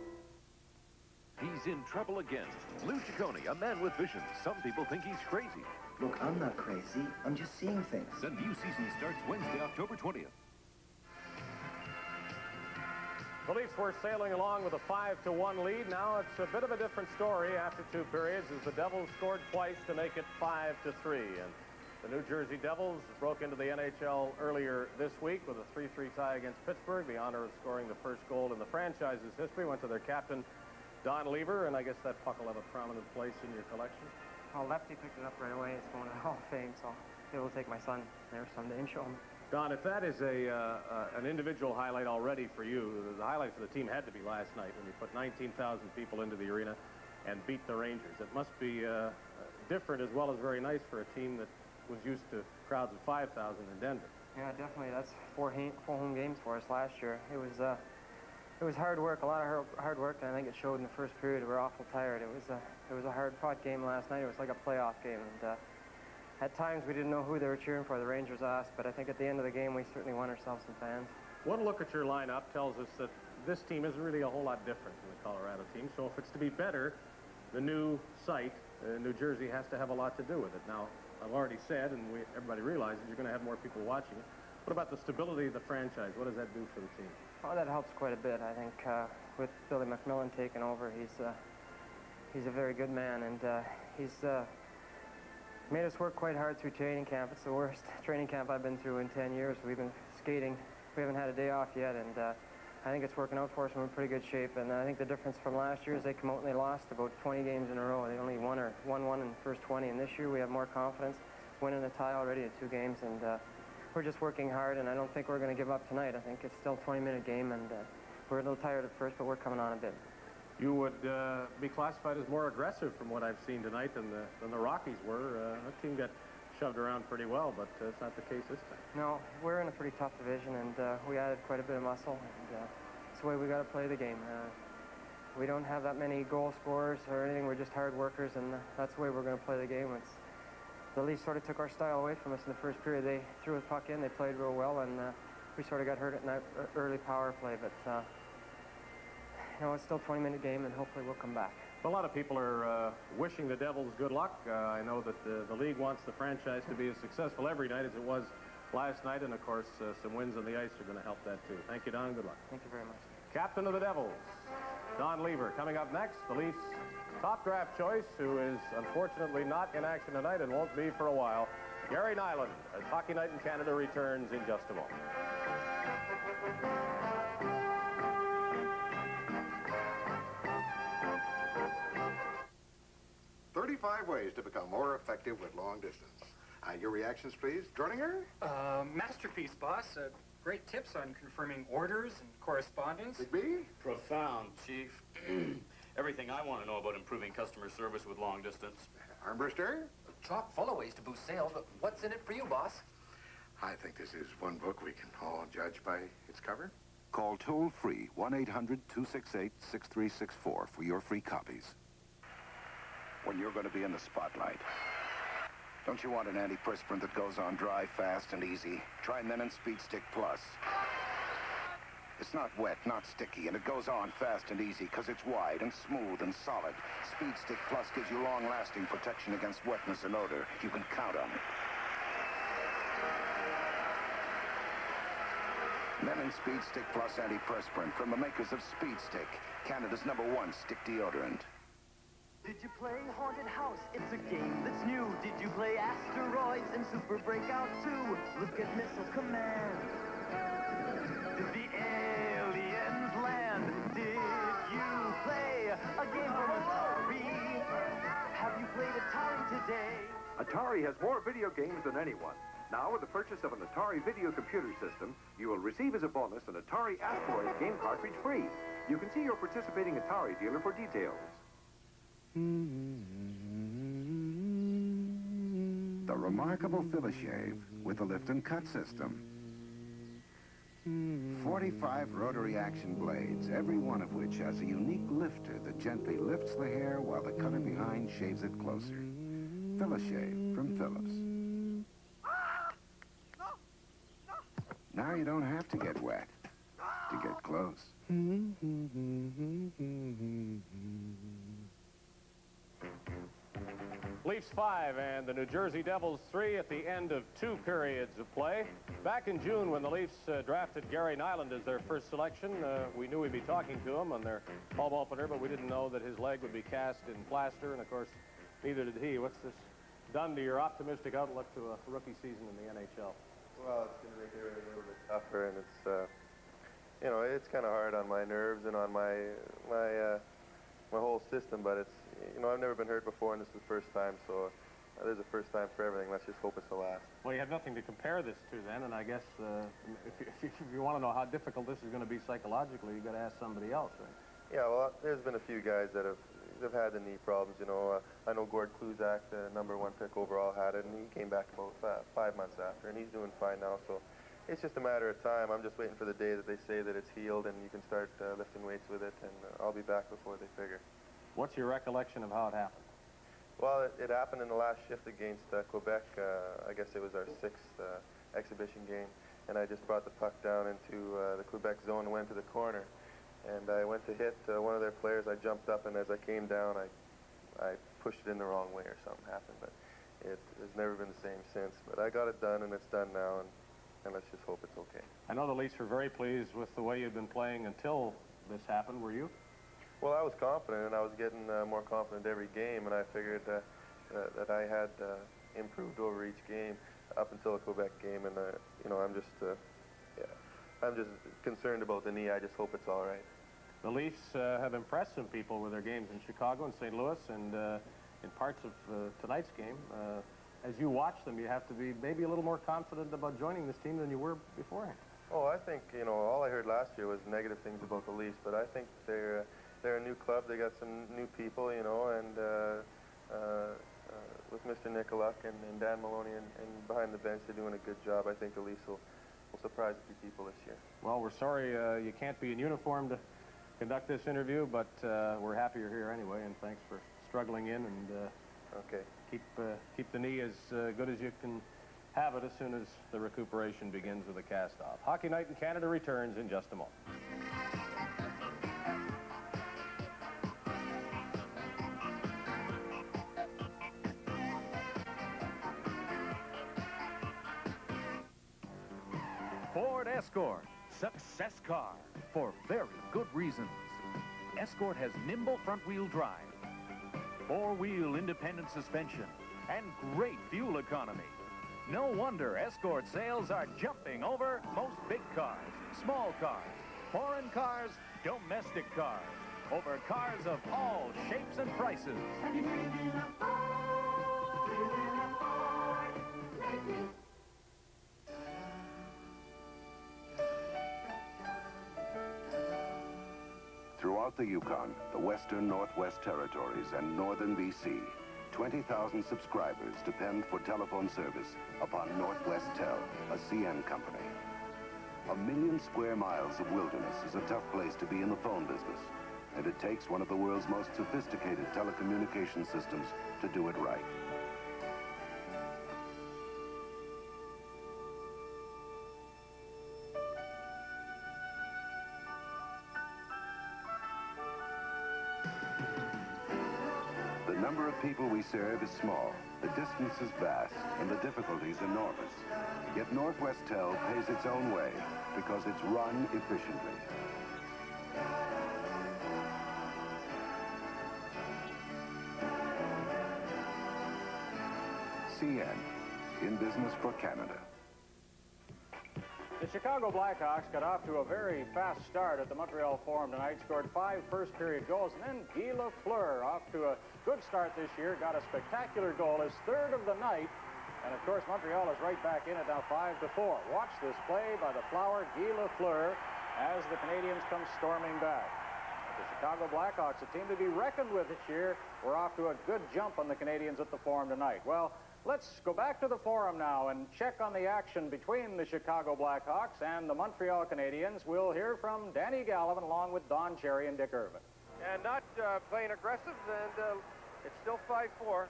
He's in trouble again. Lou Ciccone, a man with vision. Some people think he's crazy. Look, I'm not crazy. I'm just seeing things. The new season starts Wednesday, October 20th. The Leafs were sailing along with a 5-1 lead. Now it's a bit of a different story after 2 periods as the Devils scored twice to make it 5-3. And the New Jersey Devils broke into the NHL earlier this week with a 3-3 tie against Pittsburgh. The honor of scoring the first goal in the franchise's history went to their captain, Don Lever, and I guess that puck will have a prominent place in your collection. Oh, Lefty picked it up right away. It's going to the Hall of Fame, so it will take my son there someday and show him. Don, if that is an individual highlight already for you, the highlight for the team had to be last night when you put 19,000 people into the arena and beat the Rangers. It must be different as well as very nice for a team that was used to crowds of 5,000 in Denver. Yeah, definitely. That's 4 home games for us last year. It was hard work, a lot of hard work, and I think it showed in the first period. We were awful tired. It was a hard-fought game last night. It was like a playoff game, and at times we didn't know who they were cheering for. The Rangers asked, but I think at the end of the game we certainly won ourselves some fans. One look at your lineup tells us that this team isn't really a whole lot different from the Colorado team. So if it's to be better, the new site, New Jersey, has to have a lot to do with it. Now, I've already said, and everybody realizes, you're going to have more people watching it. What about the stability of the franchise? What does that do for the team? Oh, that helps quite a bit. I think with Billy McMillan taking over, he's a very good man, and he's made us work quite hard through training camp. It's the worst training camp I've been through in 10 years. We've been skating. We haven't had a day off yet, and I think it's working out for us. We're in pretty good shape, and I think the difference from last year is they come out and they lost about 20 games in a row. They only won one in the first 20, and this year we have more confidence, winning a tie already in 2 games, and we're just working hard, and I don't think we're going to give up tonight. I think it's still a 20-minute game, and we're a little tired at first, but we're coming on a bit. You would be classified as more aggressive from what I've seen tonight than the Rockies were. That team got shoved around pretty well, but it's not the case this time. No, we're in a pretty tough division, and we added quite a bit of muscle, and it's the way we got to play the game. We don't have that many goal scorers or anything. We're just hard workers, and that's the way we're going to play the game. The Leafs sort of took our style away from us in the first period. They threw a puck in, they played real well, and we sort of got hurt in that early power play, but you know, it's still a 20-minute game, and hopefully we'll come back. A lot of people are wishing the Devils good luck. I know that the league wants the franchise to be as successful every night as it was last night, and of course some wins on the ice are going to help that too. Thank you, Don. Good luck. Thank you very much. Captain of the Devils, Don Lever. Coming up next, the Leafs' top draft choice, who is unfortunately not in action tonight and won't be for a while, Gary Nyland, as Hockey Night in Canada returns in just a moment. 35 ways to become more effective with long distance. Your reactions, please. Droninger? Masterpiece, boss. Great tips on confirming orders and correspondence. Big B? Profound, Chief. Everything I want to know about improving customer service with long distance. Armbruster? Chock full of ways to boost sales, but what's in it for you, boss? I think this is one book we can all judge by its cover. Call toll-free 1-800-268-6364 for your free copies. When you're going to be in the spotlight, don't you want an antiperspirant that goes on dry, fast, and easy? Try Menon Speed Stick Plus. It's not wet, not sticky, and it goes on fast and easy because it's wide and smooth and solid. Speed Stick Plus gives you long-lasting protection against wetness and odor. You can count on it. Menon Speed Stick Plus Antiperspirant from the makers of Speed Stick, Canada's #1 stick deodorant. Did you play Haunted House? It's a game that's new. Did you play Asteroids and Super Breakout 2? Look at Missile Command. Did the aliens land? Did you play a game from Atari? Have you played Atari today? Atari has more video games than anyone. Now, with the purchase of an Atari video computer system, you will receive as a bonus an Atari Asteroids game cartridge free. You can see your participating Atari dealer for details. The remarkable Philishave with the lift and cut system. 45 rotary action blades, every one of which has a unique lifter that gently lifts the hair while the cutter behind shaves it closer. Philishave from Philips. Now you don't have to get wet to get close. Leafs 5 and the New Jersey Devils 3 at the end of 2 periods of play. Back in June when the Leafs drafted Gary Nyland as their first selection, we knew we'd be talking to him on their home opener, but we didn't know that his leg would be cast in plaster, and of course, neither did he. What's this done to your optimistic outlook to a rookie season in the NHL? Well, it's going to make everything a little bit tougher, and it's, you know, it's kind of hard on my nerves and on my whole system, but it's, you know, I've never been hurt before, and this is the first time, so there's a first time for everything. Let's just hope it's the last. Well, you have nothing to compare this to then, and I guess if you want to know how difficult this is going to be psychologically, you've got to ask somebody else, right? Yeah, well, there's been a few guys that have had the knee problems, you know. I know Gord Kluzak, the #1 pick overall, had it, and he came back about 5 months after, and he's doing fine now, so it's just a matter of time. I'm just waiting for the day that they say that it's healed and you can start lifting weights with it, and I'll be back before they figure. What's your recollection of how it happened? Well, it happened in the last shift against Quebec. I guess it was our 6th exhibition game, and I just brought the puck down into the Quebec zone and went to the corner. And I went to hit one of their players. I jumped up, and as I came down, I pushed it in the wrong way or something happened. But it has never been the same since. But I got it done, and it's done now, and let's just hope it's okay. I know the Leafs were very pleased with the way you'd been playing until this happened. Were you? Well, I was confident, and I was getting more confident every game, and I figured that I had improved over each game up until the Quebec game, and you know, I'm just, yeah, I'm just concerned about the knee. I just hope it's all right. The Leafs have impressed some people with their games in Chicago and St. Louis, and in parts of tonight's game. As you watch them, you have to be maybe a little more confident about joining this team than you were beforehand. Oh, I think, you know, all I heard last year was negative things about the Leafs, but I think they're a new club. They got some new people, you know, and with Mr. Nicolak and Dan Maloney and behind the bench, they're doing a good job. I think the Leafs will surprise a few people this year. Well, we're sorry you can't be in uniform to conduct this interview, but we're happy you're here anyway, and thanks for struggling in, and okay. Keep the knee as good as you can have it as soon as the recuperation begins with a cast-off. Hockey Night in Canada returns in just a moment. Ford Escort, success car for very good reasons. Escort has nimble front-wheel drive, four-wheel independent suspension, and great fuel economy. No wonder Escort sales are jumping over most big cars, small cars, foreign cars, domestic cars, over cars of all shapes and prices. Throughout the Yukon, the Western Northwest Territories, and Northern BC, 20,000 subscribers depend for telephone service upon Northwest Tel, a CN company. 1 million square miles of wilderness is a tough place to be in the phone business, and it takes one of the world's most sophisticated telecommunication systems to do it right. The number of people we serve is small, the distance is vast, and the difficulties enormous. Yet Northwest Tel pays its own way because it's run efficiently. CN, in business for Canada. The Chicago Blackhawks got off to a very fast start at the Montreal Forum tonight, scored 5 first-period goals, and then Guy Lafleur, off to a good start this year, got a spectacular goal, his third of the night, and of course Montreal is right back in it now, 5-4. Watch this play by the Flower, Guy Lafleur, as the Canadians come storming back. The Chicago Blackhawks, a team to be reckoned with this year, we're off to a good jump on the Canadians at the Forum tonight. Well, let's go back to the Forum now and check on the action between the Chicago Blackhawks and the Montreal Canadiens. We'll hear from Danny Gallivan along with Don Cherry and Dick Irvin. And not playing aggressive, and it's still 5-4,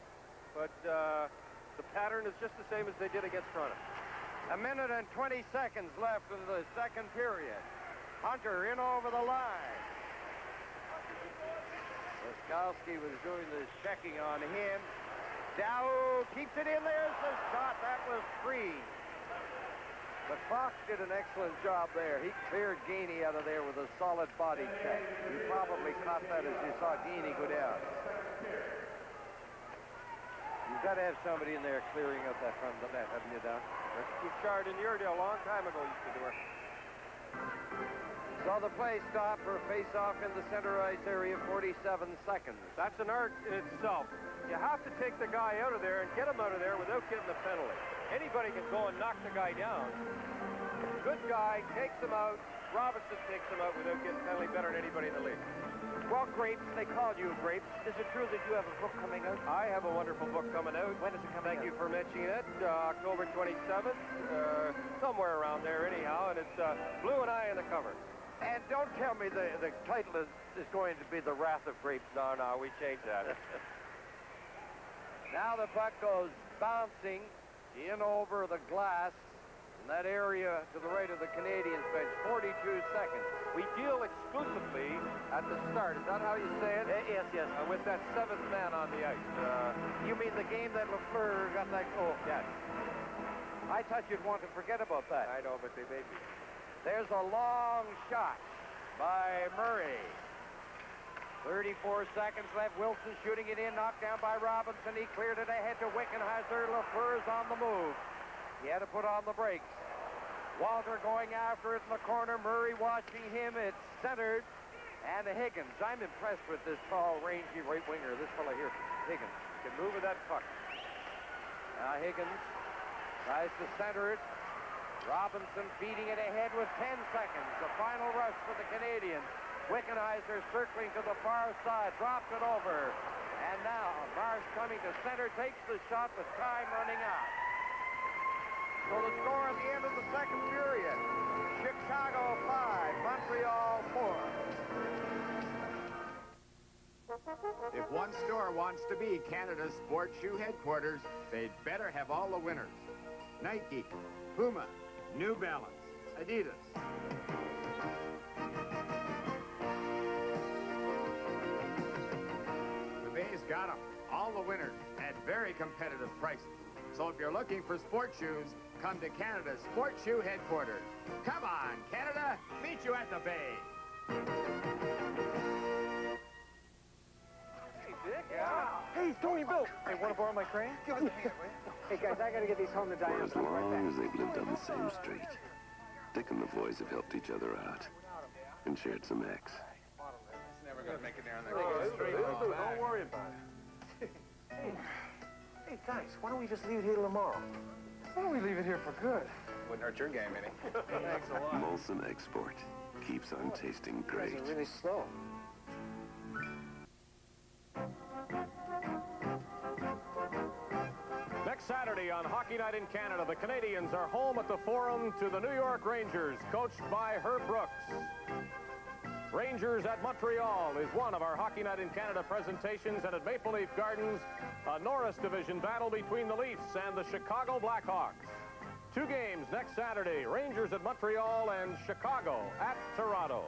but the pattern is just the same as they did against Toronto. 1 minute and 20 seconds left in the second period. Hunter in over the line. Laskowski was doing the checking on him. Dow keeps it in. There's the shot. That was free. But Fox did an excellent job there. He cleared Gainey out of there with a solid body check. You probably caught that as you saw Gainey go down. You've got to have somebody in there clearing out that front of the net, haven't you, Dow? Bouchard and Yurda a long time ago used to do it. So the play stopped for a face-off in the center ice area, 47 seconds. That's an art in itself. You have to take the guy out of there and get him out of there without getting a penalty. Anybody can go and knock the guy down. Good guy takes him out. Robinson takes him out without getting a penalty, better than anybody in the league. Well, Grapes, they called you Grapes. Is it true that you have a book coming out? I have a wonderful book coming out. When is it coming out? Thank you for mentioning it. October 27th, somewhere around there anyhow, and it's blue and I on the cover. And don't tell me the title is going to be The Wrath of Grapes. No, we changed that. Now the puck goes bouncing in over the glass in that area to the right of the Canadiens bench. 42 seconds. We deal exclusively at the start. Is that how you say it? Yes. With that 7th man on the ice. You mean the game that Lafleur got that goal? Yes. I thought you'd want to forget about that. I know, but they made me. There's a long shot by Murray. 34 seconds left. Wilson shooting it in, knocked down by Robinson. He cleared it ahead to Wickenheiser. Lafleur's on the move. He had to put on the brakes. Walter going after it in the corner. Murray watching him. It's centered. And Higgins. I'm impressed with this tall, rangy right winger. This fellow here, Higgins, can move with that puck. Now Higgins tries to center it. Robinson feeding it ahead with 10 seconds. The final rush for the Canadians. Wickenheiser circling to the far side. Dropped it over. And now Marsh coming to center. Takes the shot with time running out. So the score at the end of the second period. Chicago 5, Montreal 4. If one store wants to be Canada's sports shoe headquarters, they'd better have all the winners. Nike, Puma, New Balance, Adidas. The Bay's got them, all the winners, at very competitive prices. So if you're looking for sports shoes, come to Canada's sports shoe headquarters. Come on, Canada, meet you at the Bay. Hey, Tony Bill. Hey, want to borrow my crane? Give us a hand, will you? Hey, guys, I got to get these home to For Diane. as long as they've lived on the same street, Dick and the boys have helped each other out and shared some X. Never going to make it down there. Don't worry about it. Hey, guys, why don't we just leave it here till tomorrow? Why don't we leave it here for good? Wouldn't hurt your game any. Thanks a lot. Molson Export keeps on tasting great. You guys are really slow. Next Saturday on Hockey Night in Canada, the Canadians are home at the Forum to the New York Rangers, coached by Herb Brooks. Rangers at Montreal is one of our Hockey Night in Canada presentations, and at Maple Leaf Gardens, a Norris Division battle between the Leafs and the Chicago Blackhawks. 2 games next Saturday, Rangers at Montreal and Chicago at Toronto.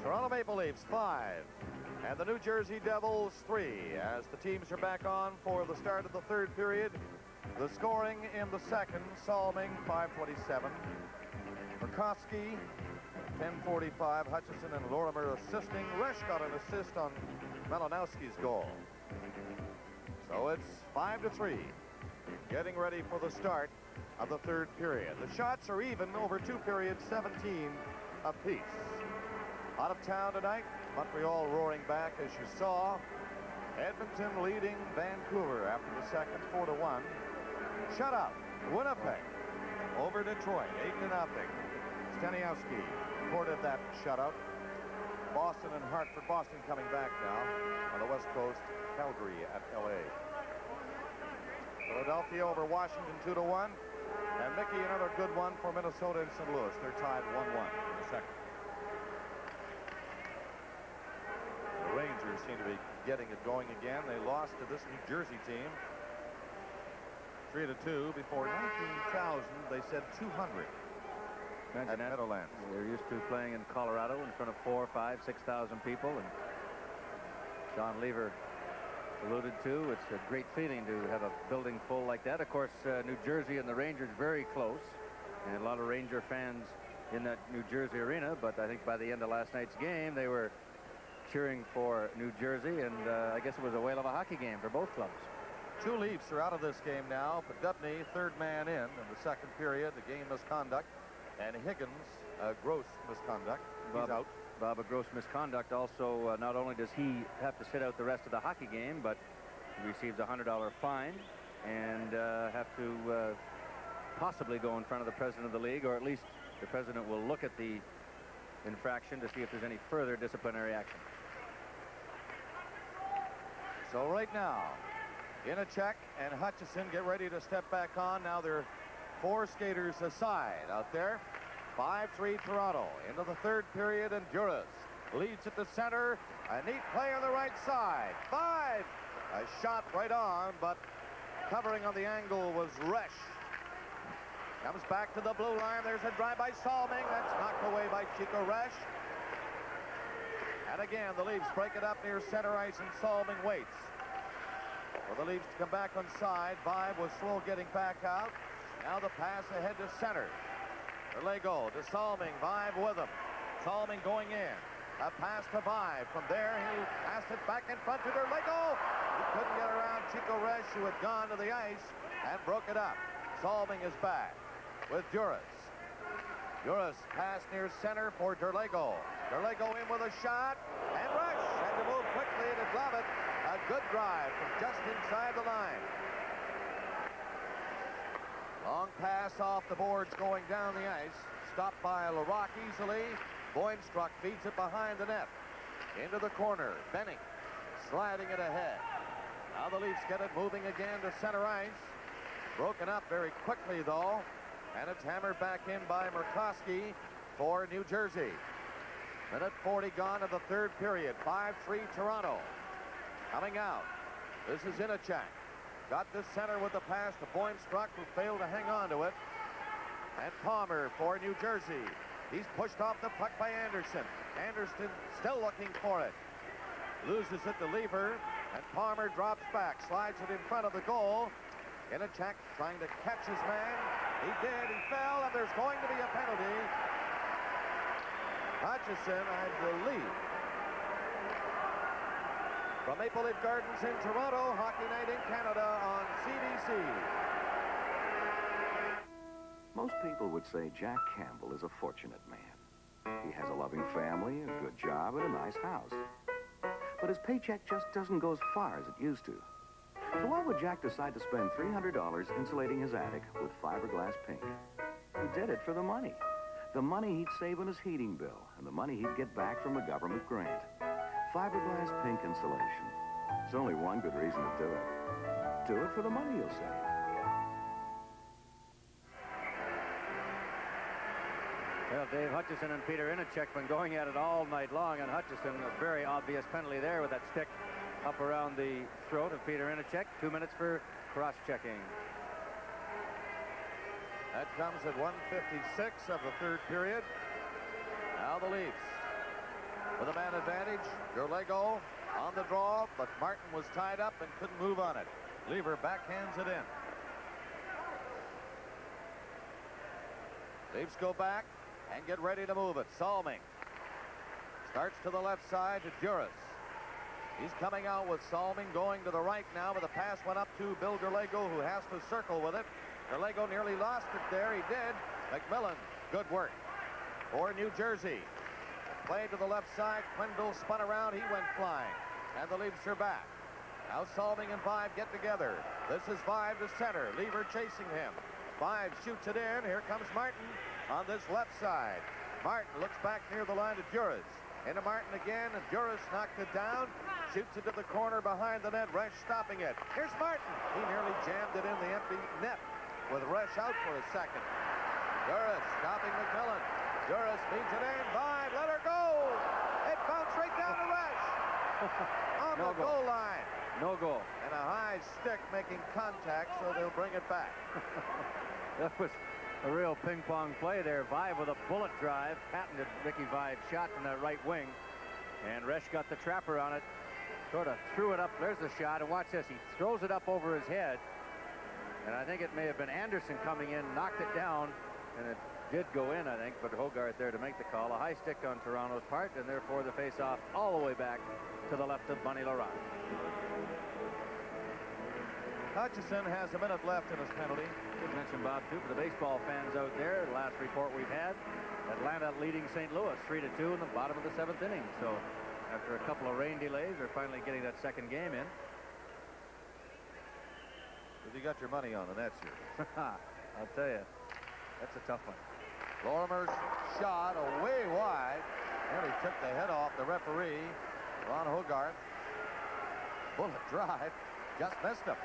Toronto Maple Leafs 5 and the New Jersey Devils 3 as the teams are back on for the start of the third period. The scoring in the second, Salming 5:27, Murkowski 10:45, Hutchison and Lorimer assisting. Resch got an assist on Malinowski's goal. So it's 5-3, getting ready for the start of the third period. The shots are even over 2 periods, 17 apiece. Out of town tonight, Montreal roaring back, as you saw. Edmonton leading Vancouver after the second, 4-1. Shutout, Winnipeg over Detroit, 8-0. Staniowski recorded that shutout. Boston and Hartford. Boston coming back now on the West Coast. Calgary at LA. Philadelphia over Washington 2-1. And Mickey, another good one for Minnesota and St. Louis. They're tied 1-1 in the second. The Rangers seem to be getting it going again. They lost to this New Jersey team 3-2. Before 19,000, they said 200 at Meadowlands. They're used to playing in Colorado in front of 4,000, 5,000, 6,000 people, and John Lever alluded to, it's a great feeling to have a building full like that. Of course, New Jersey and the Rangers very close, and a lot of Ranger fans in that New Jersey arena, but I think by the end of last night's game, they were cheering for New Jersey, and I guess it was a whale of a hockey game for both clubs. 2 Leafs are out of this game now. Podupny, third man in the second period. The game misconduct. And Higgins, gross misconduct. He's out. Bob, a gross misconduct. Also, not only does he have to sit out the rest of the hockey game, but he receives a $100 fine and have to possibly go in front of the president of the league, or at least the president will look at the infraction to see if there's any further disciplinary action. So right now, Inachek and Hutchison get ready to step back on. Now they're 4 skaters aside out there. 5-3 Toronto into the third period, and Duras leads at the center. A neat play on the right side. 5. A shot right on, but covering on the angle was Resch. Comes back to the blue line. There's a drive by Salming. That's knocked away by Chico Resch. And again, the Leafs break it up near center ice, and Salming waits for the Leafs to come back on side. Vibe was slow getting back out. Now the pass ahead to center. Lego to Salming. Vibe with him. Salming going in. A pass to Vibe. From there, he'll pass it back in front to Lego. He couldn't get around Chico Resch, who had gone to the ice and broke it up. Salming is back with Duras. Duras pass near center for Derlego. Derlego in with a shot, and Resch had to move quickly to glove it. A good drive from just inside the line. Long pass off the boards going down the ice. Stopped by Larocque easily. Boimstruck feeds it behind the net. Into the corner. Benning sliding it ahead. Now the Leafs get it moving again to center ice. Broken up very quickly, though. And it's hammered back in by Murkowski for New Jersey. Minute 40 gone of the third period. 5-3 Toronto. Coming out. This is Inachak. Got the center with the pass to Boimstruck, who failed to hang on to it. And Palmer for New Jersey. He's pushed off the puck by Anderson. Anderson still looking for it. Loses it to Lever. And Palmer drops back. Slides it in front of the goal. Inachak trying to catch his man. He did. He fell, and there's going to be a penalty. Hutchison, I believe. From Maple Leaf Gardens in Toronto, Hockey Night in Canada on CBC. Most people would say Jack Campbell is a fortunate man. He has a loving family, a good job, and a nice house. But his paycheck just doesn't go as far as it used to. So why would Jack decide to spend $300 insulating his attic with fiberglass pink? He did it for the money. The money he'd save on his heating bill, and the money he'd get back from a government grant. Fiberglass pink insulation. There's only one good reason to do it. Do it for the money you'll save. Well, Dave Hutchison and Peter Inachek been going at it all night long, and Hutchison, a very obvious penalty there with that stick up around the throat of Peter Inachek. 2 minutes for cross-checking. That comes at 1:56 of the third period. Now the Leafs with a man advantage. Derlego on the draw, but Martin was tied up and couldn't move on it. Lever backhands it in. Leafs go back and get ready to move it. Salming starts to the left side to Duras. He's coming out with Salming going to the right now, but the pass went up to Bill Derlego, who has to circle with it. Derlego nearly lost it there. He did. McMillan, good work for New Jersey. Played to the left side. Quenneville spun around. He went flying. And the Leafs are back. Now Salming and Vive get together. This is Vive to center. Lever chasing him. Vive shoots it in. Here comes Martin on this left side. Martin looks back near the line to Duras. Into Martin again, and Duras knocked it down. Shoots it to the corner behind the net. Resch stopping it. Here's Martin. He nearly jammed it in the empty net with Resch out for a second. Duras stopping McMillan. Duras feeds it in. Vive, let her go. It bounced right down to Resch. On No the goal. goal line. No goal. And a high stick making contact, so they'll bring it back. That was a real ping-pong play there. Vive with a bullet drive. Patented Ricky Vive shot from that right wing. And Resch got the trapper on it. Sort of threw it up. There's the shot. And watch this. He throws it up over his head. And I think it may have been Anderson coming in, knocked it down. And it did go in, I think. But Hogarth there to make the call. A high stick on Toronto's part. And therefore the face-off all the way back to the left of Bunny Larocque. Hutchison has a minute left in his penalty. Should mention, Bob, too, for the baseball fans out there, the last report we've had, Atlanta leading St. Louis 3-2 in the bottom of the 7th inning. So after a couple of rain delays, they're finally getting that second game in. You got your money on the Nets here. I'll tell you, that's a tough one. Lorimer's shot away wide. Nearly took the head off the referee, Ron Hogarth. Bullet drive. Just missed him.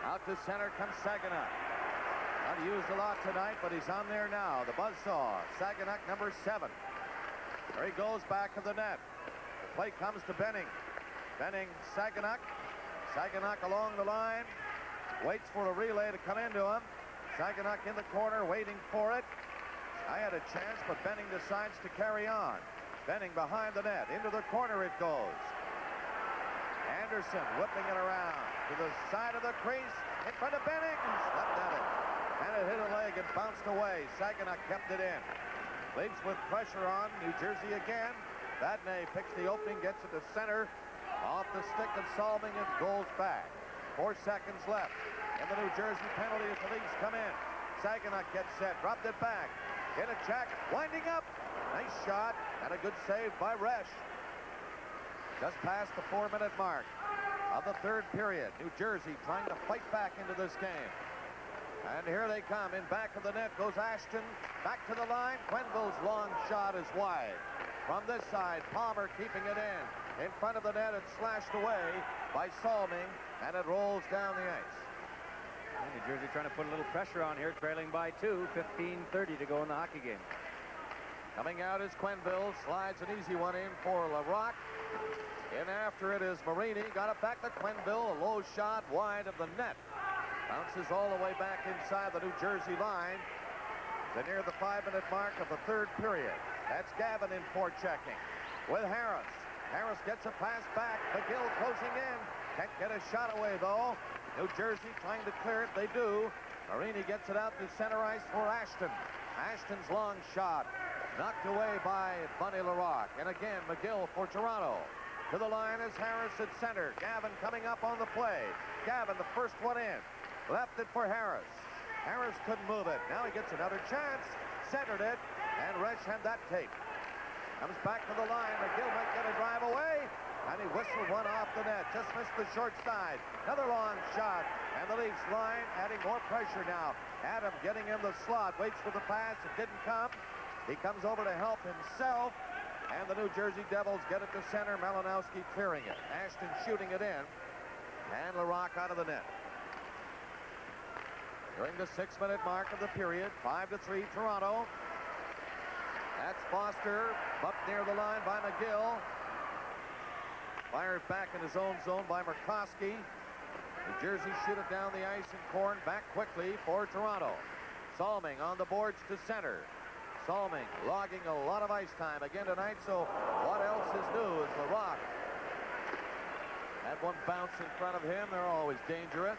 Out to center comes Saganuk. Not used a lot tonight, but he's on there now. The buzzsaw. Saganuk, number 7. There he goes back of the net. The play comes to Benning. Benning, Saganuk. Saganuk along the line. Waits for a relay to come into him. Saganuk in the corner, waiting for it. I had a chance, but Benning decides to carry on. Benning behind the net. Into the corner it goes. Anderson whipping it around to the side of the crease in front of Benning. Slept at it. And it hit a leg and bounced away. Saganuk kept it in. Leafs with pressure on. New Jersey again. Vadnais picks the opening, gets it to center. Off the stick of Salming, it goes back. 4 seconds left. And the New Jersey penalty as the Leafs come in. Saginaw gets set, dropped it back. In a check, winding up. Nice shot and a good save by Resch. Just past the 4-minute mark of the third period. New Jersey trying to fight back into this game. And here they come. In back of the net goes Ashton. Back to the line. Quenneville's long shot is wide. From this side, Palmer keeping it in. In front of the net, it's slashed away by Salming, and it rolls down the ice. New Jersey trying to put a little pressure on here, trailing by 2, 15:30 to go in the hockey game. Coming out is Quenneville, slides an easy one in for Larocque. In after it is Marini, got it back to Quenneville, a low shot wide of the net. Bounces all the way back inside the New Jersey line. They're near the 5-minute mark of the third period. That's Gavin in forechecking with Harris. Harris gets a pass back, McGill closing in. Can't get a shot away though. New Jersey trying to clear it, they do. Marini gets it out to center ice for Ashton. Ashton's long shot knocked away by Bunny Larocque. And again, McGill for Toronto. To the line is Harris at center. Gavin coming up on the play. Gavin, the first one in. Left it for Harris. Harris couldn't move it. Now he gets another chance. Centered it, and Resch had that tape. Comes back to the line. McGill might get a drive away. And he whistled one off the net. Just missed the short side. Another long shot. And the Leafs line adding more pressure now. Adam getting in the slot. Waits for the pass. It didn't come. He comes over to help himself. And the New Jersey Devils get it to center. Malinowski clearing it. Ashton shooting it in. And Larocque out of the net. During the 6-minute mark of the period, 5-3 Toronto. That's Foster, bumped near the line by McGill. Fired back in his own zone by Murkowski. New Jersey shoot it down the ice and Korn back quickly for Toronto. Salming on the boards to center. Salming logging a lot of ice time again tonight, so what else is new is Larocque. Had one bounce in front of him. They're always dangerous.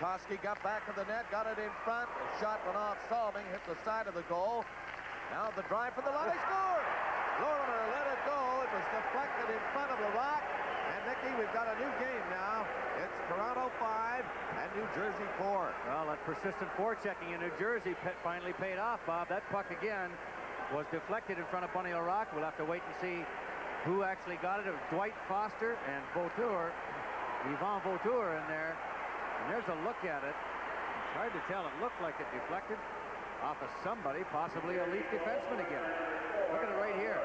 Koski got back to the net, got it in front. A shot went off Salming, hit the side of the goal. Now the drive for the line, scored! Lorimer let it go. It was deflected in front of Larocque. And Nicky, we've got a new game now. It's Toronto 5 and New Jersey 4. Well, that persistent forechecking in New Jersey finally paid off, Bob. That puck again was deflected in front of Bunny Larocque. We'll have to wait and see who actually got it. It was Dwight Foster and Vautour, Yvan Vautour in there. And there's a look at it. It's hard to tell. It looked like it deflected off of somebody, possibly a Leaf defenseman again. Look at it right here.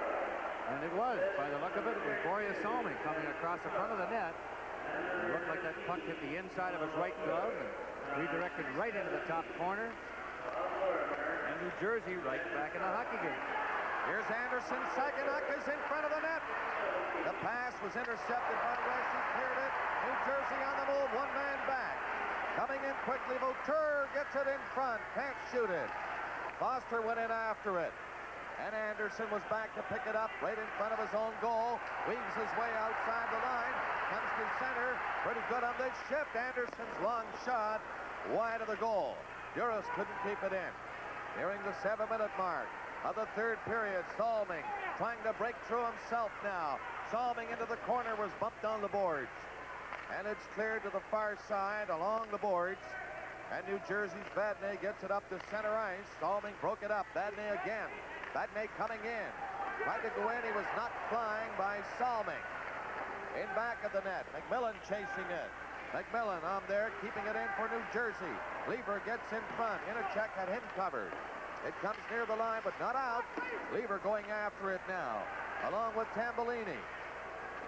And it was, by the look of it, it was Boreas Salming coming across the front of the net. It looked like that puck hit the inside of his right glove and redirected right into the top corner. And New Jersey right back in the hockey game. Here's Anderson. Saginaw is in front of the net. The pass was intercepted by Resch. He cleared it. New Jersey on the move. One man back. Coming in quickly. Vautour gets it in front. Can't shoot it. Foster went in after it. And Anderson was back to pick it up right in front of his own goal. Weaves his way outside the line. Comes to center. Pretty good on this shift. Anderson's long shot wide of the goal. Duras couldn't keep it in. Nearing the 7-minute mark of the third period. Salming trying to break through himself now. Salming into the corner was bumped on the boards. And it's cleared to the far side along the boards. And New Jersey's Vadnais gets it up to center ice. Salming broke it up. Vadnais again. Vadnais coming in. Tried to go in. He was knocked flying by Salming. In back of the net. McMillan chasing it. McMillan on there, keeping it in for New Jersey. Lever gets in front. Intercheck had him covered. It comes near the line, but not out. Lever going after it now, along with Tambellini.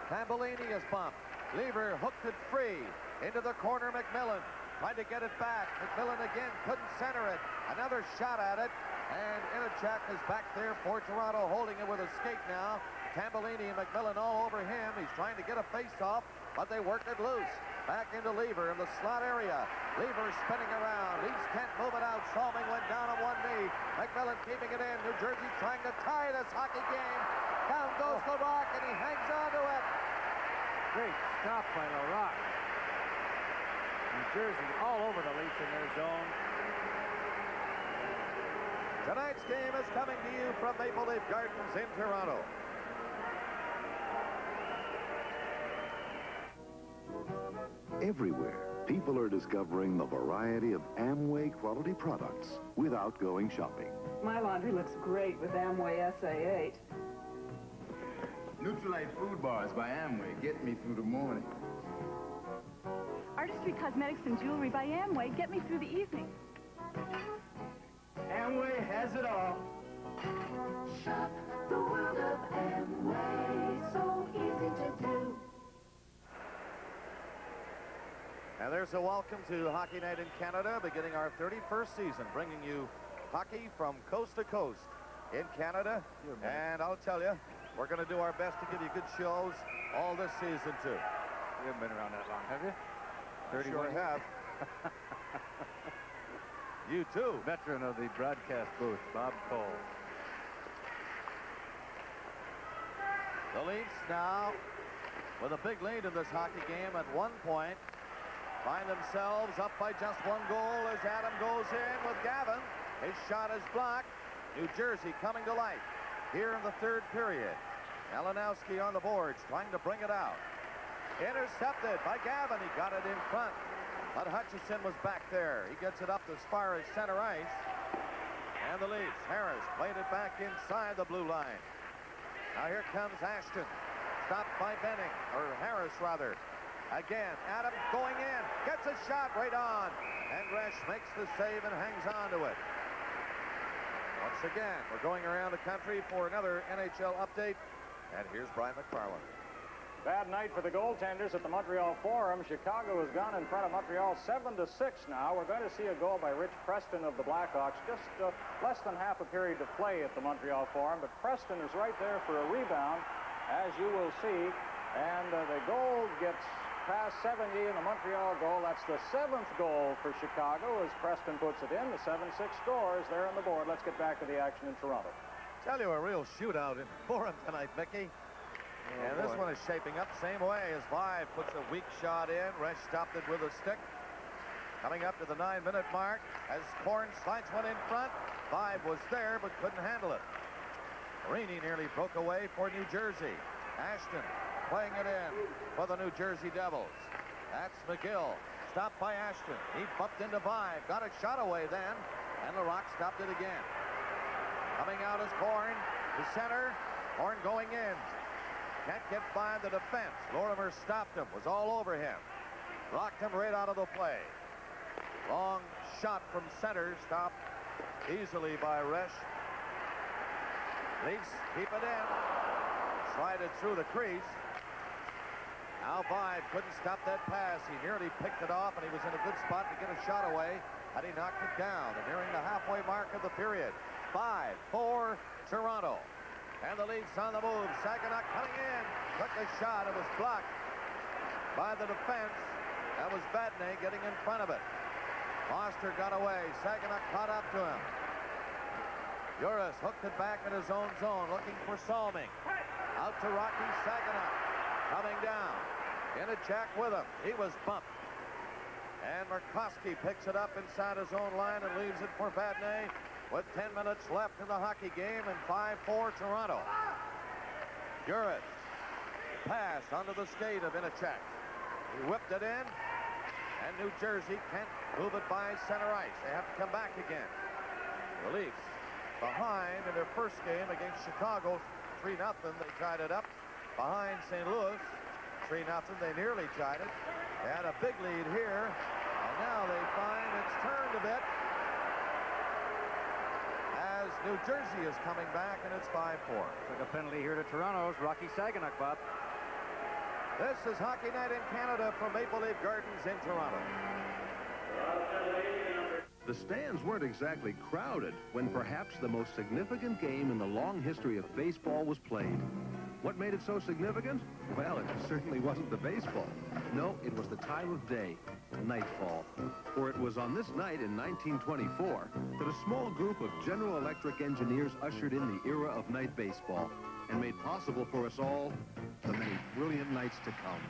Tambellini is bumped. Lever hooked it free. Into the corner, McMillan. Tried to get it back. McMillan again couldn't center it. Another shot at it. And Intercheck is back there for Toronto, holding it with a skate now. Tambellini and McMillan all over him. He's trying to get a face-off, but they worked it loose. Back into Lever in the slot area. Lever spinning around. Leafs can't move it out. Salming went down on one knee. McMillan keeping it in. New Jersey trying to tie this hockey game. Down goes Larocque, and he hangs on to it. Great stop by Larocque. New Jersey all over the Leafs in their zone. Tonight's game is coming to you from Maple Leaf Gardens in Toronto. Everywhere, people are discovering the variety of Amway quality products without going shopping. My laundry looks great with Amway SA8. Nutrilite Food Bars by Amway get me through the morning. Artistry Cosmetics and Jewelry by Amway get me through the evening. Amway has it all. Shop the world of Amway, so easy to do. And there's a welcome to Hockey Night in Canada, beginning our 31st season, bringing you hockey from coast to coast in Canada. And I'll tell you, we're going to do our best to give you good shows all this season, too. You haven't been around that long, have you? 31. Sure have. You, too. Veteran of the broadcast booth, Bob Cole. The Leafs now, with a big lead in this hockey game at 1 point, find themselves up by just 1 goal as Adam goes in with Gavin. His shot is blocked. New Jersey coming to life here in the 3rd period. Malinowski on the boards, trying to bring it out. Intercepted by Gavin. He got it in front, but Hutchison was back there. He gets it up as far as center ice. And the Leafs, Harris played it back inside the blue line. Now here comes Ashton. Stopped by Benning, or Harris rather. Again, Adam going in, gets a shot right on, and Resch makes the save and hangs on to it. Once again, we're going around the country for another NHL update, and here's Brian McFarland. Bad night for the goaltenders at the Montreal Forum. Chicago has gone in front of Montreal 7-6 now. We're going to see a goal by Rich Preston of the Blackhawks. Just less than half a period to play at the Montreal Forum, but Preston is right there for a rebound, as you will see, and the goal gets past 70 in the Montreal goal. That's the 7th goal for Chicago as Preston puts it in. The 7-6 scores there on the board. Let's get back to the action in Toronto. Tell you, a real shootout in Forum tonight, Mickey. And this one is shaping up the same way as Vive puts a weak shot in. Resch stopped it with a stick. Coming up to the 9-minute mark as Korn slides one in front. Vive was there but couldn't handle it. Marini nearly broke away for New Jersey. Ashton playing it in for the New Jersey Devils. That's McGill. Stopped by Ashton. He bumped into Vive. Got a shot away then. And LaRock stopped it again. Coming out is Korn. To center. Korn going in. Can't get by the defense. Lorimer stopped him. Was all over him. Rocked him right out of the play. Long shot from center. Stopped easily by Resch. Leafs keep it in. Slide it through the crease. Now Vive couldn't stop that pass. He nearly picked it off, and he was in a good spot to get a shot away, and he knocked it down. And nearing the halfway mark of the period. 5-4 Toronto. And the Leafs on the move. Saginaw coming in. Took a shot. It was blocked by the defense. That was Badney getting in front of it. Foster got away. Saginaw caught up to him. Juris hooked it back in his own zone, looking for Salming. Out to Rocky Saginaw. Coming down. In a check with him. He was bumped. And Murkowski picks it up inside his own line and leaves it for Badney with 10 minutes left in the hockey game and 5-4 Toronto. Juris pass under the skate of Inachek. He whipped it in, and New Jersey can't move it by center ice. They have to come back again. The Leafs behind in their first game against Chicago, 3-0. They tied it up. Behind St. Louis, 3-0. They nearly tied it. They had a big lead here, and now they find it's turned a bit as New Jersey is coming back, and it's 5-4. Took a penalty here to Toronto's Rocky Saginaw, Bob. This is Hockey Night in Canada from Maple Leaf Gardens in Toronto. The stands weren't exactly crowded when perhaps the most significant game in the long history of baseball was played. What made it so significant? Well, it certainly wasn't the baseball. No, it was the time of day, nightfall. For it was on this night in 1924 that a small group of General Electric engineers ushered in the era of night baseball and made possible for us all the many brilliant nights to come.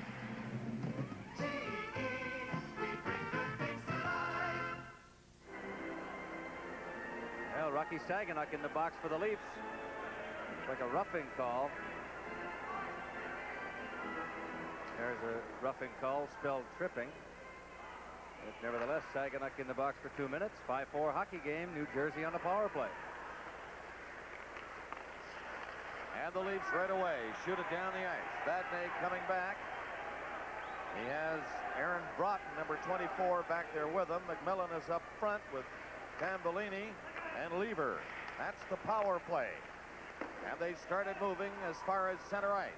Well, Rocky Saginaw in the box for the Leafs. It's like a roughing call. There's a roughing call, spelled tripping. But nevertheless, Saginaw in the box for 2 minutes. 5-4 hockey game. New Jersey on the power play. And the Leafs right away shoot it down the ice. Vadnais coming back. He has Aaron Broughton, number 24, back there with him. McMillan is up front with Tambellini and Lever. That's the power play. And they started moving as far as center ice.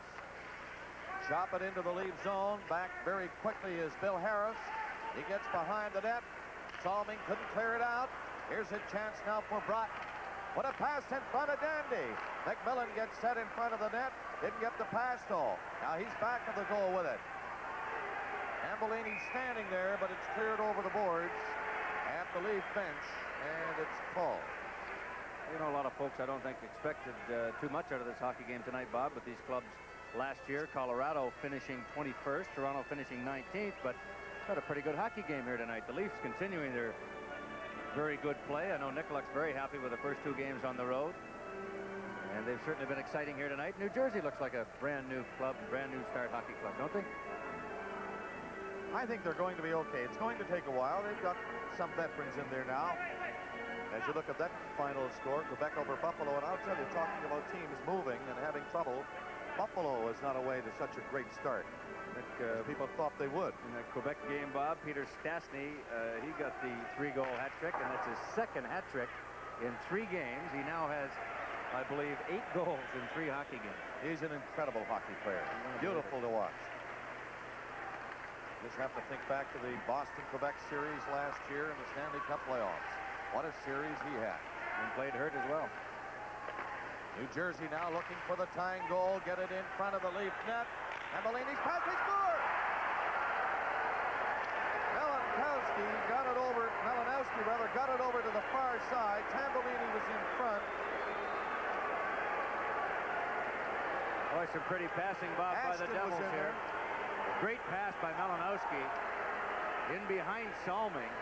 Chop it into the Leaf zone. Back very quickly is Bill Harris. He gets behind the net. Salming couldn't clear it out. Here's a chance now for Broughton. What a pass in front of Dandy. McMillan gets set in front of the net. Didn't get the pass, though. Now he's back of the goal with it. Tambellini's standing there, but it's cleared over the boards at the Leaf bench, and it's called. You know, a lot of folks, I don't think, expected too much out of this hockey game tonight, Bob, with these clubs last year. Colorado finishing 21st, Toronto finishing 19th, but had a pretty good hockey game here tonight. The Leafs continuing their very good play. I know Nicolak's very happy with the first 2 games on the road, and they've certainly been exciting here tonight. New Jersey looks like a brand new club, brand new start hockey club, don't they? I think they're going to be okay. It's going to take a while. They've got some veterans in there now. As you look at that final score, Quebec over Buffalo, and I'll tell you, talking about teams moving and having trouble, Buffalo is not away to such a great start. I think people thought they would. In that Quebec game, Bob, Peter Stastny, he got the 3-goal hat trick, and that's his second hat trick in 3 games. He now has, I believe, 8 goals in 3 hockey games. He's an incredible hockey player. Beautiful to watch. Just have to think back to the Boston-Quebec series last year in the Stanley Cup playoffs. What a series he had. And played hurt as well. New Jersey now looking for the tying goal. Get it in front of the Leaf net. And Bellini's pass, he scored! Malinowski got it over to the far side. Tambellini was in front. Boy, some pretty passing, Bob, by the Devils here. Great pass by Malinowski in behind Salming.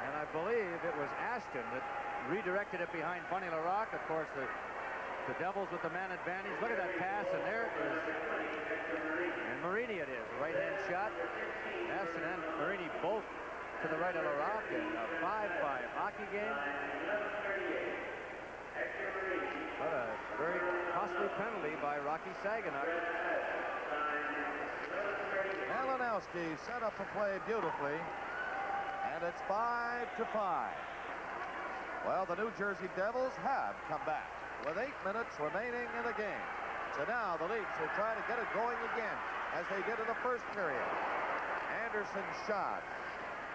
And I believe it was Ashton that redirected it behind Funny Larocque. Of course, the Devils with the man advantage. Look at that pass, and there it is. And Marini it is. Right-hand shot. Ashton and Marini both to the right of Larocque. And a 5-5 hockey game. What a very costly penalty by Rocky Saginaw. Malinowski set up the play beautifully. And it's 5-5. Well, the New Jersey Devils have come back with 8 minutes remaining in the game. So now the Leafs will try to get it going again, as they did in the first period. Anderson's shot,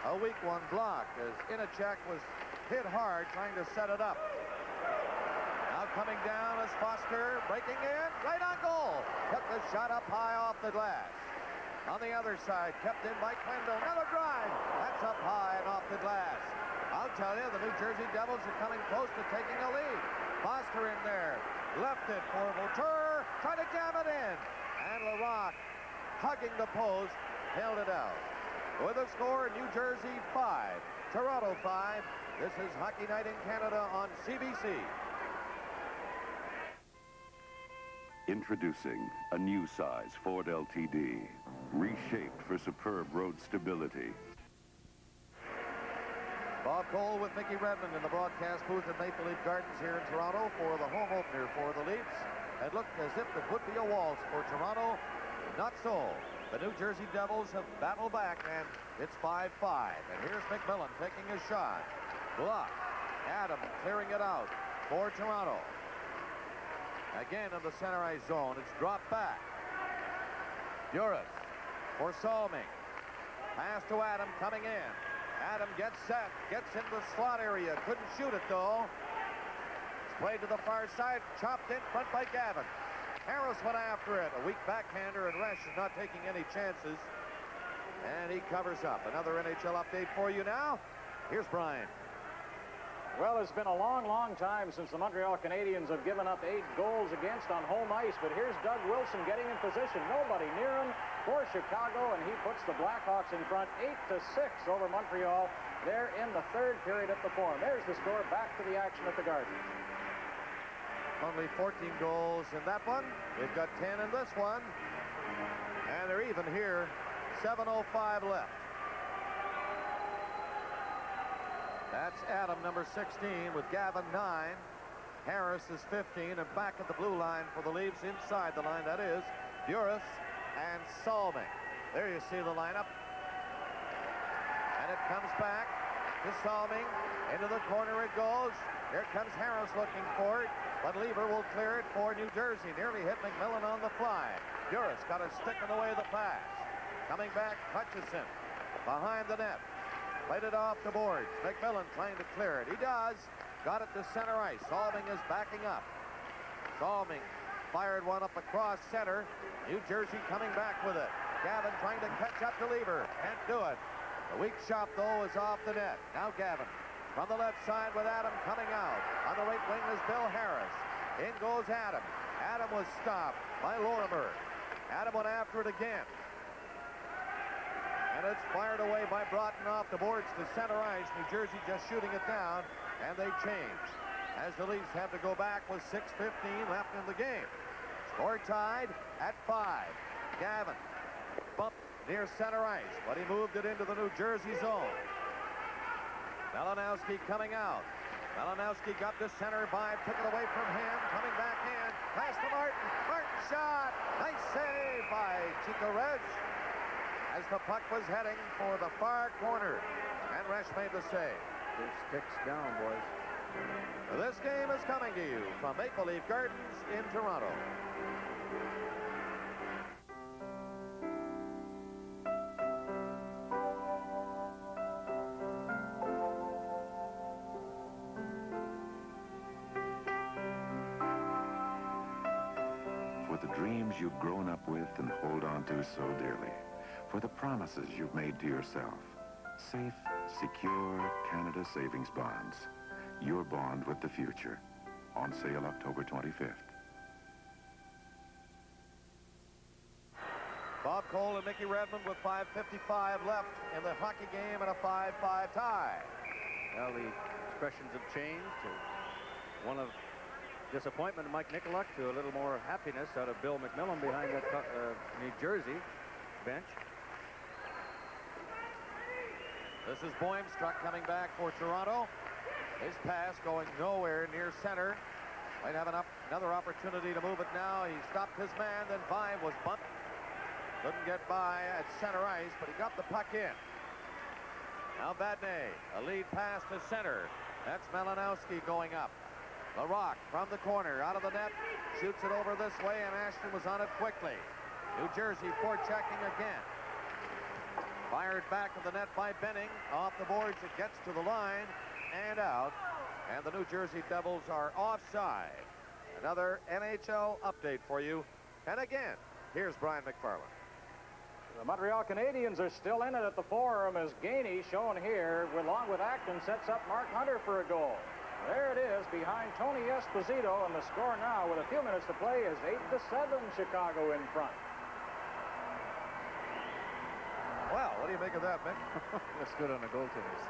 a weak one blocked as Inachek was hit hard trying to set it up. Now coming down is Foster, breaking in, right on goal. Took the shot up high off the glass. On the other side, kept in by Quendel. Another drive. That's up high and off the glass. I'll tell you, the New Jersey Devils are coming close to taking a lead. Foster in there. Left it for Vautour. Trying to jam it in. And Larocque, hugging the post, held it out. With a score, New Jersey 5, Toronto 5. This is Hockey Night in Canada on CBC. Introducing a new size Ford LTD, reshaped for superb road stability. Bob Cole with Mickey Redmond in the broadcast booth at Maple Leaf Gardens here in Toronto for the home opener for the Leafs. It looked as if it would be a waltz for Toronto. Not so. The New Jersey Devils have battled back, and it's 5-5. And here's McMillan taking a shot. Blocked. Adam clearing it out for Toronto. Again in the center ice zone. It's dropped back. Burris for Salming. Pass to Adam coming in. Adam gets set, gets in the slot area. Couldn't shoot it, though. It's played to the far side, chopped in front by Gavin. Harris went after it. A weak backhander, and Resch is not taking any chances. And he covers up. Another NHL update for you now. Here's Brian. Well, it's been a long, long time since the Montreal Canadiens have given up 8 goals against on home ice. But here's Doug Wilson getting in position. Nobody near him for Chicago, and he puts the Blackhawks in front 8-6 over Montreal. They're in the 3rd period at the Forum. There's the score. Back to the action at the Garden. Only 14 goals in that one. They've got 10 in this one. they're even here. 7:05 left. That's Adam, number 16, with Gavin 9. Harris is 15, and back at the blue line for the Leafs inside the line. That is Burris and Salming. There you see the lineup. And it comes back to Salming. Into the corner it goes. Here comes Harris looking for it, but Lever will clear it for New Jersey. Nearly hit McMillan on the fly. Burris got a stick in the way of the pass. Coming back, Hutchison behind the net. Played it off the boards. McMillan trying to clear it. He does. Got it to center ice. Salming is backing up. Salming fired one up across center. New Jersey coming back with it. Gavin trying to catch up to Lever. Can't do it. The weak shot, though, is off the net. Now Gavin from the left side with Adam coming out. On the right wing is Bill Harris. In goes Adam. Adam was stopped by Lorimer. Adam went after it again. And it's fired away by Broughton off the boards to center ice. New Jersey just shooting it down, and they change. As the Leafs have to go back with 6:15 left in the game. Score tied at 5. Gavin bumped near center ice, but he moved it into the New Jersey zone. Malinowski coming out. Malinowski got to center by, took it away from him, coming back in. Pass to Martin. Martin shot. Nice save by Chico Resch as the puck was heading for the far corner. And Resch made the save. 2 sticks down, boys. This game is coming to you from Maple Leaf Gardens in Toronto. For the dreams you've grown up with and hold on to so dearly. For the promises you've made to yourself. Safe, secure Canada Savings Bonds. Your bond with the future. On sale October 25th. Bob Cole and Mickey Redmond with 5:55 left in the hockey game and a 5-5 tie. Well, the expressions have changed. One of disappointment of Mike Nicoluk to a little more happiness out of Bill McMillan behind that New Jersey bench. This is Boymstruck coming back for Toronto. His pass going nowhere near center. Might have another opportunity to move it now. He stopped his man, then Vive was bumped. Couldn't get by at center ice, but he got the puck in. Now Vadnais, a lead pass to center. That's Malinowski going up. Larocque from the corner, out of the net, shoots it over this way, and Ashton was on it quickly. New Jersey forechecking again. Fired back of the net by Benning. Off the boards, it gets to the line and out. And the New Jersey Devils are offside. Another NHL update for you. And again, here's Brian McFarland. The Montreal Canadiens are still in it at the Forum as Gainey, shown here, along with Acton, sets up Mark Hunter for a goal. There it is, behind Tony Esposito, and the score now, with a few minutes to play, is 8-7, Chicago in front. Well, what do you make of that, Mick? That's good on the goaltenders.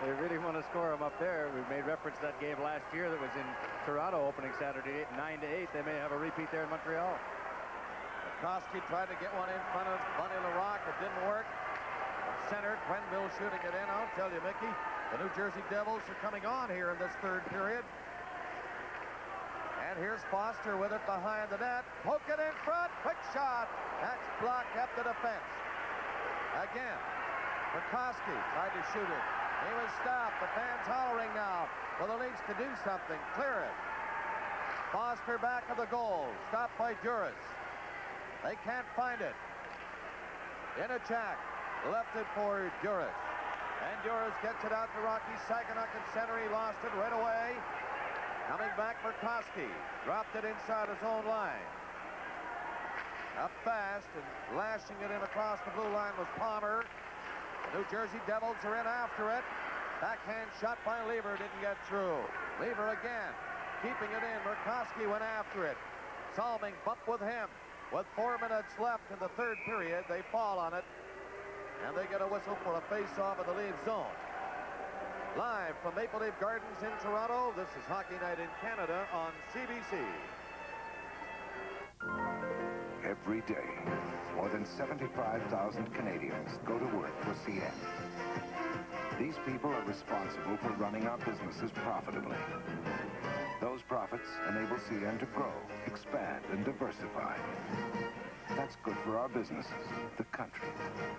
They really want to score them up there. We made reference to that game last year that was in Toronto opening Saturday, 9-8. They may have a repeat there in Montreal. Koski tried to get one in front of Bunny Larocque. It didn't work. Center, Quenneville shooting it in. I'll tell you, Mickey, the New Jersey Devils are coming on here in this third period. And here's Foster with it behind the net. Poke it in front. Quick shot. That's blocked up the defense. Again, Burkowski tried to shoot it. He was stopped. The fans hollering now for the Leafs to do something. Clear it. Foster back of the goal. Stopped by Duras. They can't find it. Inachak left it for Duras. And Duras gets it out to Rocky Saganuk at center. He lost it right away. Coming back for Koski. Dropped it inside his own line. Up fast and lashing it in across the blue line was Palmer. The New Jersey Devils are in after it. Backhand shot by Lever didn't get through. Lever again, keeping it in. Murkowski went after it. Salming bumped with him. With 4 minutes left in the third period, they fall on it. And they get a whistle for a face-off in the Leaf zone. Live from Maple Leaf Gardens in Toronto, this is Hockey Night in Canada on CBC. Every day, more than 75,000 Canadians go to work for CN. These people are responsible for running our businesses profitably. Those profits enable CN to grow, expand, and diversify. That's good for our businesses, the country,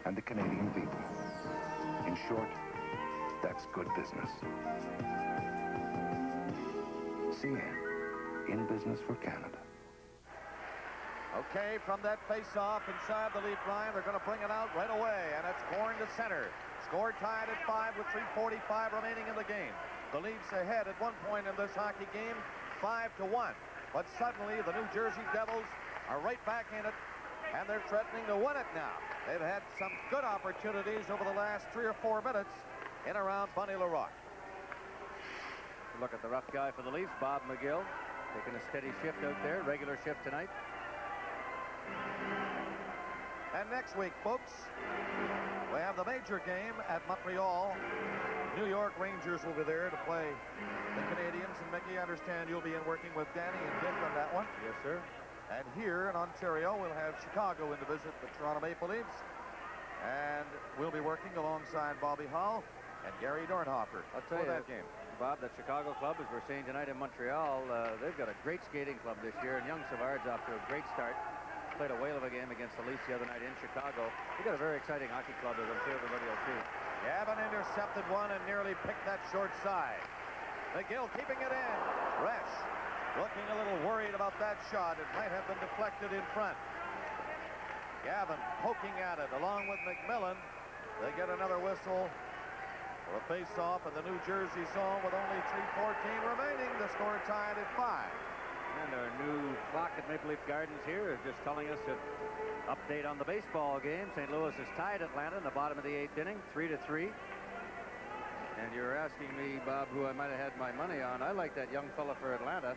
and the Canadian people. In short, that's good business. CN, in business for Canada. Okay, from that face-off inside the lead line, they're going to bring it out right away, and it's Horn to center. Score tied at 5 with 3:45 remaining in the game. The Leafs ahead at one point in this hockey game, 5-1. But suddenly, the New Jersey Devils are right back in it, and they're threatening to win it now. They've had some good opportunities over the last 3 or 4 minutes in around Bunny LaRock. Look at the rough guy for the Leafs, Bob McGill, taking a steady shift out there, regular shift tonight. And next week, folks, we have the major game at Montreal. New York Rangers will be there to play the Canadians. And Mickey, I understand you'll be in working with Danny and Dick on that one. Yes, sir. And here in Ontario, we'll have Chicago in to visit the Toronto Maple Leafs. And we'll be working alongside Bobby Hull and Gary Dornhofer for that game. Bob, that Chicago club, as we're seeing tonight in Montreal, they've got a great skating club this year, and young Savard's off to a great start. Played a whale of a game against the Leafs the other night in Chicago. They've got a very exciting hockey club, as I'm sure everybody will see. Gavin intercepted one and nearly picked that short side. McGill keeping it in. Resch looking a little worried about that shot. It might have been deflected in front. Gavin poking at it along with McMillan. They get another whistle for a face-off in the New Jersey zone with only 3:14 remaining. The score tied at 5. And our new clock at Maple Leaf Gardens here is just telling us an update on the baseball game. St. Louis has tied Atlanta in the bottom of the 8th inning, 3-3. And you're asking me, Bob, who I might have had my money on. I like that young fella for Atlanta, that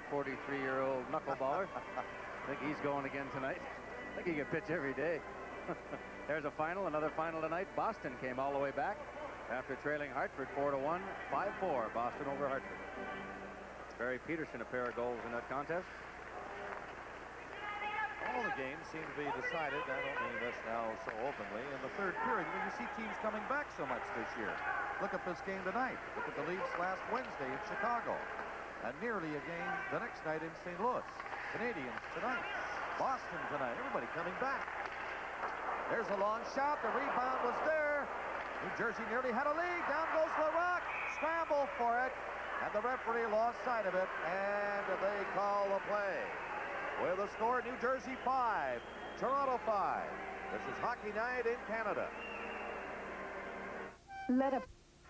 43-year-old knuckleballer. I think he's going again tonight. I think he can pitch every day. There's a final, another final tonight. Boston came all the way back after trailing Hartford 4-1, 5-4, Boston over Hartford. Barry Peterson, a pair of goals in that contest. All the games seem to be decided, I don't mean this now so openly, in the third period. When you see teams coming back so much this year. Look at this game tonight. Look at the Leafs last Wednesday in Chicago. And nearly a game the next night in St. Louis. Canadians tonight. Boston tonight. Everybody coming back. There's a long shot. The rebound was there. New Jersey nearly had a lead. Down goes LaRock. Scramble for it. And the referee lost sight of it, and they call the play. With the score, New Jersey 5, Toronto 5. This is Hockey Night in Canada.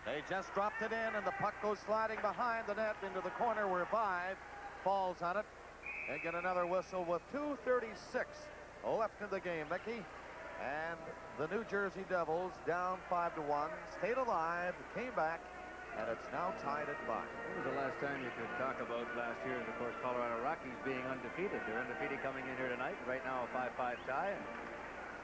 They just dropped it in, and the puck goes sliding behind the net into the corner where 5 falls on it. They get another whistle with 2:36 left in the game, Mickey. And the New Jersey Devils down 5-1, stayed alive, came back, and it's now tied at 5. When was the last time you could talk about last year? And of course, Colorado Rockies being undefeated. They're undefeated coming in here tonight. Right now, a 5-5 tie. And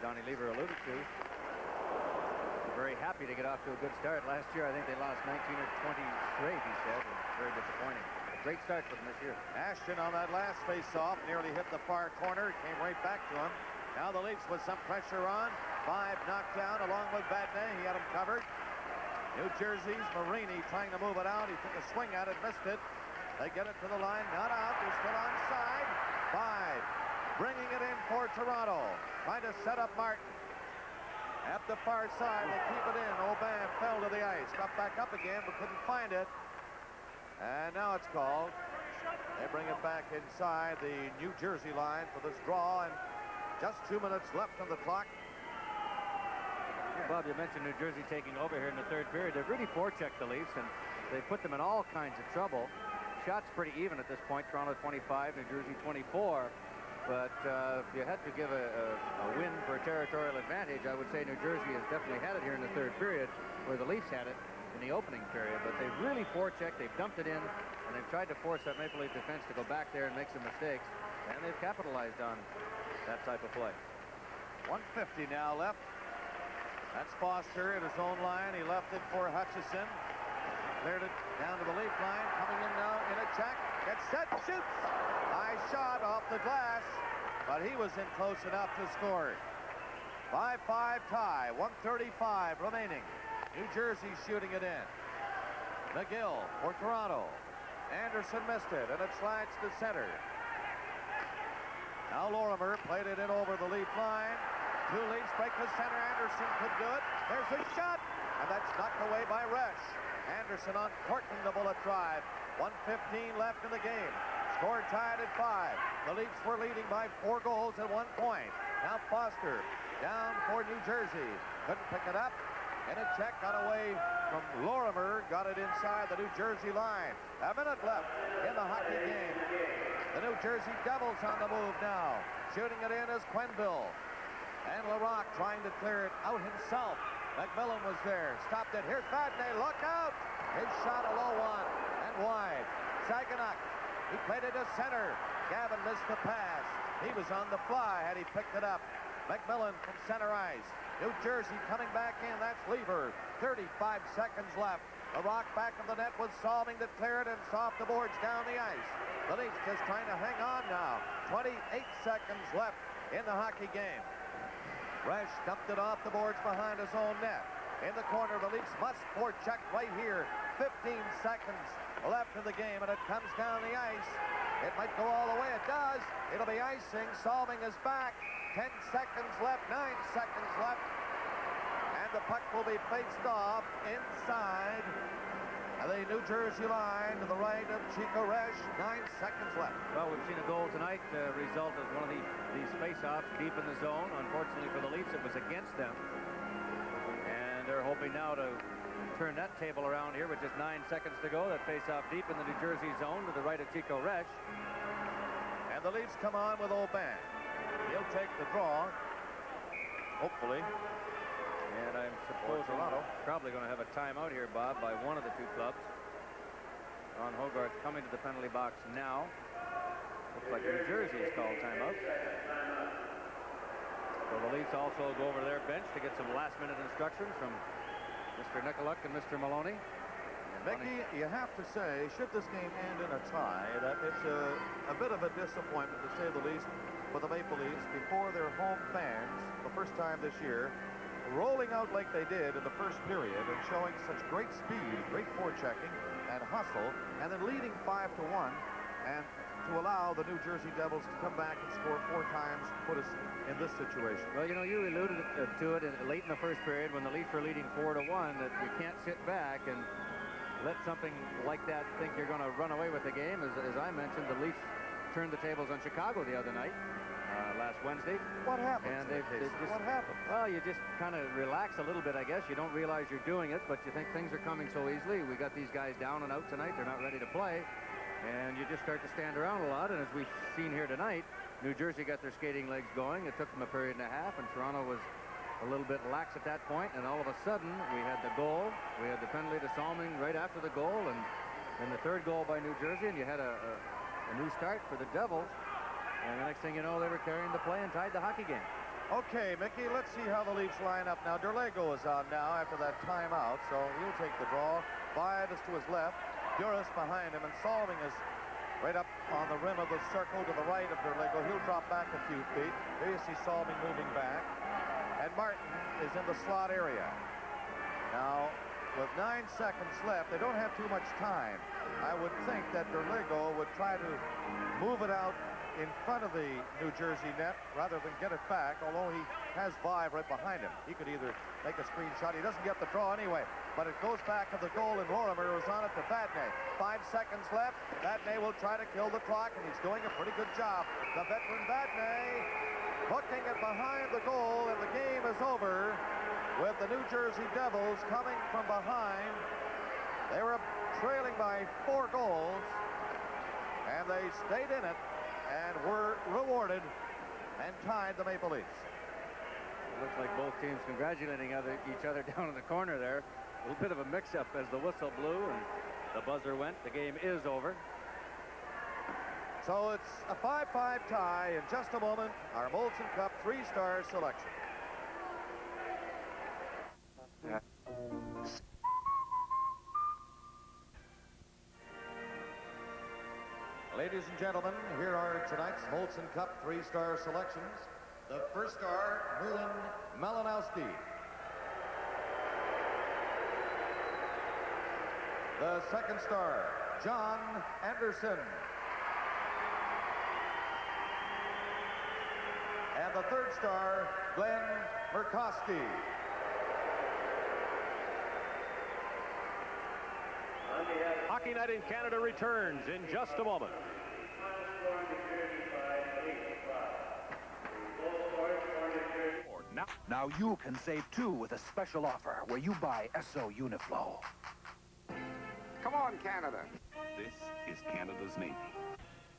Johnny Lever alluded to, they're very happy to get off to a good start. Last year, I think they lost 19 or 20 straight, he said. And very disappointing. A great start for them this year. Ashton on that last face-off nearly hit the far corner. Came right back to him. Now the Leafs with some pressure on. 5 knocked down along with Vadnais. He had him covered. New Jersey's Marini trying to move it out. He took a swing at it, missed it. They get it to the line, not out. They're still onside. 5 bringing it in for Toronto. Trying to set up Martin. At the far side, they keep it in. Aubin fell to the ice. Got back up again, but couldn't find it. And now it's called. They bring it back inside the New Jersey line for this draw. And just 2 minutes left on the clock. Bob, you mentioned New Jersey taking over here in the third period. They've really forechecked the Leafs, and they put them in all kinds of trouble. Shots pretty even at this point. Toronto 25, New Jersey 24. But if you had to give a win for a territorial advantage, I would say New Jersey has definitely had it here in the third period, where the Leafs had it in the opening period. But they've really forechecked. They've dumped it in, and they've tried to force that Maple Leaf defense to go back there and make some mistakes. And they've capitalized on that type of play. 1:50 now left. That's Foster in his own line. He left it for Hutchison. Cleared it down to the leaf line. Coming in now in a check. Gets set, shoots. High shot off the glass. but he was in close enough to score. 5-5 tie, 1:35 remaining. New Jersey shooting it in. McGill for Toronto. Anderson missed it, and it slides to center. Now Lorimer played it in over the Leaf line. Two Leafs break to center. Anderson could do it. There's a shot, and that's knocked away by Resch. Anderson uncorking the bullet drive. 1:15 left in the game. Score tied at 5. The Leafs were leading by 4 goals at one point. Now Foster down for New Jersey. Couldn't pick it up. And a check got away from Lorimer. Got it inside the New Jersey line. A minute left in the hockey game. The New Jersey Devils on the move now. Shooting it in is Quenneville. And Larocque trying to clear it out himself. McMillan was there. Stopped it. Here's Vadnais. Look out! His shot a low one and wide. Saganuk. He played it to center. Gavin missed the pass. He was on the fly had he picked it up. McMillan from center ice. New Jersey coming back in. That's Lever. 35 seconds left. Larocque back of the net was solving to clear it and off the boards down the ice. The Leafs just trying to hang on now. 28 seconds left in the hockey game. Resch dumped it off the boards behind his own net. In the corner, the Leafs must forecheck right here. 15 seconds left in the game, and it comes down the ice. It might go all the way. It does. It'll be icing. Solving is back. 10 seconds left. 9 seconds left. And the puck will be faced off inside the New Jersey line to the right of Chico Resch. 9 seconds left. Well, we've seen a goal tonight result of one of these face-offs deep in the zone. Unfortunately for the Leafs, it was against them. And they're hoping now to turn that table around here with just 9 seconds to go. That face-off deep in the New Jersey zone to the right of Chico Resch. And the Leafs come on with Aubin. He'll take the draw, hopefully. And I'm supposing probably going to have a timeout here, Bob, by one of the two clubs. Ron Hogarth coming to the penalty box now. Looks like New Jersey has called timeout. So the Leafs also go over to their bench to get some last-minute instructions from Mr. Nicoluk and Mr. Maloney. Mickey, you have to say, should this game end in a tie, that it's a bit of a disappointment, to say the least, for the Maple Leafs before their home fans, the first time this year, rolling out like they did in the first period and showing such great speed, great forechecking and hustle, and then leading 5-1, and to allow the New Jersey Devils to come back and score 4 times, put us in this situation. Well, you know, you alluded to it late in the first period when the Leafs were leading 4-1, that you can't sit back and let something like that think you're going to run away with the game. As I mentioned, the Leafs turned the tables on Chicago the other night, last Wednesday. What happened? And What happened? Well, you just kind of relax a little bit, I guess. You don't realize you're doing it, but you think things are coming so easily. We got these guys down and out tonight. They're not ready to play. And you just start to stand around a lot. And as we've seen here tonight, New Jersey got their skating legs going. It took them a period and a half, and Toronto was a little bit lax at that point. And all of a sudden, we had the goal. We had the penalty to Salming right after the goal, and then the third goal by New Jersey, and you had a new start for the Devils. And the next thing you know, they were carrying the play and tied the hockey game. Okay, Mickey, let's see how the Leafs line up now. Derlego is on now after that timeout, so he'll take the draw. Five is to his left. Duras behind him, and Salming is right up on the rim of the circle to the right of Derlego. He'll drop back a few feet. There you see Salming moving back. And Martin is in the slot area. Now, with 9 seconds left, they don't have too much time. I would think that Derlego would try to move it out in front of the New Jersey net rather than get it back, although he has Vive right behind him. He could either make a screen shot. He doesn't get the draw anyway, but it goes back to the goal, and Lorimer was on it to Vadnais. 5 seconds left. Vadnais will try to kill the clock, and he's doing a pretty good job. The veteran Vadnais hooking it behind the goal, and the game is over with the New Jersey Devils coming from behind. They were trailing by 4 goals, and they stayed in it and were rewarded and tied the Maple Leafs. It looks like both teams congratulating each other down in the corner there. A little bit of a mix-up as the whistle blew and the buzzer went. The game is over. So it's a 5-5 tie. In just a moment, our Molson Cup 3-star selection. Ladies and gentlemen, here are tonight's Molson Cup three-star selections. The first star, Merlin Malinowski. The second star, John Anderson. And the third star, Glenn Murkowski. Hockey Night in Canada returns in just a moment. Now you can save too with a special offer where you buy Esso Uniflow. Come on, Canada. This is Canada's Navy.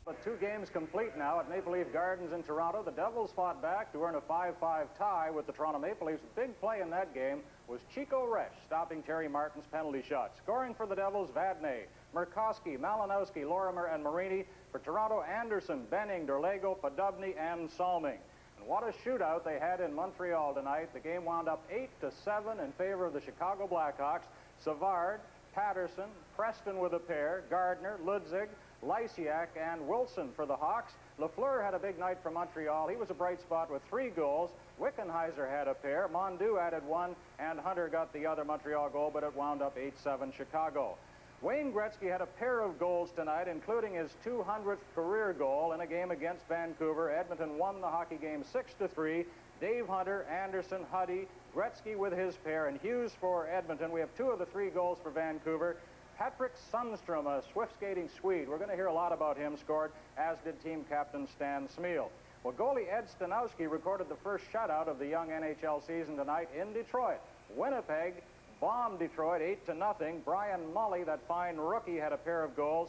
With 2 games complete now at Maple Leaf Gardens in Toronto, the Devils fought back to earn a 5-5 tie with the Toronto Maple Leafs. Big play in that game was Chico Resch stopping Terry Martin's penalty shot. Scoring for the Devils, Vadnais, Murkowski, Malinowski, Lorimer, and Marini. For Toronto, Anderson, Benning, Derlego, Podubny, and Salming. And what a shootout they had in Montreal tonight. The game wound up 8-7 in favor of the Chicago Blackhawks. Savard, Patterson, Preston with a pair, Gardner, Ludzig, Lysiak, and Wilson for the Hawks. Lafleur had a big night for Montreal. He was a bright spot with 3 goals. Wickenheiser had a pair. Mondu added 1, and Hunter got the other Montreal goal, but it wound up 8-7 Chicago. Wayne Gretzky had a pair of goals tonight, including his 200th career goal in a game against Vancouver. Edmonton won the hockey game 6-3. Dave Hunter, Anderson, Huddy, Gretzky with his pair, and Hughes for Edmonton. We have 2 of the 3 goals for Vancouver. Patrick Sundstrom, a swift-skating Swede. We're going to hear a lot about him, scored, as did team captain Stan Smeel. Well, goalie Ed Stanowski recorded the first shutout of the young NHL season tonight in Detroit. Winnipeg bombed Detroit 8-0. Brian Mully, that fine rookie, had a pair of goals.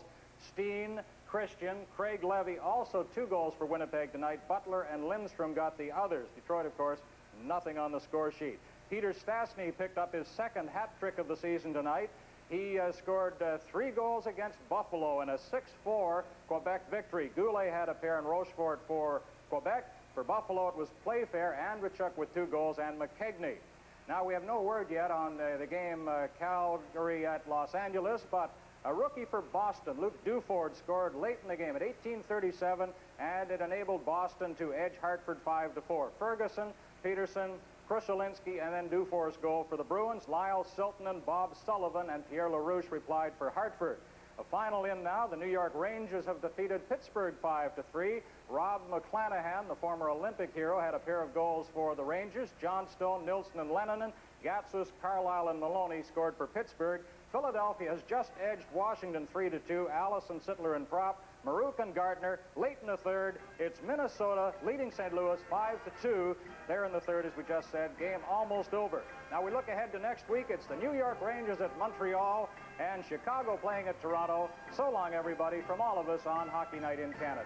Steen, Christian, Craig Levy, also 2 goals for Winnipeg tonight. Butler and Lindstrom got the others. Detroit, of course, nothing on the score sheet. Peter Stastny picked up his second hat trick of the season tonight. He scored 3 goals against Buffalo in a 6-4 Quebec victory. Goulet had a pair and Rochefort for Quebec. For Buffalo, it was Playfair, Andrechuk with 2 goals, and McKegney. Now, we have no word yet on the game Calgary at Los Angeles, but a rookie for Boston, Luke Duford, scored late in the game at 18:37, and it enabled Boston to edge Hartford 5-4. Ferguson, Peterson, Krushelinski, and then Duford's goal for the Bruins. Lyle Siltonen, Bob Sullivan, and Pierre LaRouche replied for Hartford. A final in now. The New York Rangers have defeated Pittsburgh 5-3. Rob McClanahan, the former Olympic hero, had a pair of goals for the Rangers. Johnstone, Nilsson, and Lennon. Gatsus, Carlisle, and Maloney scored for Pittsburgh. Philadelphia has just edged Washington 3-2. Allison, Sittler, and Prop. Marouk and Gardner late in the third. It's Minnesota leading St. Louis 5-2. There in the third, as we just said. Game almost over. Now we look ahead to next week. It's the New York Rangers at Montreal and Chicago playing at Toronto. So long, everybody, from all of us on Hockey Night in Canada.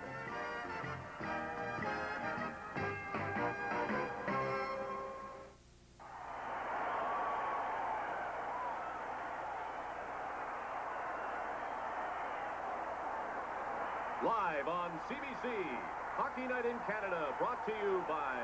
Live on CBC, Hockey Night in Canada, brought to you by